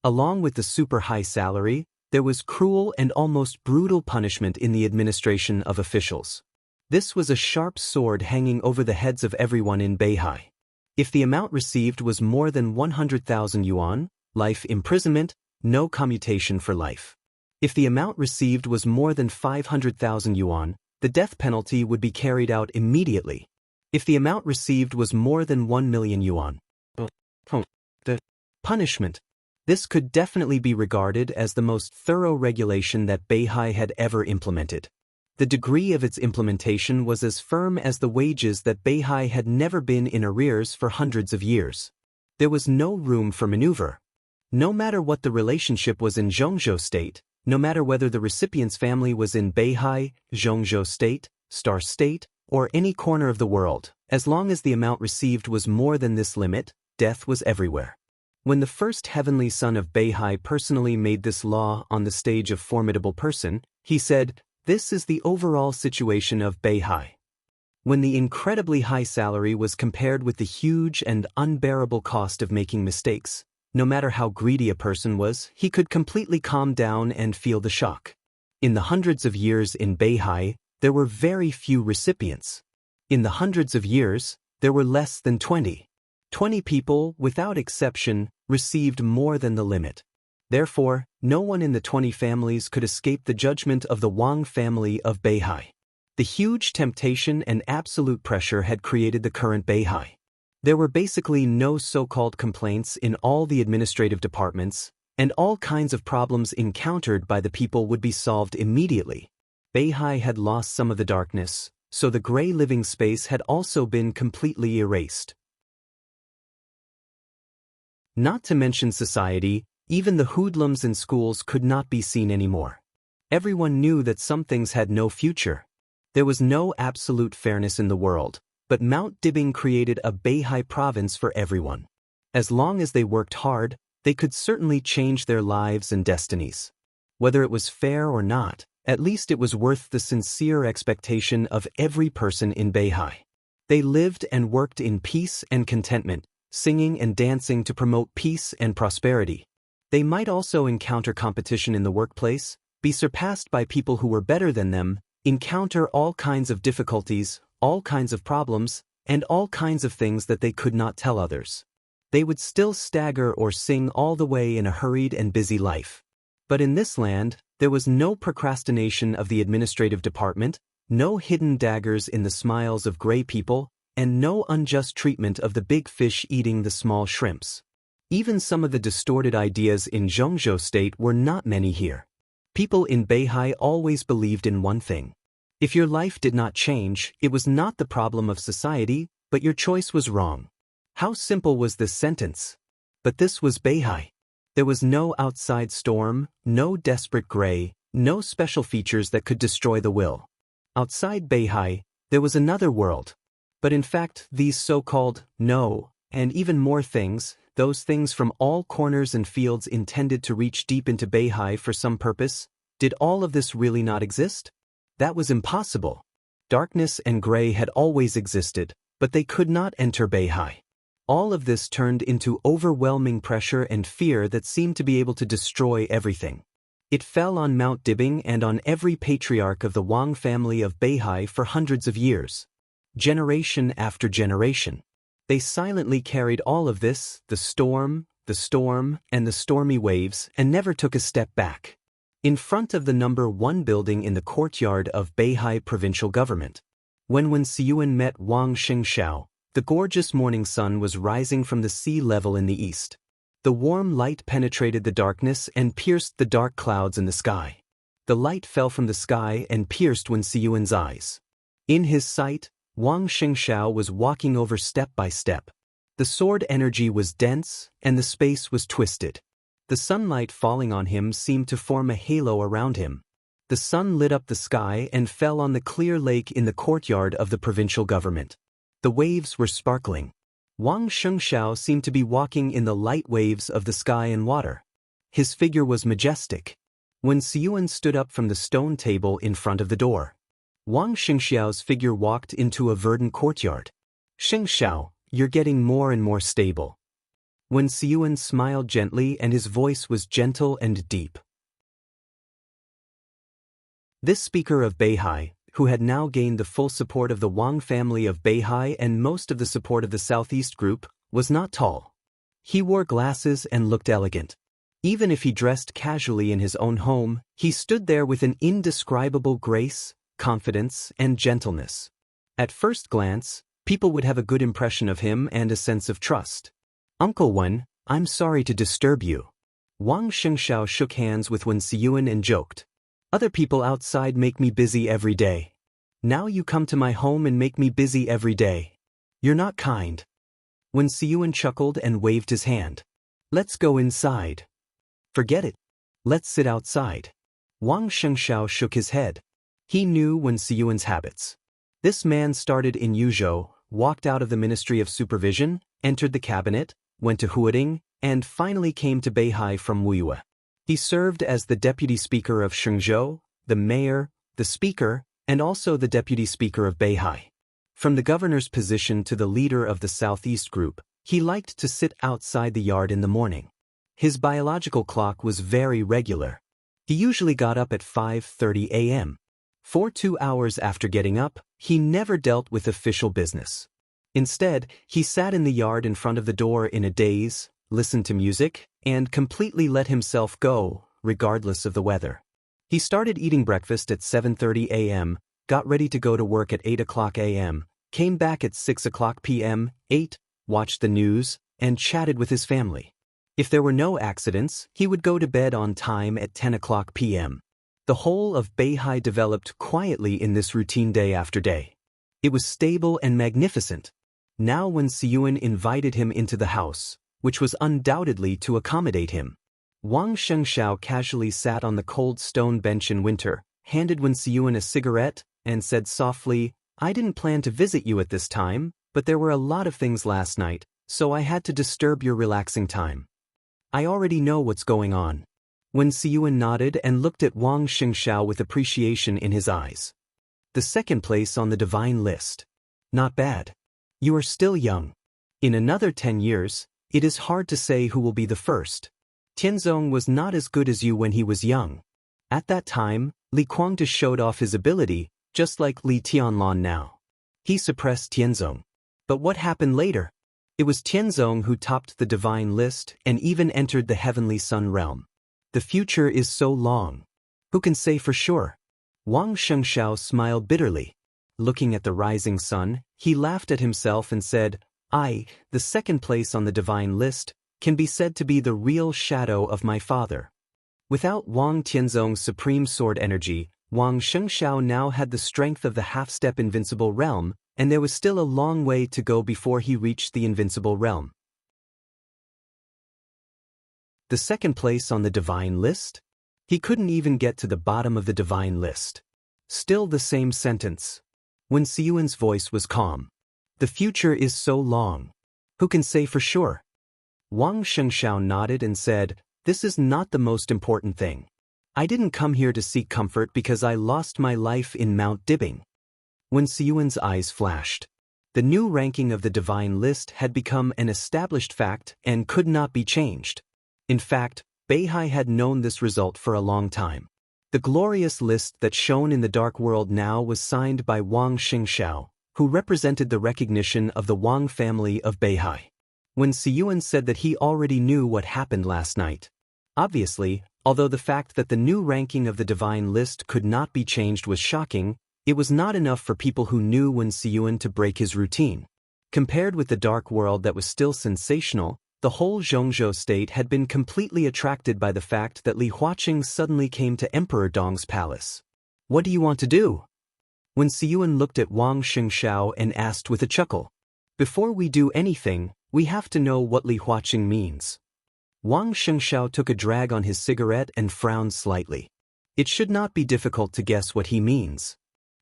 Along with the super high salary, there was cruel and almost brutal punishment in the administration of officials. This was a sharp sword hanging over the heads of everyone in Beihai. If the amount received was more than 100,000 yuan, life imprisonment, no commutation for life. If the amount received was more than 500,000 yuan, the death penalty would be carried out immediately. If the amount received was more than 1 million yuan, the punishment. This could definitely be regarded as the most thorough regulation that Beihai had ever implemented. The degree of its implementation was as firm as the wages that Beihai had never been in arrears for hundreds of years. There was no room for maneuver. No matter what the relationship was in Zhongzhou State, no matter whether the recipient's family was in Beihai, Zhongzhou State, Star State, or any corner of the world, as long as the amount received was more than this limit, death was everywhere. When the first heavenly son of Beihai personally made this law on the stage of Formidable Person, he said, "This is the overall situation of Beihai." When the incredibly high salary was compared with the huge and unbearable cost of making mistakes, no matter how greedy a person was, he could completely calm down and feel the shock. In the hundreds of years in Beihai, there were very few recipients. In the hundreds of years, there were less than 20. 20 people, without exception, received more than the limit. Therefore, no one in the 20 families could escape the judgment of the Wang family of Beihai. The huge temptation and absolute pressure had created the current Beihai. There were basically no so-called complaints in all the administrative departments, and all kinds of problems encountered by the people would be solved immediately. Beihai had lost some of the darkness, so the gray living space had also been completely erased. Not to mention society, even the hoodlums in schools could not be seen anymore. Everyone knew that some things had no future. There was no absolute fairness in the world, but Mount Dibbing created a Beihai province for everyone. As long as they worked hard, they could certainly change their lives and destinies. Whether it was fair or not, at least it was worth the sincere expectation of every person in Beihai. They lived and worked in peace and contentment, singing and dancing to promote peace and prosperity. They might also encounter competition in the workplace, be surpassed by people who were better than them, encounter all kinds of difficulties, all kinds of problems, and all kinds of things that they could not tell others. They would still stagger or sing all the way in a hurried and busy life. But in this land, there was no procrastination of the administrative department, no hidden daggers in the smiles of gray people, and no unjust treatment of the big fish eating the small shrimps. Even some of the distorted ideas in Zhongzhou State were not many here. People in Beihai always believed in one thing. If your life did not change, it was not the problem of society, but your choice was wrong. How simple was this sentence? But this was Beihai. There was no outside storm, no desperate gray, no special features that could destroy the will. Outside Beihai, there was another world. But in fact, these so-called no, and even more things, those things from all corners and fields intended to reach deep into Beihai for some purpose, did all of this really not exist? That was impossible. Darkness and gray had always existed, but they could not enter Beihai. All of this turned into overwhelming pressure and fear that seemed to be able to destroy everything. It fell on Mount Dibbing and on every patriarch of the Wang family of Beihai for hundreds of years. Generation after generation. They silently carried all of this, the storm, and the stormy waves, and never took a step back. In front of the number 1 building in the courtyard of Beihai provincial government. When Siyuan met Wang Xianxia, The gorgeous morning sun was rising from the sea level in the east. The warm light penetrated the darkness and pierced the dark clouds in the sky. The light fell from the sky and pierced Wen Siyuan's eyes. In his sight, Wang Xianxia was walking over step by step. The sword energy was dense, and the space was twisted. The sunlight falling on him seemed to form a halo around him. The sun lit up the sky and fell on the clear lake in the courtyard of the provincial government. The waves were sparkling. Wang Xianxia seemed to be walking in the light waves of the sky and water. His figure was majestic. Wen Siyuan stood up from the stone table in front of the door. Wang Xianxiao's figure walked into a verdant courtyard. "Xianxiao, you're getting more and more stable." Wen Siyuan smiled gently and his voice was gentle and deep. This speaker of Beihai, who had now gained the full support of the Wang family of Beihai and most of the support of the Southeast group, was not tall. He wore glasses and looked elegant. Even if he dressed casually in his own home, he stood there with an indescribable grace, confidence, and gentleness. At first glance, people would have a good impression of him and a sense of trust. "Uncle Wen, I'm sorry to disturb you." Wang Xianxiao shook hands with Wen Siyuan and joked. "Other people outside make me busy every day. Now you come to my home and make me busy every day. You're not kind." Wen Siyuan chuckled and waved his hand. "Let's go inside." "Forget it. Let's sit outside." Wang Xianxiao shook his head. He knew Wen Siyuan's habits. This man started in Yuzhou, walked out of the Ministry of Supervision, entered the cabinet, went to Huading, and finally came to Beihai from Wuya. He served as the deputy speaker of Shenzhou, the mayor, the speaker, and also the deputy speaker of Beihai. From the governor's position to the leader of the Southeast group, he liked to sit outside the yard in the morning. His biological clock was very regular. He usually got up at 5:30 a.m. For 2 hours after getting up, he never dealt with official business. Instead, he sat in the yard in front of the door in a daze, listened to music, and completely let himself go, regardless of the weather. He started eating breakfast at 7:30 a.m., got ready to go to work at 8 o'clock a.m., came back at 6 o'clock p.m., ate, watched the news, and chatted with his family. If there were no accidents, he would go to bed on time at 10 o'clock p.m. The whole of Beihai developed quietly in this routine day after day. It was stable and magnificent. Now when Siyuan invited him into the house, which was undoubtedly to accommodate him, Wang Xianxiao casually sat on the cold stone bench in winter, handed Wen Siyuan a cigarette, and said softly, "I didn't plan to visit you at this time, but there were a lot of things last night, so I had to disturb your relaxing time. I already know what's going on." Wen Siyuan nodded and looked at Wang Xianxiao with appreciation in his eyes. "The second place on the divine list. Not bad. You are still young. In another 10 years, it is hard to say who will be the first. Tianzong was not as good as you when he was young. At that time, Li Kuangde showed off his ability, just like Li Tianlan now. He suppressed Tianzong. But what happened later? It was Tianzong who topped the divine list and even entered the heavenly sun realm. The future is so long. Who can say for sure?" Wang Xianxiao smiled bitterly. Looking at the rising sun, he laughed at himself and said, The second place on the divine list, can be said to be the real shadow of my father." Without Wang Tianzong's supreme sword energy, Wang Xianxiao now had the strength of the half-step invincible realm, and there was still a long way to go before he reached the invincible realm. The second place on the divine list? He couldn't even get to the bottom of the divine list. Still the same sentence. Wen Siyuan's voice was calm. "The future is so long. Who can say for sure?" Wang Xianxiao nodded and said, "This is not the most important thing. I didn't come here to seek comfort because I lost my life in Mount Dibbing." Wen Siyuan's eyes flashed. The new ranking of the divine list had become an established fact and could not be changed. In fact, Beihai had known this result for a long time. The glorious list that shone in the dark world now was signed by Wang Xianxiao, who represented the recognition of the Wang family of Beihai. When Siyuan said that he already knew what happened last night. Obviously, although the fact that the new ranking of the divine list could not be changed was shocking, it was not enough for people who knew Wen Siyuan to break his routine. Compared with the dark world that was still sensational, the whole Zhongzhou state had been completely attracted by the fact that Li Huaqing suddenly came to Emperor Dong's palace. "What do you want to do?" When Siyuan looked at Wang Xingxiao and asked with a chuckle. "Before we do anything, we have to know what Li Huaqing means." Wang Xingxiao took a drag on his cigarette and frowned slightly. It should not be difficult to guess what he means.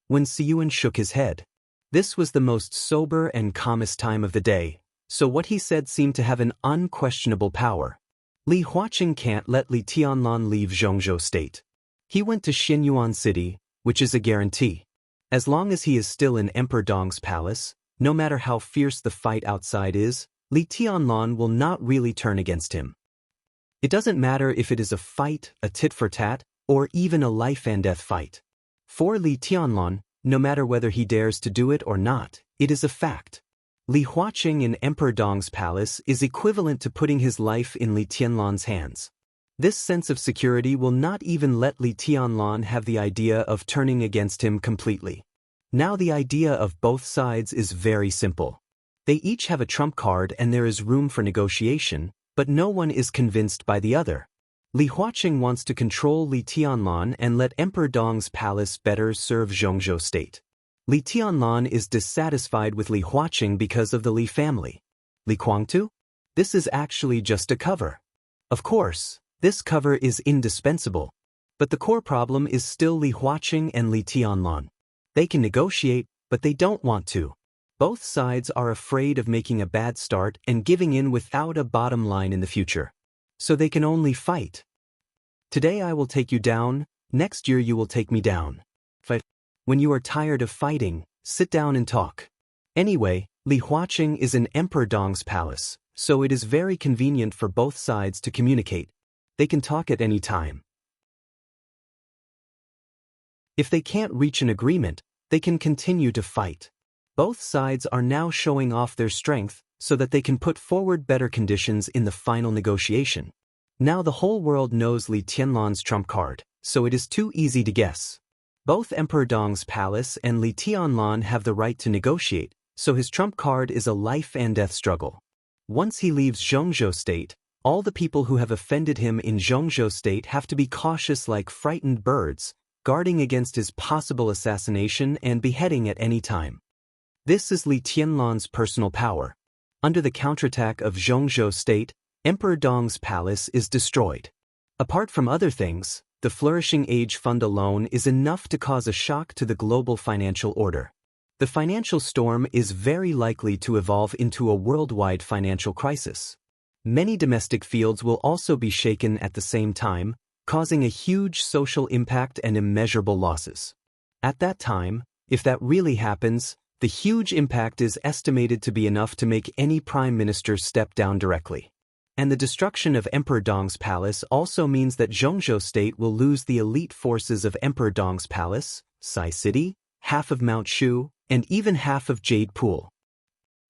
When Siyuan shook his head. This was the most sober and calmest time of the day, so what he said seemed to have an unquestionable power. Li Huaqing can't let Li Tianlan leave Zhongzhou state. He went to Xinyuan city, which is a guarantee. As long as he is still in Emperor Dong's palace, no matter how fierce the fight outside is, Li Tianlan will not really turn against him. It doesn't matter if it is a fight, a tit-for-tat, or even a life-and-death fight. For Li Tianlan, no matter whether he dares to do it or not, it is a fact. Li Huaqing in Emperor Dong's palace is equivalent to putting his life in Li Tianlan's hands. This sense of security will not even let Li Tianlan have the idea of turning against him completely. Now the idea of both sides is very simple. They each have a trump card and there is room for negotiation, but no one is convinced by the other. Li Huaqing wants to control Li Tianlan and let Emperor Dong's palace better serve Zhongzhou state. Li Tianlan is dissatisfied with Li Huaqing because of the Li family. Li Guangtu? This is actually just a cover. Of course, this cover is indispensable. But the core problem is still Li Huaqing and Li Tianlan. They can negotiate, but they don't want to. Both sides are afraid of making a bad start and giving in without a bottom line in the future. So they can only fight. Today I will take you down, next year you will take me down. Fight. When you are tired of fighting, sit down and talk. Anyway, Li Huaqing is in Emperor Dong's palace, so it is very convenient for both sides to communicate. They can talk at any time. If they can't reach an agreement, they can continue to fight. Both sides are now showing off their strength so that they can put forward better conditions in the final negotiation. Now the whole world knows Li Tianlan's trump card, so it is too easy to guess. Both Emperor Dong's palace and Li Tianlan have the right to negotiate, so his trump card is a life and death struggle. Once he leaves Zhongzhou state, all the people who have offended him in Zhongzhou state have to be cautious like frightened birds, guarding against his possible assassination and beheading at any time. This is Li Tianlan's personal power. Under the counterattack of Zhongzhou state, Emperor Dong's palace is destroyed. Apart from other things, the flourishing age fund alone is enough to cause a shock to the global financial order. The financial storm is very likely to evolve into a worldwide financial crisis. Many domestic fields will also be shaken at the same time, causing a huge social impact and immeasurable losses. At that time, if that really happens, the huge impact is estimated to be enough to make any prime minister step down directly. And the destruction of Emperor Dong's palace also means that Zhongzhou state will lose the elite forces of Emperor Dong's palace, Sai City, half of Mount Shu, and even half of Jade Pool.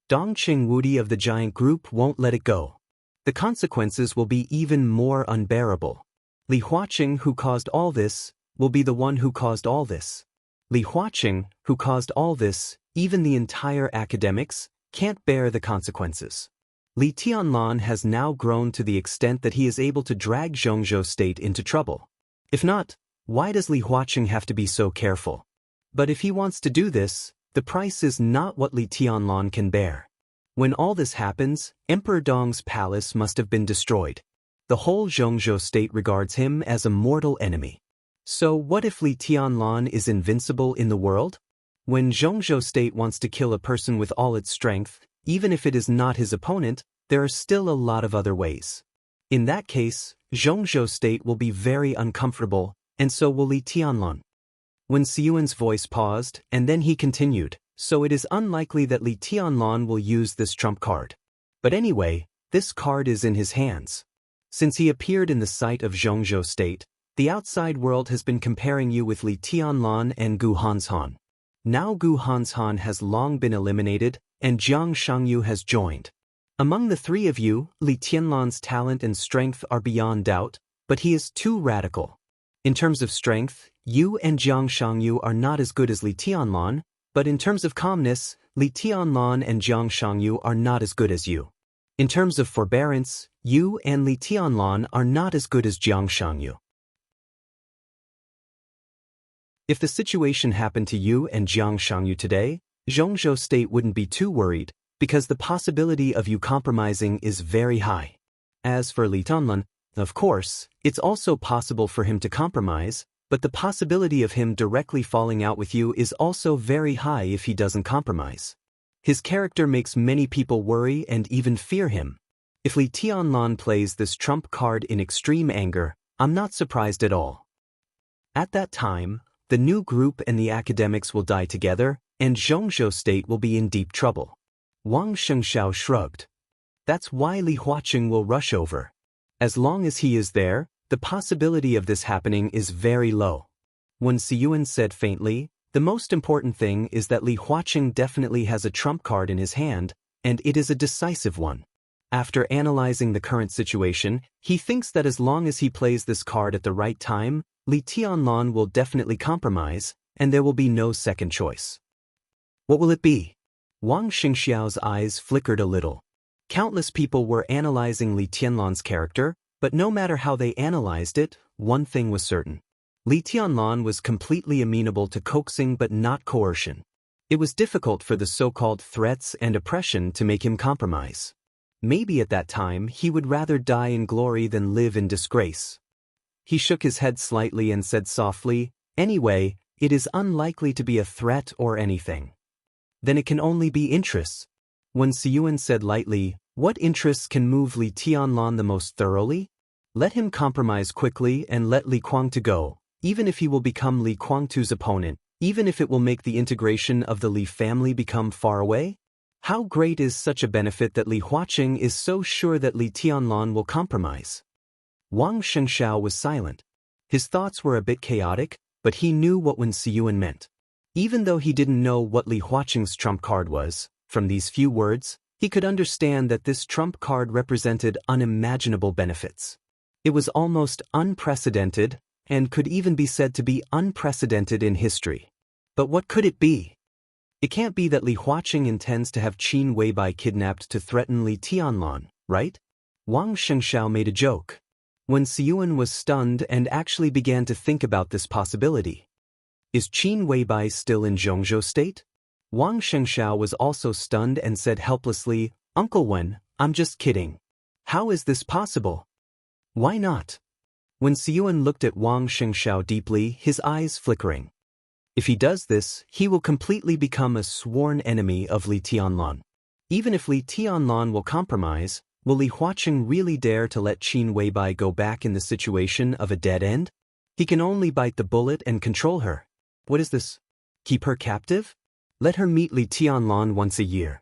Dongqing Wudi of the giant group won't let it go. The consequences will be even more unbearable. Li Huaqing, who caused all this, will be the one who caused all this. Li Huaqing, who caused all this, even the entire academics, can't bear the consequences. Li Tianlan has now grown to the extent that he is able to drag Zhongzhou state into trouble. If not, why does Li Huaqing have to be so careful? But if he wants to do this, the price is not what Li Tianlan can bear. When all this happens, Emperor Dong's palace must have been destroyed. The whole Zhongzhou state regards him as a mortal enemy. So what if Li Tianlan is invincible in the world? When Zhongzhou state wants to kill a person with all its strength, even if it is not his opponent, there are still a lot of other ways. In that case, Zhongzhou state will be very uncomfortable, and so will Li Tianlan. When Siyuan's voice paused, and then he continued, so it is unlikely that Li Tianlan will use this trump card. But anyway, this card is in his hands. Since he appeared in the sight of Zhongzhou state, the outside world has been comparing you with Li Tianlan and Gu Hanshan. Now Gu Hanshan has long been eliminated, and Jiang Shangyu has joined. Among the three of you, Li Tianlan's talent and strength are beyond doubt, but he is too radical. In terms of strength, you and Jiang Shangyu are not as good as Li Tianlan, But in terms of calmness, Li Tianlan and Jiang Shangyu are not as good as you. In terms of forbearance, you and Li Tianlan are not as good as Jiang Shangyu. If the situation happened to you and Jiang Shangyu today, Zhongzhou State wouldn't be too worried, because the possibility of you compromising is very high. As for Li Tianlan, of course, it's also possible for him to compromise, but the possibility of him directly falling out with you is also very high if he doesn't compromise. His character makes many people worry and even fear him. If Li Tianlan plays this trump card in extreme anger, I'm not surprised at all. At that time, the new group and the academics will die together, and Zhongzhou State will be in deep trouble. Wang Xianxia shrugged. That's why Li Huaqing will rush over. As long as he is there, the possibility of this happening is very low. When Siyuan said faintly, the most important thing is that Li Huaqing definitely has a trump card in his hand, and it is a decisive one. After analyzing the current situation, he thinks that as long as he plays this card at the right time, Li Tianlan will definitely compromise, and there will be no second choice. What will it be? Wang Xingxiao's eyes flickered a little. Countless people were analyzing Li Tianlan's character, but no matter how they analyzed it, one thing was certain. Li Tianlan was completely amenable to coaxing but not coercion. It was difficult for the so-called threats and oppression to make him compromise. Maybe at that time he would rather die in glory than live in disgrace. He shook his head slightly and said softly, "Anyway, it is unlikely to be a threat or anything." Then it can only be interests. When Siyuan said lightly, "What interests can move Li Tianlan the most thoroughly? Let him compromise quickly and let Li Kuangtu go, even if he will become Li Kuangtu's opponent, even if it will make the integration of the Li family become far away? How great is such a benefit that Li Huaqing is so sure that Li Tianlan will compromise?" Wang Shengxiao was silent. His thoughts were a bit chaotic, but he knew what Wen Siyuan meant. Even though he didn't know what Li Huaqing's trump card was, from these few words, he could understand that this trump card represented unimaginable benefits. It was almost unprecedented, and could even be said to be unprecedented in history. But what could it be? It can't be that Li Huaqing intends to have Qin Weibai kidnapped to threaten Li Tianlan, right? Wang Shengxiao made a joke. When Siyuan was stunned and actually began to think about this possibility. Is Qin Weibai still in Zhongzhou State? Wang Shengxiao was also stunned and said helplessly, "Uncle Wen, I'm just kidding. How is this possible? Why not?" When Siyuan looked at Wang Shengxiao deeply, his eyes flickering. If he does this, he will completely become a sworn enemy of Li Tianlan. Even if Li Tianlan will compromise, will Li Huaqing really dare to let Qin Weibai go back in the situation of a dead end? He can only bite the bullet and control her. What is this? Keep her captive? Let her meet Li Tianlan once a year.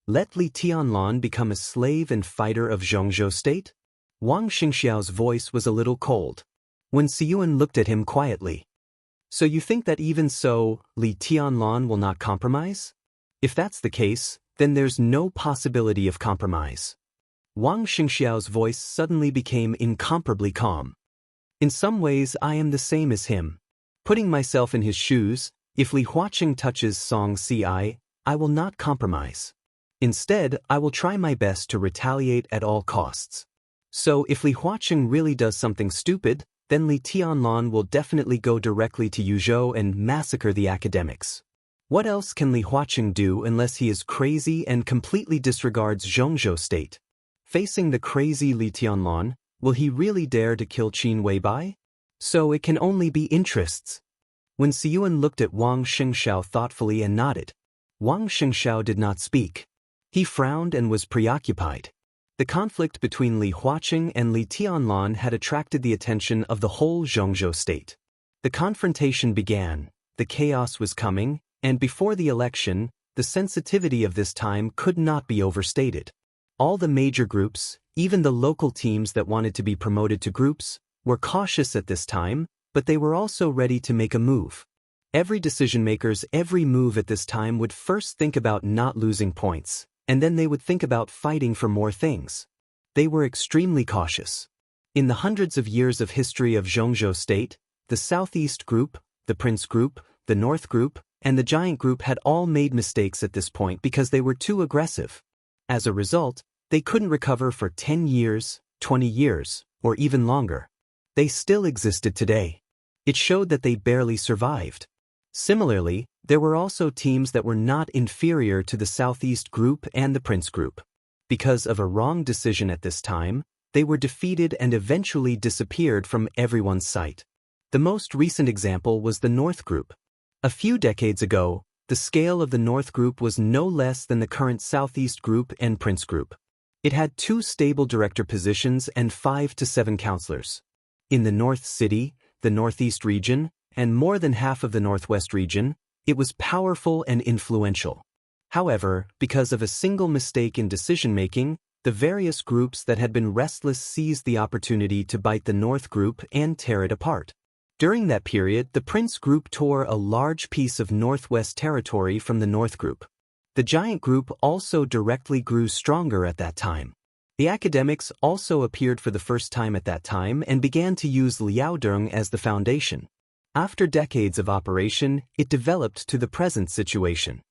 Let Li Tianlan become a slave and fighter of Zhongzhou State? Wang Xingxiao's voice was a little cold. When Siyuan looked at him quietly. So you think that even so, Li Tianlan will not compromise? If that's the case, then there's no possibility of compromise. Wang Xingxiao's voice suddenly became incomparably calm. In some ways I am the same as him. Putting myself in his shoes, if Li Huaqing touches Song Ci, I will not compromise. Instead, I will try my best to retaliate at all costs. So if Li Huaqing really does something stupid, then Li Tianlan will definitely go directly to Yuzhou and massacre the academics. What else can Li Huaqing do unless he is crazy and completely disregards Zhongzhou State? Facing the crazy Li Tianlan, will he really dare to kill Qin Weibai? So it can only be interests. When Siyuan looked at Wang Xingxiao thoughtfully and nodded. Wang Xingxiao did not speak. He frowned and was preoccupied. The conflict between Li Huaqing and Li Tianlan had attracted the attention of the whole Zhongzhou State. The confrontation began, the chaos was coming, and before the election, the sensitivity of this time could not be overstated. All the major groups, even the local teams that wanted to be promoted to groups, were cautious at this time, but they were also ready to make a move. Every decision-maker's every move at this time would first think about not losing points, and then they would think about fighting for more things. They were extremely cautious. In the hundreds of years of history of Zhongzhou State, the Southeast Group, The Prince Group, the North Group, and the Giant Group had all made mistakes at this point because they were too aggressive. As a result, they couldn't recover for 10 years, 20 years, or even longer. They still existed today. It showed that they barely survived. Similarly, there were also teams that were not inferior to the Southeast Group and the Prince Group. Because of a wrong decision at this time, they were defeated and eventually disappeared from everyone's sight. The most recent example was the North Group. A few decades ago, the scale of the North Group was no less than the current Southeast Group and Prince Group. It had 2 stable director positions and 5 to 7 counselors. In the North City, the Northeast region, and more than half of the Northwest region, it was powerful and influential. However, because of a single mistake in decision-making, the various groups that had been restless seized the opportunity to bite the North Group and tear it apart. During that period, the Prince Group tore a large piece of Northwest territory from the North Group. The Giant Group also directly grew stronger at that time. The academics also appeared for the first time at that time and began to use Liaodong as the foundation. After decades of operation, it developed to the present situation.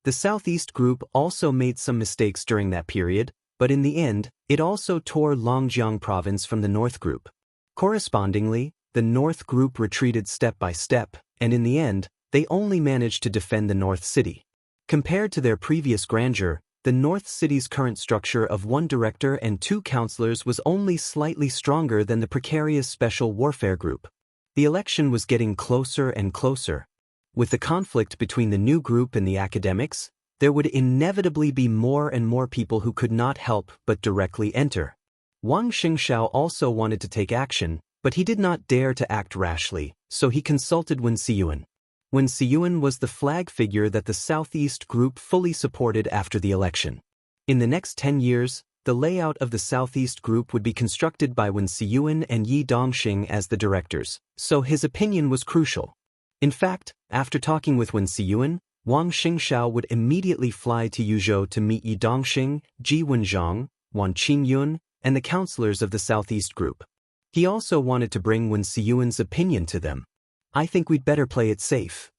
The Southeast Group also made some mistakes during that period, but in the end, it also tore Longjiang province from the North Group. Correspondingly, the North Group retreated step by step, and in the end, they only managed to defend the North City. Compared to their previous grandeur, the North City's current structure of 1 director and 2 counselors was only slightly stronger than the precarious Special Warfare Group. The election was getting closer and closer. With the conflict between the new group and the academics, there would inevitably be more and more people who could not help but directly enter. Wang Xianxia also wanted to take action, but he did not dare to act rashly, so he consulted Wen Siyuan. Wen Siyuan was the flag figure that the Southeast Group fully supported after the election. In the next 10 years, the layout of the Southeast Group would be constructed by Wen Siyuan and Yi Dongxing as the directors, so his opinion was crucial. In fact, after talking with Wen Siyuan, Wang Xianxia would immediately fly to Yuzhou to meet Yi Dongxing, Ji Wenzhang, Wan Qingyun, and the counselors of the Southeast Group. He also wanted to bring Wen Siyuan's opinion to them. I think we'd better play it safe.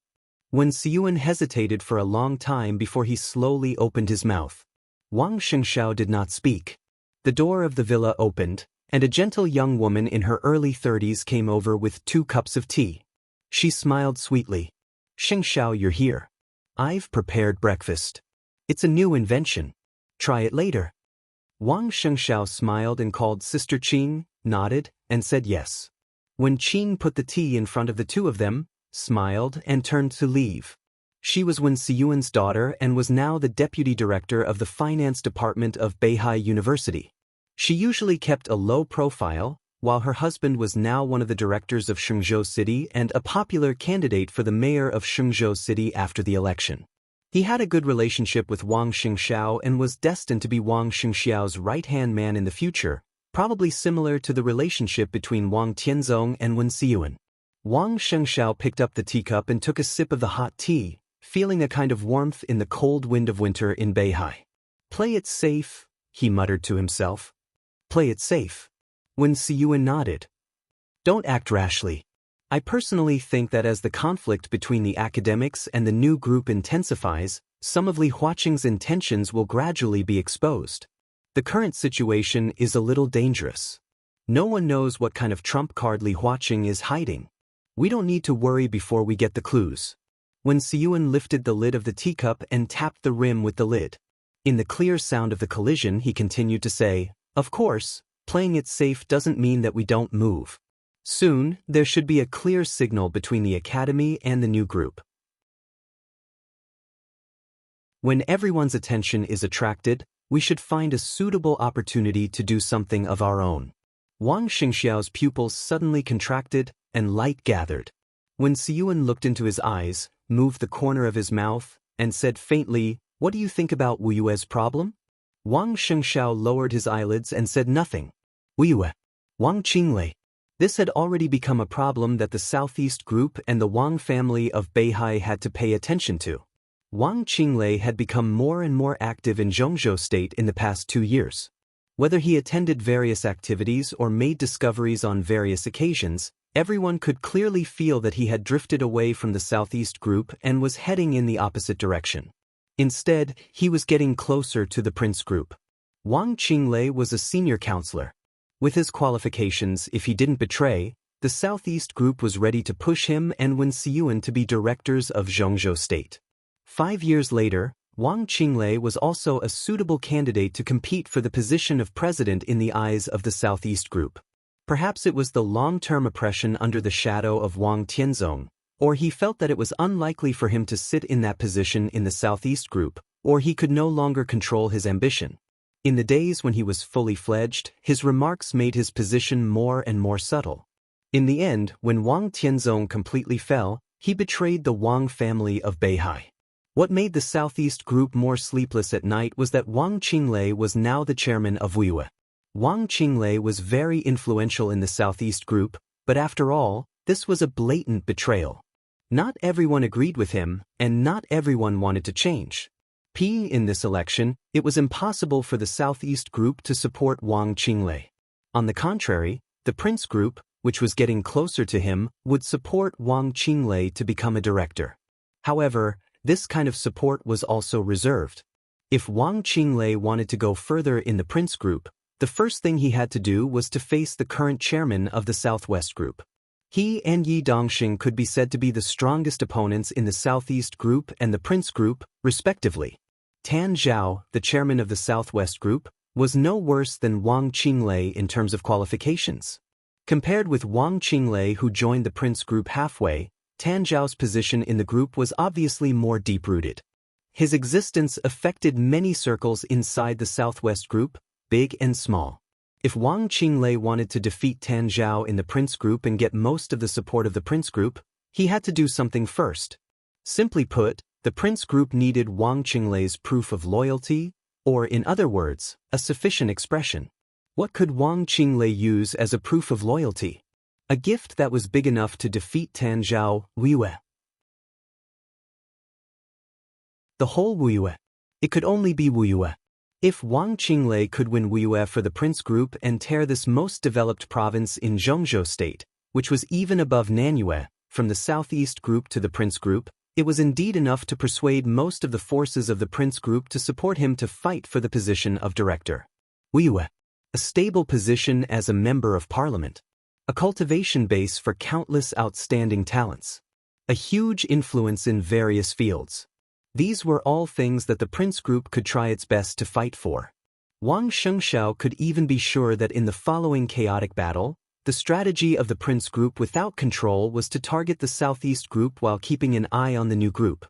Wen Siyuan hesitated for a long time before he slowly opened his mouth. Wang Xianxia did not speak. The door of the villa opened, and a gentle young woman in her early 30s came over with 2 cups of tea. She smiled sweetly. "Xianxia, you're here. I've prepared breakfast. It's a new invention. Try it later." Wang Xianxia smiled and called Sister Qing, nodded, and said yes. When Qing put the tea in front of the 2 of them, smiled, and turned to leave. She was Wen Siyuan's daughter and was now the deputy director of the finance department of Beihai University. She usually kept a low profile, while her husband was now one of the directors of Shenzhou City and a popular candidate for the mayor of Shenzhou City after the election. He had a good relationship with Wang Xianxia and was destined to be Wang Xianxiao's right-hand man in the future, probably similar to the relationship between Wang Tianzong and Wen Siyuan. Wang Xianxia picked up the teacup and took a sip of the hot tea, feeling a kind of warmth in the cold wind of winter in Beihai. "Play it safe," he muttered to himself. "Play it safe." Wen Siyuan nodded. "Don't act rashly. I personally think that as the conflict between the academics and the new group intensifies, some of Li Huaqing's intentions will gradually be exposed. The current situation is a little dangerous. No one knows what kind of trump card Li Huaqing is hiding. We don't need to worry before we get the clues." Wen Siyuan lifted the lid of the teacup and tapped the rim with the lid. In the clear sound of the collision, he continued to say, "Of course, playing it safe doesn't mean that we don't move. Soon, there should be a clear signal between the academy and the new group. When everyone's attention is attracted, we should find a suitable opportunity to do something of our own." Wang Xianxiao's pupils suddenly contracted, and light gathered. When Siyuan looked into his eyes, moved the corner of his mouth, and said faintly, "What do you think about Wu Yue's problem?" Wang Xianxiao lowered his eyelids and said nothing. Wu Yue. Wang Qinglei. This had already become a problem that the Southeast Group and the Wang family of Beihai had to pay attention to. Wang Qinglei had become more and more active in Zhongzhou State in the past 2 years. Whether he attended various activities or made discoveries on various occasions, Everyone could clearly feel that he had drifted away from the Southeast group and was heading in the opposite direction. Instead, he was getting closer to the Prince group. Wang Qinglei was a senior counselor. With his qualifications, if he didn't betray, the Southeast group was ready to push him and Wen Xiyuan to be directors of Zhongzhou State. 5 years later, Wang Qinglei was also a suitable candidate to compete for the position of president in the eyes of the Southeast group. Perhaps it was the long-term oppression under the shadow of Wang Tianzong, or he felt that it was unlikely for him to sit in that position in the Southeast group, or he could no longer control his ambition. In the days when he was fully fledged, his remarks made his position more and more subtle. In the end, when Wang Tianzong completely fell, he betrayed the Wang family of Beihai. What made the Southeast group more sleepless at night was that Wang Qinglei was now the chairman of Wuxia. Wang Qinglei was very influential in the Southeast group, but after all, this was a blatant betrayal. Not everyone agreed with him, and not everyone wanted to change. In this election, it was impossible for the Southeast group to support Wang Qinglei. On the contrary, the Prince group, which was getting closer to him, would support Wang Qinglei to become a director. However, this kind of support was also reserved. If Wang Qinglei wanted to go further in the Prince group, the first thing he had to do was to face the current chairman of the Southwest group. He and Yi Dongxing could be said to be the strongest opponents in the Southeast group and the Prince group, respectively. Tan Zhao, the chairman of the Southwest group, was no worse than Wang Qinglei in terms of qualifications. Compared with Wang Qinglei, who joined the Prince group halfway, Tan Zhao's position in the group was obviously more deep-rooted. His existence affected many circles inside the Southwest group, big and small. If Wang Qinglei wanted to defeat Tan Zhao in the Prince group and get most of the support of the Prince group, he had to do something first. Simply put, the Prince group needed Wang Qinglei's proof of loyalty, or in other words, a sufficient expression. What could Wang Qinglei use as a proof of loyalty? A gift that was big enough to defeat Tan Zhao, Wuxia. The whole Wuxia. It could only be Wuxia. If Wang Qinglei could win Wuxia for the Prince group and tear this most developed province in Zhongzhou State, which was even above Nanyue, from the Southeast group to the Prince group, it was indeed enough to persuade most of the forces of the Prince group to support him to fight for the position of director. Wuxia. A stable position as a member of parliament. A cultivation base for countless outstanding talents. A huge influence in various fields. These were all things that the Prince group could try its best to fight for. Wang Shengxiao could even be sure that in the following chaotic battle, the strategy of the Prince group without control was to target the Southeast group while keeping an eye on the new group.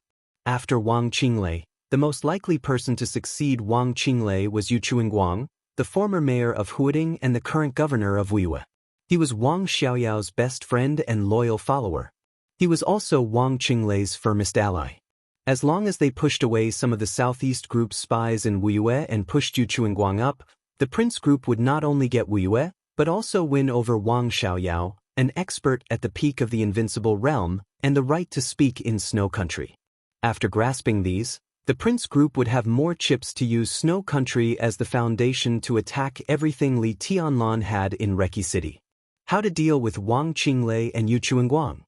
After Wang Qinglei, the most likely person to succeed Wang Qinglei was Yu Chuanguang, the former mayor of Huading and the current governor of Wuxia. He was Wang Xiaoyao's best friend and loyal follower. He was also Wang Qinglei's firmest ally. As long as they pushed away some of the Southeast group's spies in Wuxia and pushed Yu Chuanguang up, the Prince group would not only get Wuxia, but also win over Wang Xiaoyao, an expert at the peak of the invincible realm, and the right to speak in Snow Country. After grasping these, the Prince group would have more chips to use Snow Country as the foundation to attack everything Li Tianlan had in Reki City. How to deal with Wang Qinglei and Yu Chuanguang.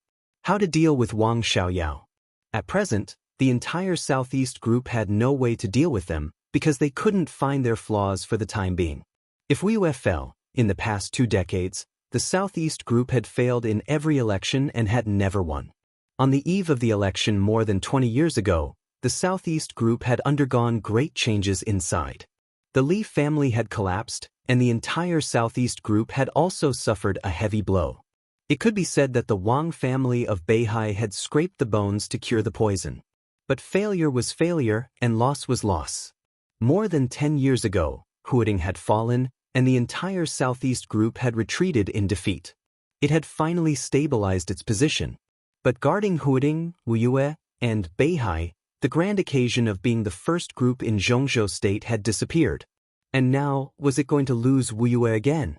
How to deal with Wang Xiaoyao. At present, the entire Southeast group had no way to deal with them because they couldn't find their flaws for the time being. If Wuxia fell, in the past 2 decades, the Southeast group had failed in every election and had never won. On the eve of the election more than 20 years ago, the Southeast group had undergone great changes inside. The Li family had collapsed, and the entire Southeast group had also suffered a heavy blow. It could be said that the Wang family of Beihai had scraped the bones to cure the poison. But failure was failure, and loss was loss. More than 10 years ago, Huading had fallen, and the entire Southeast group had retreated in defeat. It had finally stabilized its position. But guarding Huading, Wuxia, and Beihai, the grand occasion of being the first group in Zhongzhou State had disappeared. And now, was it going to lose Wuxia again?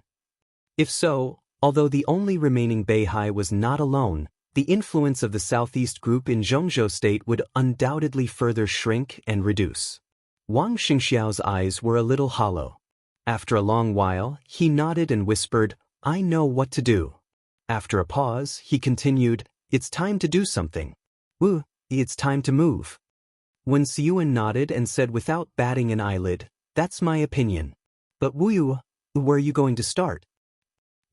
If so, although the only remaining Beihai was not alone, the influence of the Southeast group in Zhongzhou State would undoubtedly further shrink and reduce. Wang Shengxiao's eyes were a little hollow. After a long while, he nodded and whispered, "I know what to do." After a pause, he continued, "It's time to do something. Wu, it's time to move." Wen Xiuan nodded and said without batting an eyelid, "That's my opinion. But Wu, where are you going to start?"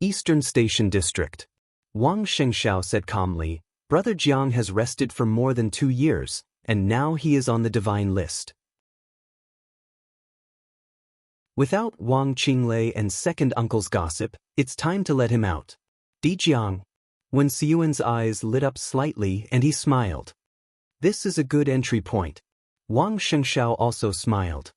Eastern Station District. Wang Xianxia said calmly, "Brother Jiang has rested for more than 2 years, and now he is on the divine list." Without Wang Qinglei and second uncle's gossip, it's time to let him out. Di Jiang. Wen Xiuan's eyes lit up slightly and he smiled. "This is a good entry point." Wang Xianxiao also smiled.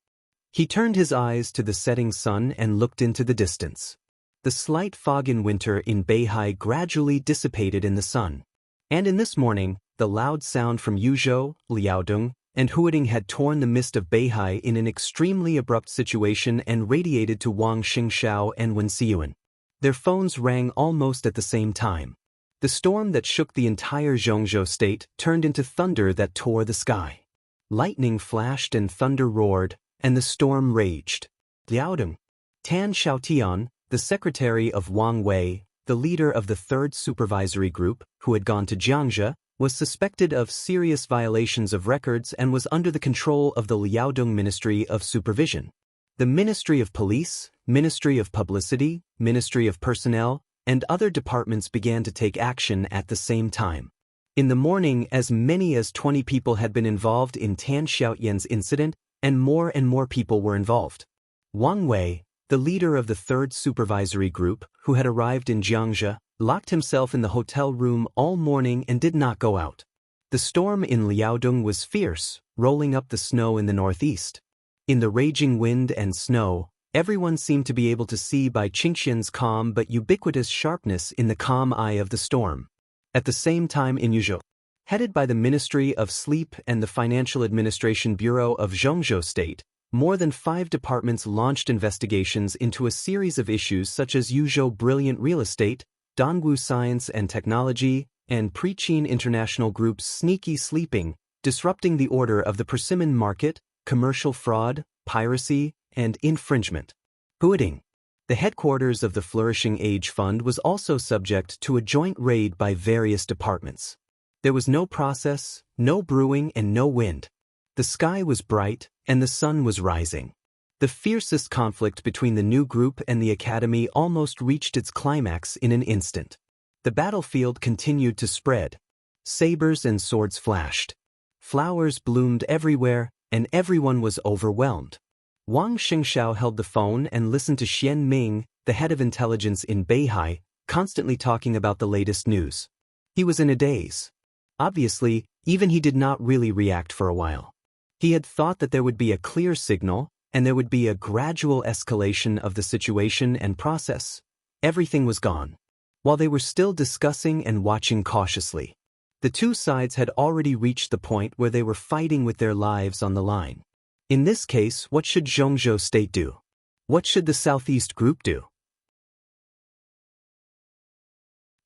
He turned his eyes to the setting sun and looked into the distance. The slight fog in winter in Beihai gradually dissipated in the sun. And in this morning, the loud sound from Yuzhou, Liaodong, and Huading had torn the mist of Beihai in an extremely abrupt situation and radiated to Wang Xianxiao and Wen Xiuan. Their phones rang almost at the same time. The storm that shook the entire Zhongzhou state turned into thunder that tore the sky. Lightning flashed and thunder roared, and the storm raged. Liaodong. Tan Xiaotian, the secretary of Wang Wei, the leader of the 3rd Supervisory Group, who had gone to Jiangxia, was suspected of serious violations of records and was under the control of the Liaodong Ministry of Supervision. The Ministry of Police, Ministry of Publicity, Ministry of Personnel, and other departments began to take action at the same time. In the morning, as many as 20 people had been involved in Tan Xiaotian's incident, and more people were involved. Wang Wei, the leader of the 3rd Supervisory Group, who had arrived in Jiangxia, locked himself in the hotel room all morning and did not go out. The storm in Liaodong was fierce, rolling up the snow in the northeast. In the raging wind and snow, everyone seemed to be able to see by Qingxian's calm but ubiquitous sharpness in the calm eye of the storm. At the same time in Yuzhou, headed by the Ministry of Sleep and the Financial Administration Bureau of Zhongzhou State, more than 5 departments launched investigations into a series of issues such as Yuzhou Brilliant Real Estate, Dongwu Science and Technology, and Preqin International Group's sneaky sleeping, disrupting the order of the persimmon market, commercial fraud, piracy, and infringement. Huading. The headquarters of the Flourishing Age Fund was also subject to a joint raid by various departments. There was no process, no brewing, and no wind. The sky was bright, and the sun was rising. The fiercest conflict between the new group and the academy almost reached its climax in an instant. The battlefield continued to spread. Sabers and swords flashed. Flowers bloomed everywhere, and everyone was overwhelmed. Wang Xianxiao held the phone and listened to Xian Ming, the head of intelligence in Beihai, constantly talking about the latest news. He was in a daze. Obviously, even he did not really react for a while. He had thought that there would be a clear signal, and there would be a gradual escalation of the situation and process. Everything was gone. While they were still discussing and watching cautiously, the two sides had already reached the point where they were fighting with their lives on the line. In this case, what should Zhongzhou State do? What should the Southeast Group do?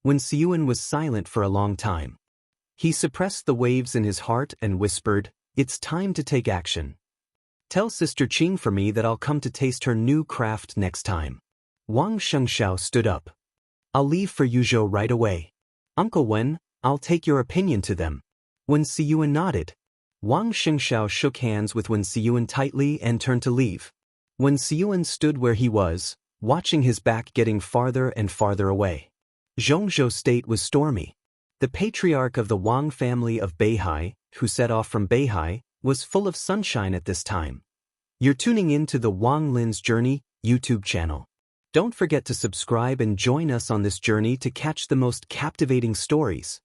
Wen Xiuan was silent for a long time. He suppressed the waves in his heart and whispered, "It's time to take action. Tell Sister Qing for me that I'll come to taste her new craft next time." Wang Xianxiao stood up. "I'll leave for Yuzhou right away. Uncle Wen, I'll take your opinion to them." Wen Xiuan nodded. Wang Xianxiao shook hands with Wen Xiuan tightly and turned to leave. Wen Xiuan stood where he was, watching his back getting farther and farther away. Zhongzhou State was stormy. The patriarch of the Wang family of Beihai, who set off from Beihai, was full of sunshine at this time. You're tuning in to the Wang Lin's Journey YouTube channel. Don't forget to subscribe and join us on this journey to catch the most captivating stories.